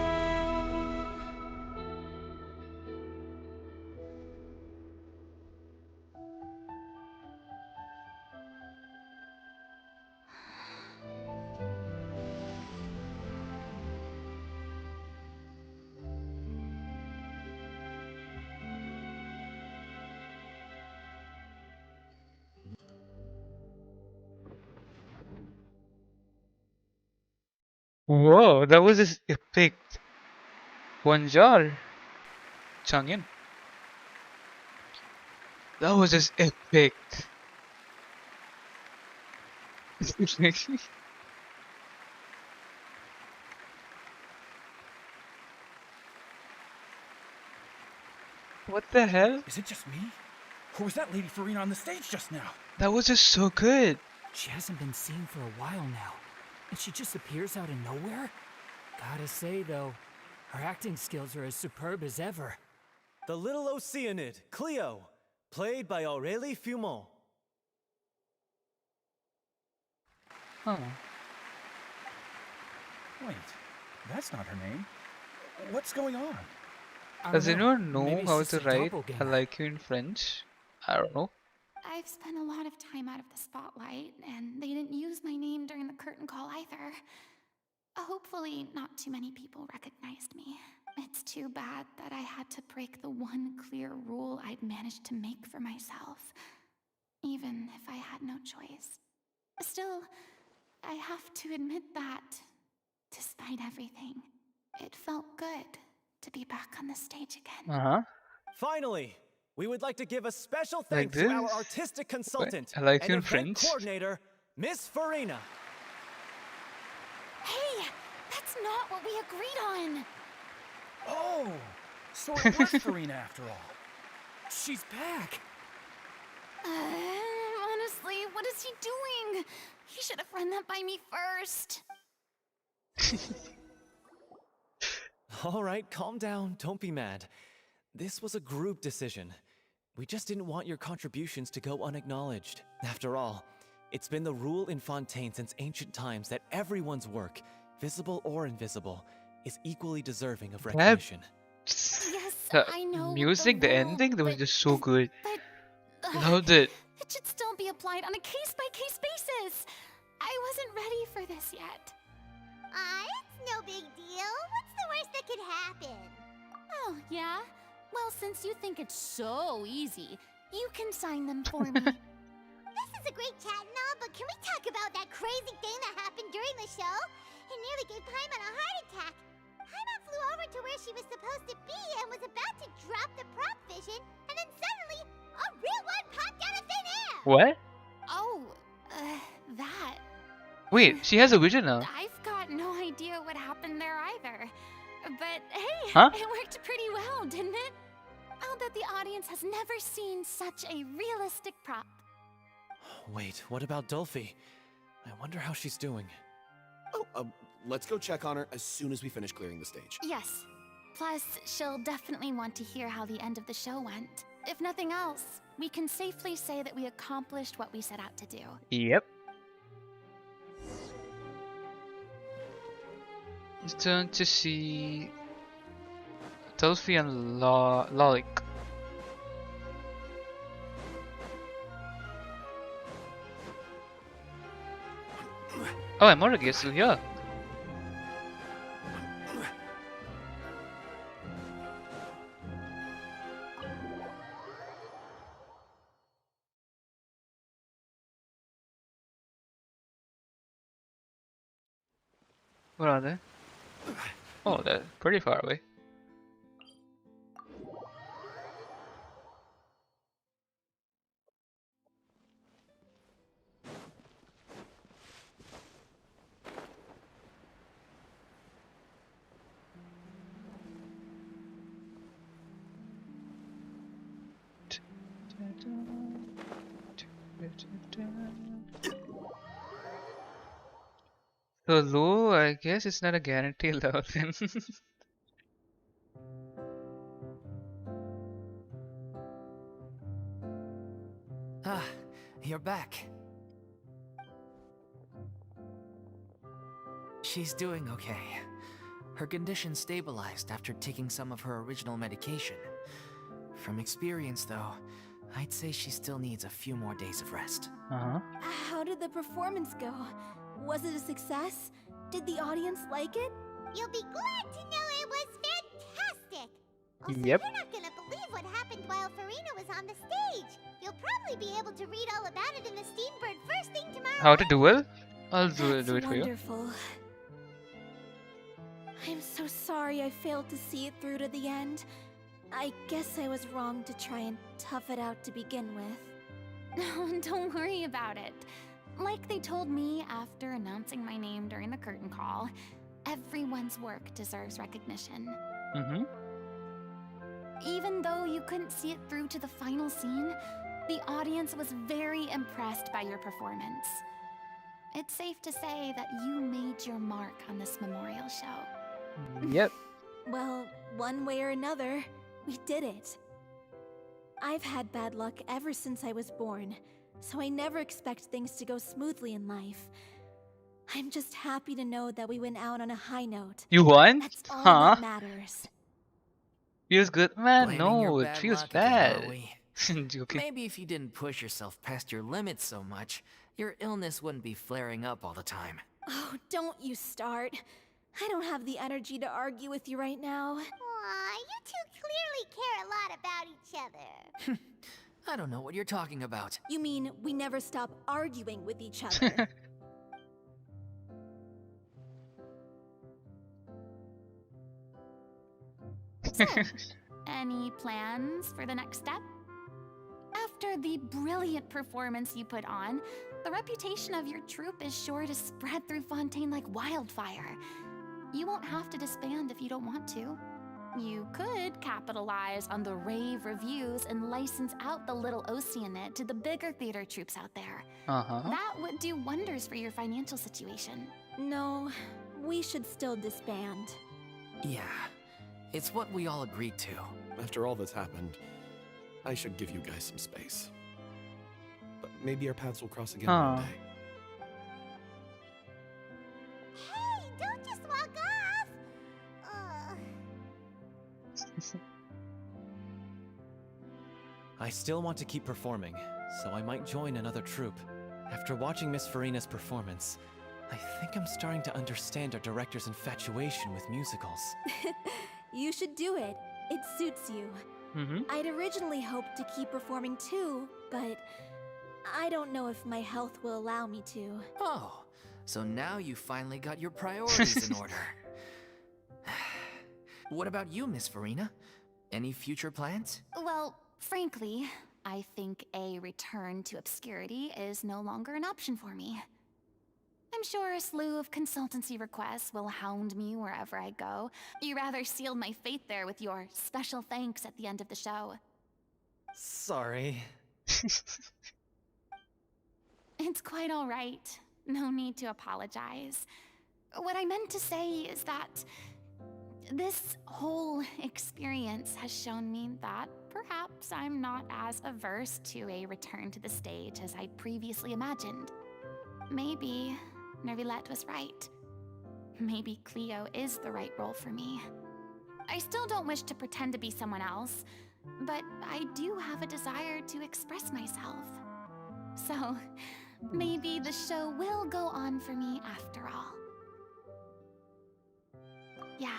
Whoa, that was just epic. Bonjour. Changin. That was just epic. What the hell? Is it just me? Or was that Lady Farina on the stage just now? That was just so good. She hasn't been seen for a while now, and she just appears out of nowhere? Gotta say, though, her acting skills are as superb as ever. The little Oceanid, Cleo, played by Aurélie Fumont. Huh. Wait, that's not her name. What's going on? Does anyone know Maybe it's how just to a write I doppelganger. like you in French? I don't know. I've spent a lot of time out of the spotlight, and they didn't use my name during the curtain call either. Hopefully, not too many people recognized me. It's too bad that I had to break the one clear rule I'd managed to make for myself, even if I had no choice. Still, I have to admit that, despite everything, it felt good to be back on the stage again. Uh-huh. Finally, we would like to give a special Like thanks to our this? artistic consultant I like and you in event French. coordinator, Miss Farina. Hey, that's not what we agreed on! Oh, so it was Farina after all. She's back! Honestly, what is he doing? He should have run that by me first. All right, calm down, don't be mad. This was a group decision. We just didn't want your contributions to go unacknowledged. After all, it's been the rule in Fontaine since ancient times that everyone's work, visible or invisible, is equally deserving of recognition. Yes, The I know. music, the rule, ending, that was but- just so good. but, Loved it. It should still be applied on a case-by-case basis. I wasn't ready for this yet. It's no big deal. What's the worst that could happen? Oh, yeah? Well, since you think it's so easy, you can sign them for me. This is a great chat and all, but can we talk about that crazy thing that happened during the show? It nearly gave Paimon a heart attack. Paimon flew over to where she was supposed to be and was about to drop the prop vision, and then suddenly, a real one popped out of thin air! What? Oh, that. Wait, she has a vision now. I've got no idea what happened there either. But hey, Huh? it worked pretty well, didn't it? I'll bet the audience has never seen such a realistic prop. Wait, what about Dolphy? I wonder how she's doing. Oh, let's go check on her as soon as we finish clearing the stage. Yes. Plus, she'll definitely want to hear how the end of the show went. If nothing else, we can safely say that we accomplished what we set out to do. Yep. It's turn to see Dolphy and Lolik. Oh, and MORIYA is still here. Where are they? Oh, they're pretty far away. So low, I guess it's not a guarantee level then. Ah, you're back. She's doing okay. Her condition stabilized after taking some of her original medication. From experience, though, I'd say she still needs a few more days of rest. How did the performance go? Was it a success? Did the audience like it? You'll be glad to know it was fantastic! Also, Yep. you're not gonna believe what happened while Farina was on the stage. You'll probably be able to read all about it in the Steambird first thing tomorrow. How to do it? I'll do it for you. Wonderful. I'm so sorry I failed to see it through to the end. I guess I was wrong to try and tough it out to begin with. No, don't worry about it. Like they told me after announcing my name during the curtain call, everyone's work deserves recognition. Even though you couldn't see it through to the final scene, the audience was very impressed by your performance. It's safe to say that you made your mark on this memorial show. Yep. Well, one way or another, we did it. I've had bad luck ever since I was born, so I never expect things to go smoothly in life. I'm just happy to know that we went out on a high note. You won? That's all Huh? that matters. Feels good, man. Blaming No, your it bad feels luck again, bad. are we? Joking. Maybe if you didn't push yourself past your limits so much, your illness wouldn't be flaring up all the time. Oh, don't you start. I don't have the energy to argue with you right now. Aw, you two clearly care a lot about each other. I don't know what you're talking about. You mean we never stop arguing with each other? So, any plans for the next step? After the brilliant performance you put on, the reputation of your troupe is sure to spread through Fontaine like wildfire. You won't have to disband if you don't want to. You could capitalize on the rave reviews and license out the little Oceanit to the bigger theater troupes out there. That would do wonders for your financial situation. No, we should still disband. Yeah, it's what we all agreed to. After all that's happened, I should give you guys some space. But maybe our paths will cross again one day. Hey, don't just walk off! I still want to keep performing, so I might join another troupe. After watching Miss Farina's performance, I think I'm starting to understand our director's infatuation with musicals. You should do it. It suits you. I'd originally hoped to keep performing too, but I don't know if my health will allow me to. Oh, so now you finally got your priorities in order. What about you, Miss Farina? Any future plans? Well, frankly, I think a return to obscurity is no longer an option for me. I'm sure a slew of consultancy requests will hound me wherever I go. You rather sealed my fate there with your special thanks at the end of the show. Sorry. It's quite all right. No need to apologize. What I meant to say is that this whole experience has shown me that perhaps I'm not as averse to a return to the stage as I previously imagined. Maybe Nervilette was right. Maybe Cleo is the right role for me. I still don't wish to pretend to be someone else, but I do have a desire to express myself. So, maybe the show will go on for me after all. Yeah.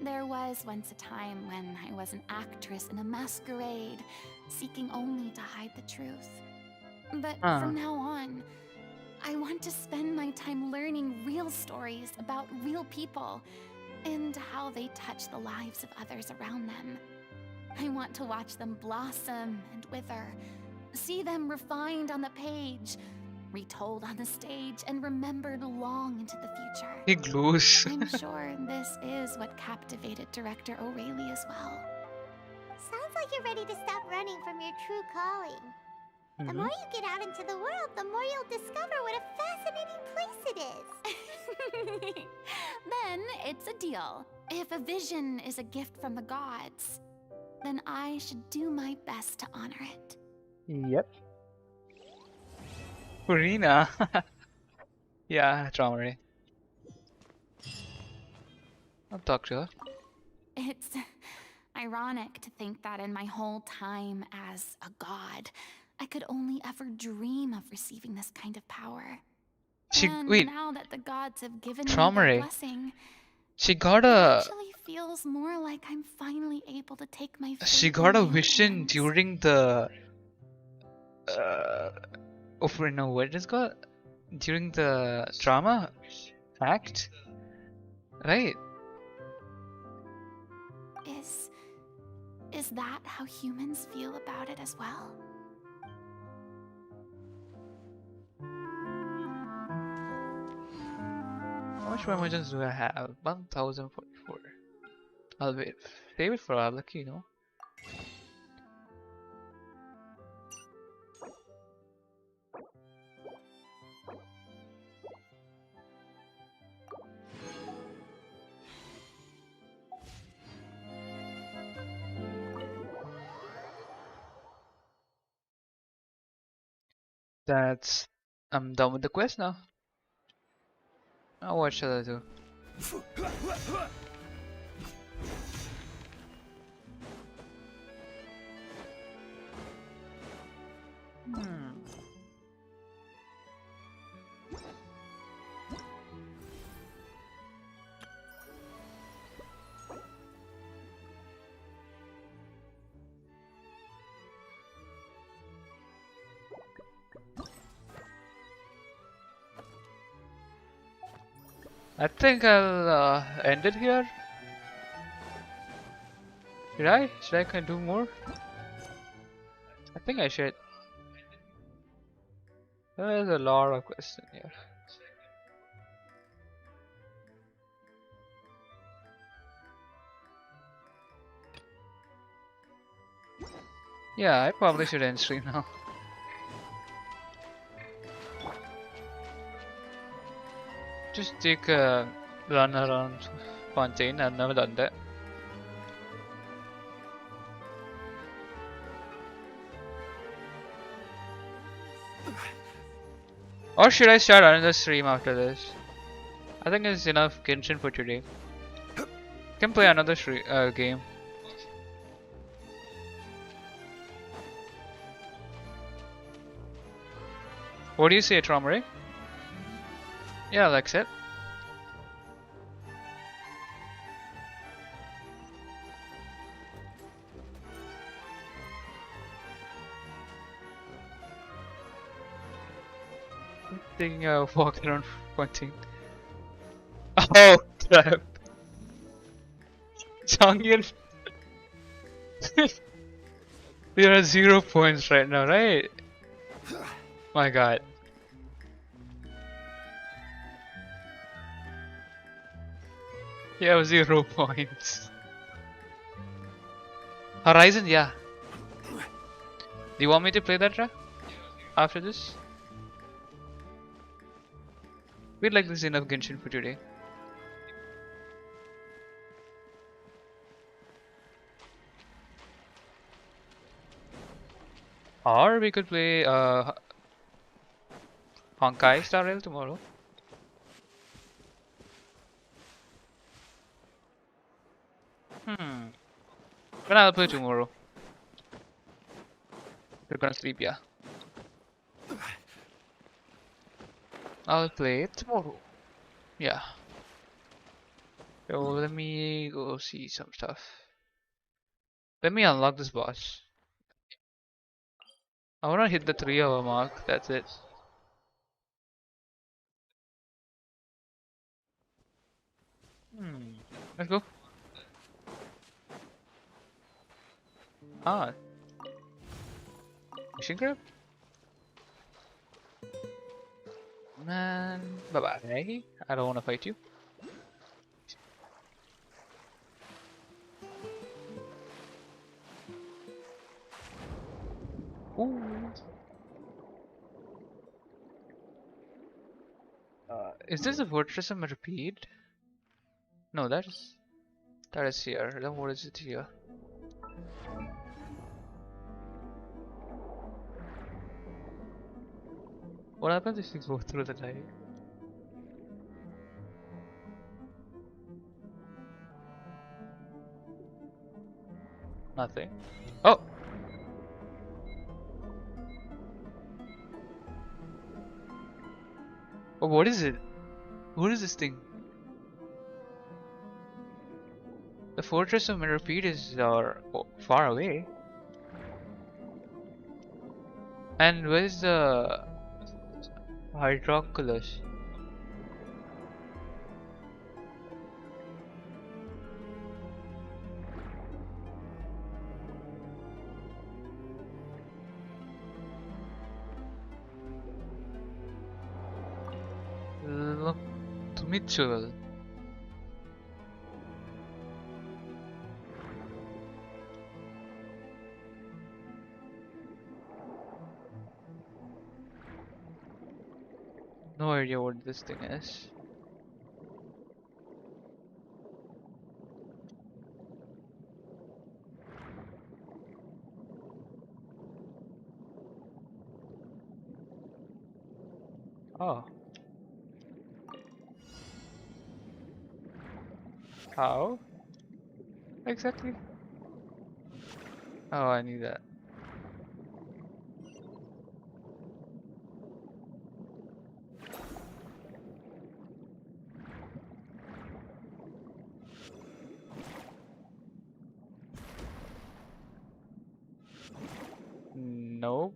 There was once a time when I was an actress in a masquerade, seeking only to hide the truth. But from now on, I want to spend my time learning real stories about real people and how they touch the lives of others around them. I want to watch them blossom and wither, see them refined on the page, retold on the stage, and remembered long into the future. He glues. I'm sure this is what captivated director O'Reilly as well. Sounds like you're ready to stop running from your true calling. The more you get out into the world, the more you'll discover what a fascinating place it is. Then it's a deal. If a vision is a gift from the gods, then I should do my best to honor it. Yep. Purina. Yeah, Traumare. I'll talk to her. It's ironic to think that in my whole time as a god, I could only ever dream of receiving this kind of power. And wait. now that the gods have given me Traumare. their blessing, She got it a. actually feels more like I'm finally able to take my. She fate got in a my vision hands. during the. No, what is it called? During the drama act, right? Is that how humans feel about it as well? How much more emotions do I have? 1044. I'll wait. Save it for our lucky, you know. I'm done with the quest now. Now what shall I do? I think I'll end it here. Should I? Should I do more? I think I should. There's a lot of questions here. Yeah, I probably should end stream now. Just take a run around Fontaine. I've never done that. Or should I start another stream after this? I think it's enough Genshin for today. Can play another game. What do you say, Traumare? Yeah, like it. Taking a walk around pointing. Oh crap! Changyun. We are at 0 points right now, right? My god. Yeah, 0 points. Horizon, yeah. Do you want me to play that track after this? We'd like this enough Genshin for today. Or we could play Honkai Star Rail tomorrow. But I'll play tomorrow. You're gonna sleep, yeah. I'll play it tomorrow. Yeah. So let me go see some stuff. Let me unlock this boss. I wanna hit the 3-hour mark, that's it. Let's go. Ah. Mission grab? Man, bye bye. I don't wanna fight you. Ooh. Is this a fortress of repeat? No, that is here. Then what is it here? What happens if you go through the night? Nothing. Oh! Oh, what is it? What is this thing? The fortress of Mirrorpeat is far away. And where's the Hydroculus? Mitchell. No idea what this thing is. Oh. How? Exactly? Oh, I need that. No.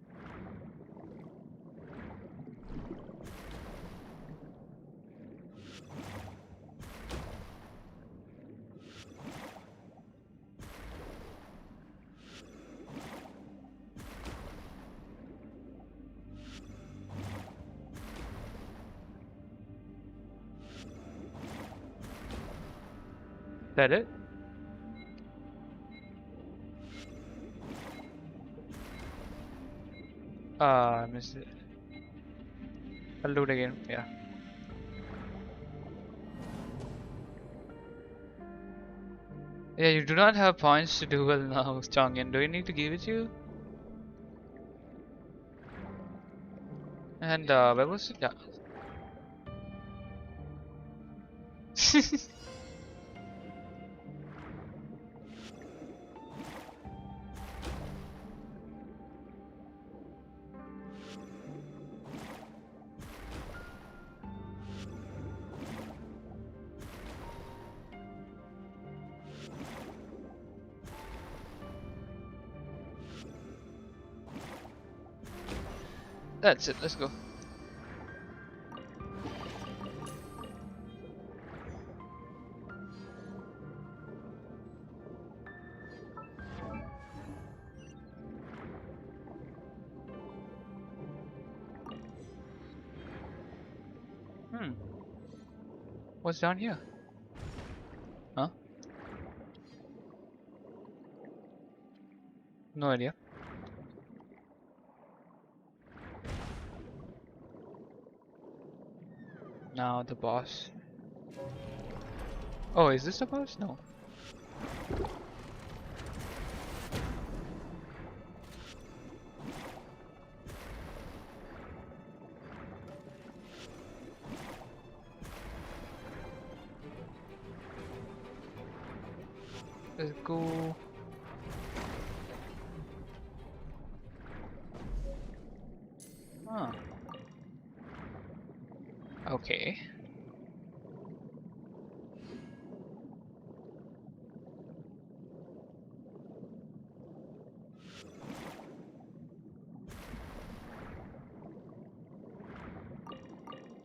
That it? I missed it. I'll do it again, yeah. Yeah, you do not have points to do well now, Chongyan. Do you need to give it to you? And where was it? Yeah. That's it, let's go. What's down here? Huh? No idea. Now the boss. Oh, is this the boss? No. Let's go. Huh. Okay.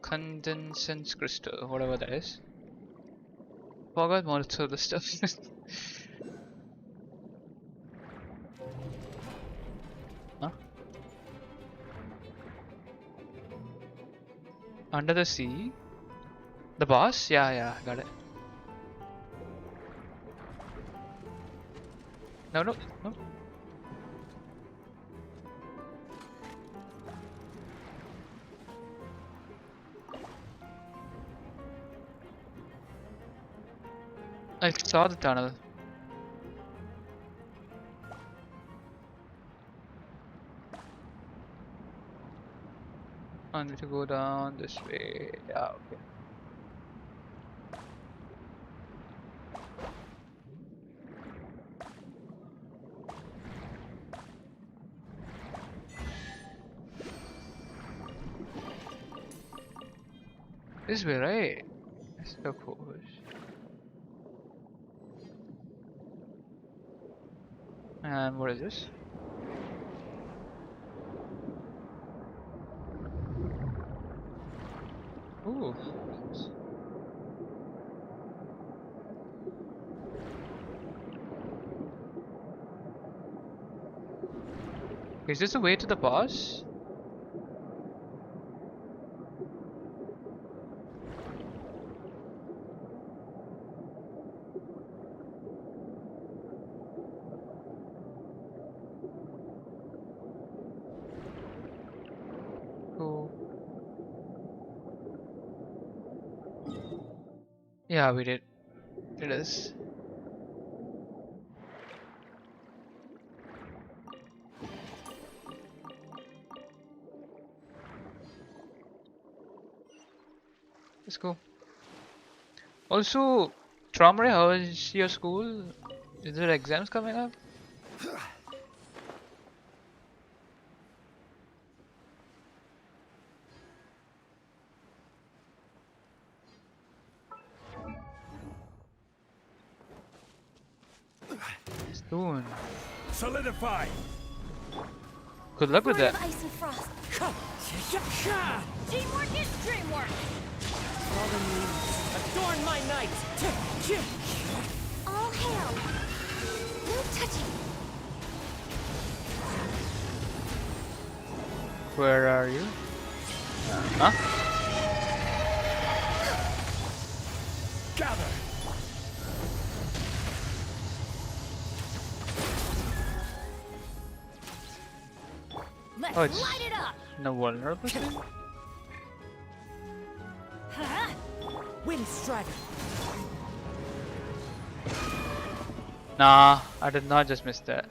Condensance crystal, whatever that is. Forgot most of the stuff. Huh? Under the sea? The boss? Yeah, got it. No. I saw the tunnel. I need to go down this way. Yeah, okay. This way, right? I suppose. And what is this? Ooh. Is this the way to the boss? Cool. Yeah, we did. It is. Let's go. Also, Tromre, how is your school? Is there exams coming up? Soon. Solidify. Good luck with that. Ice and frost. Teamwork is dreamwork. Follow me. Adorn my night. All hail. No touching. Where are you? Huh? Gather. Oh, it's no vulnerable thing? Wind strider. Nah, I did not just miss that.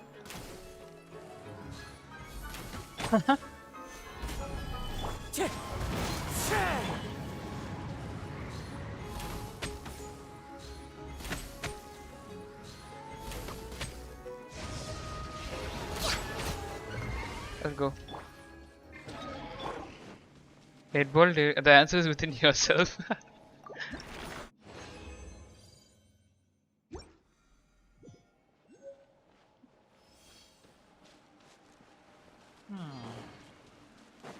Let's go. 8-ball, the answer is within yourself.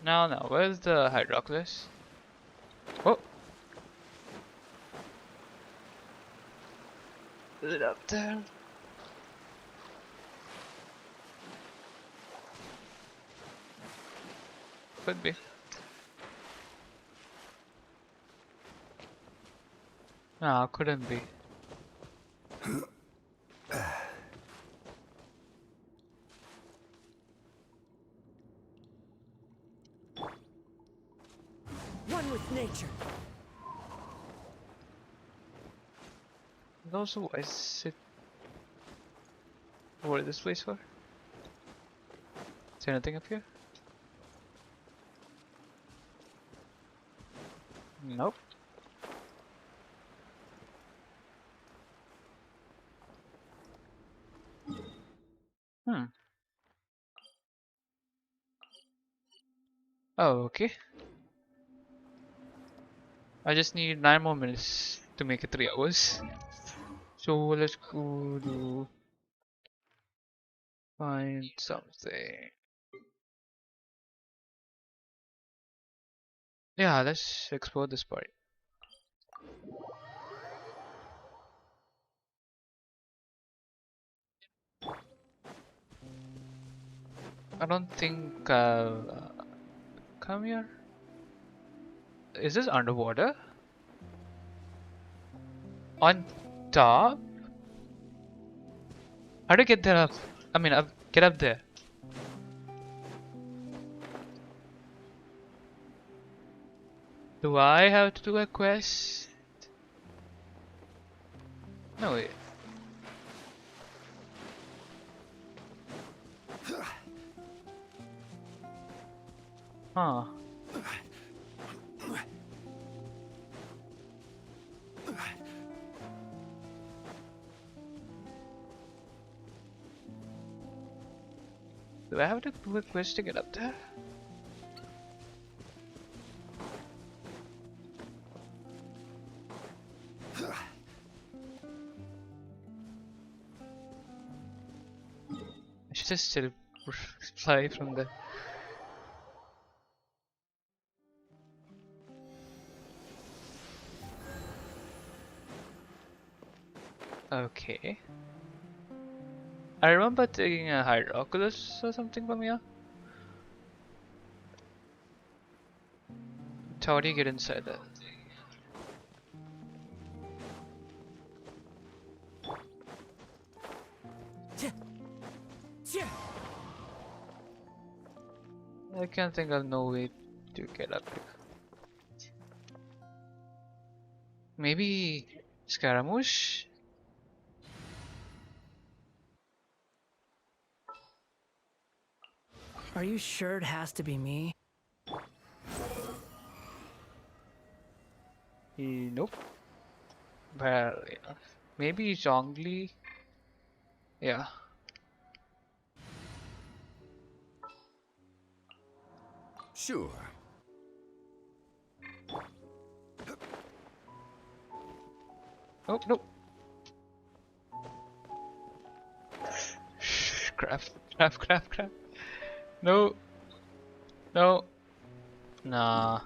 Now, where's the Hydroculus? Oh! Is it up there? Could be. Ah, couldn't be. One with nature. And also, why is it? What is this place for? Is there anything up here? Nope. Hmm. Oh, okay. I just need 9 more minutes to make it 3 hours. So let's go to find something. Yeah, let's explore this part. I don't think I'll come here. Is this underwater? On top? How do I get there up? I mean, get up there. Do I have to do a quest? No way. Huh. Do I have to do a quest to get up there? I should just still fly from there. Okay. I remember taking a hydroculus or something from here. So how do you get inside that? I can't think of no way to get up here. Maybe Scaramouche? Are you sure it has to be me? Nope. Well, yeah. Maybe Zhongli? Yeah. Sure. Oh, nope. Crap, crap, crap, crap. No. No. Nah.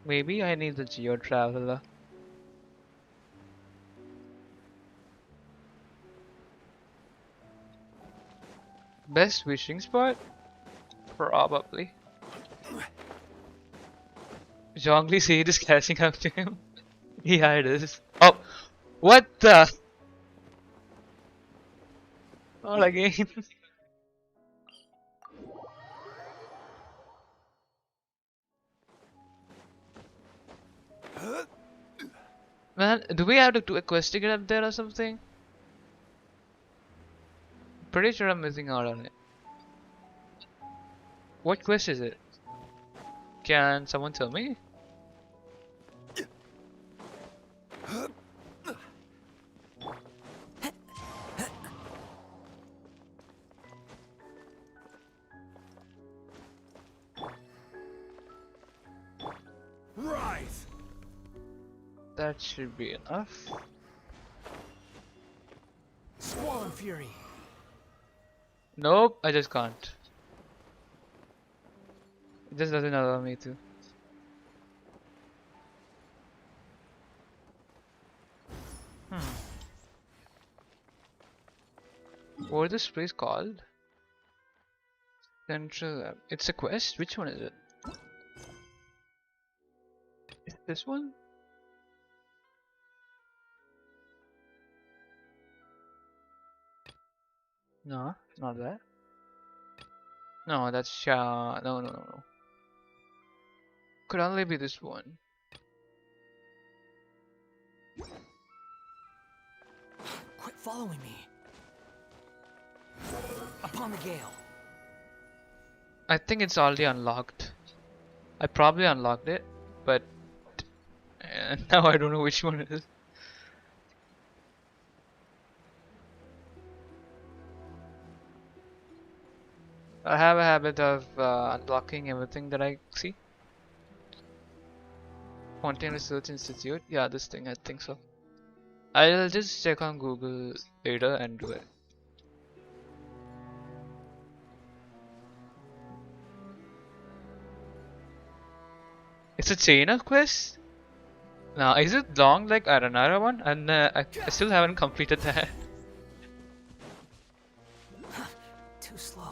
Maybe I need the Geo Traveler. Best wishing spot? Probably. Zhongli Seed is catching up to him. Yeah, it is. Oh! What the? Not again. Man, do we have to do a quest to get up there or something? Pretty sure I'm missing out on it. What quest is it? Can someone tell me? Rise! That should be enough. Squall Fury. Nope, I just can't. It just doesn't allow me to. What is this place called? Central. It's a quest. Which one is it? Is it this one? No, not that. No, that's no. Could only be this one. Quit following me. Upon the gale. I think it's already unlocked. I probably unlocked it, but now I don't know which one it is. I have a habit of unlocking everything that I see. Content Research Institute. Yeah, this thing, I think so. I'll just check on Google later and do it. It's a chain of quests? Now, is it long like another one? And I still haven't completed that. Too slow.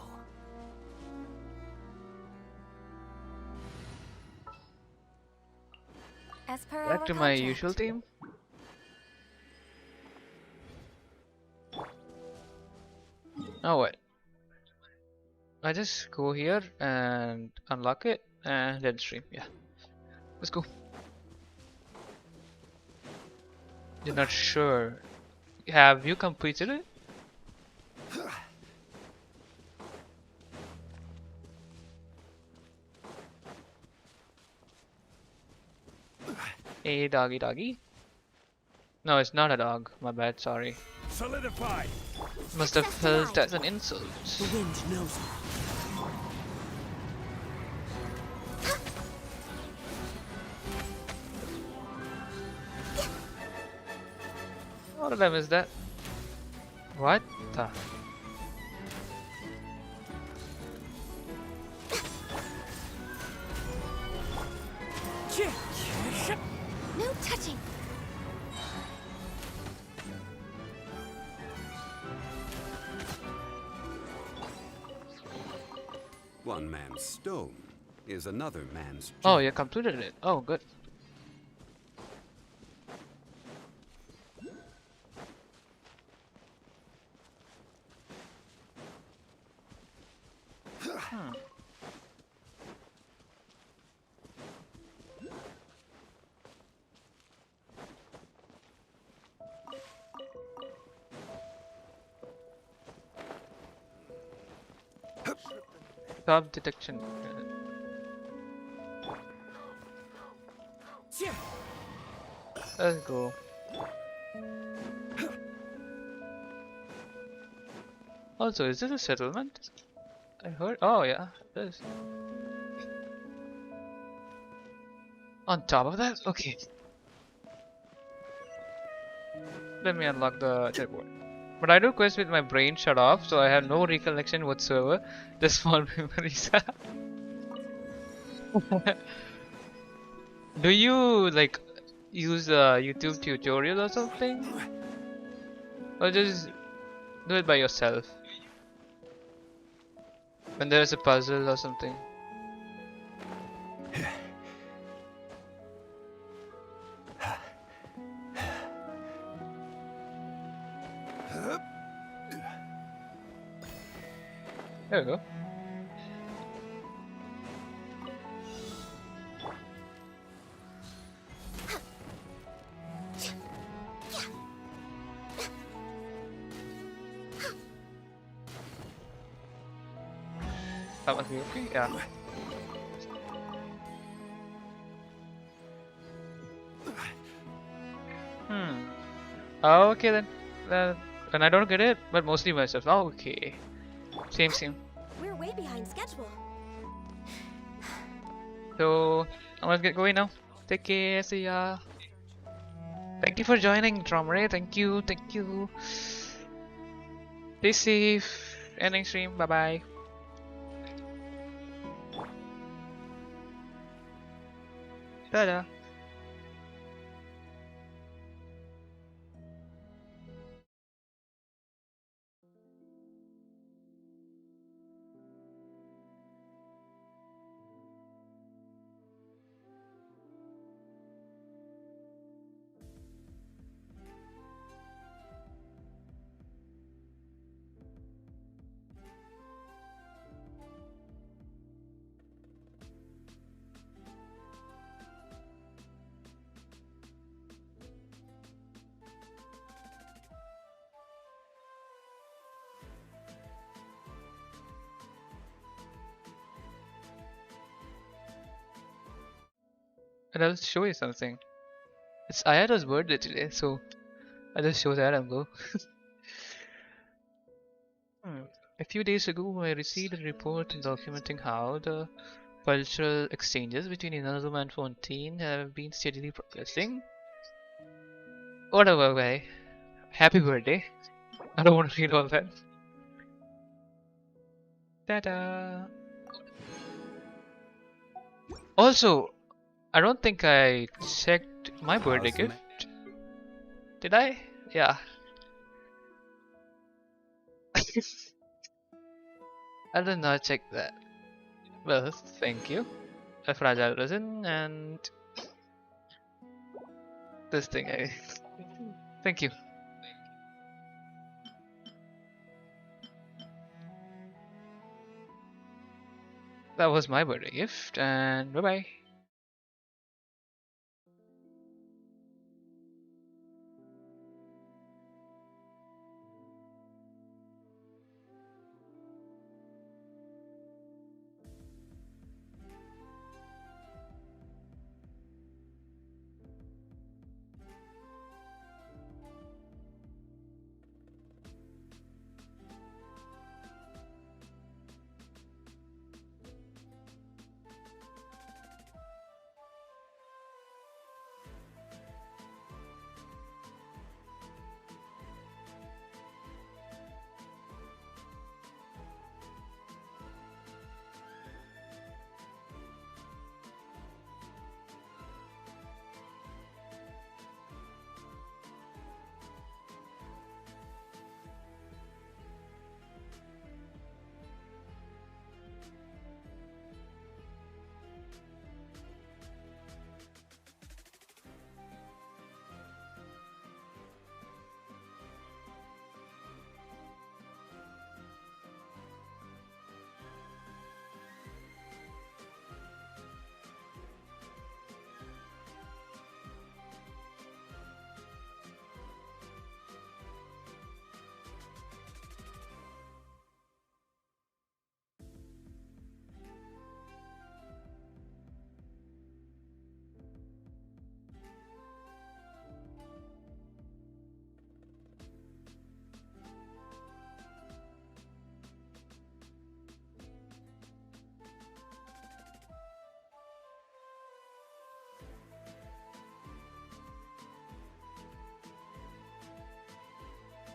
As per Back our to my contract. usual theme. Now what? I just go here and unlock it and then stream. Yeah. Let's go. You're not sure. Have you completed it? Hey, doggy. No, it's not a dog. My bad, sorry. Solidify. Must have felt as an insult. The wind knows me. How did I miss that? What the? No touching. One man's stone is another man's gem. Oh, you completed it. Oh, good. Top detection. Let's go. Also, is this a settlement? I heard. Oh yeah, it is. On top of that, okay. Let me unlock the checkpoint. But I do quest with my brain shut off, so I have no recollection whatsoever. Just small memories. Do you like use a YouTube tutorial or something? Or just do it by yourself? When there's a puzzle or something. There we go. That must be okay, yeah. Okay then. And I don't get it, but mostly myself. Oh, okay. Same. We're way behind schedule. So, let's get going now. Take care, see ya. Thank you for joining, Drumray. Thank you. Stay safe. Ending stream. Bye bye. Ta-da. And I'll show you something. It's Ayada's birthday today, so I'll just show that and go. A few days ago, I received a report documenting how the cultural exchanges between Inazuma and Fontaine have been steadily progressing. Whatever, guy. Happy birthday. I don't want to read all that. Ta-da! Also, I don't think I checked my birthday gift. Did I? Yeah. I did not check that. Well, thank you. A fragile resin and this thing. Thank you. That was my birthday gift, and bye bye.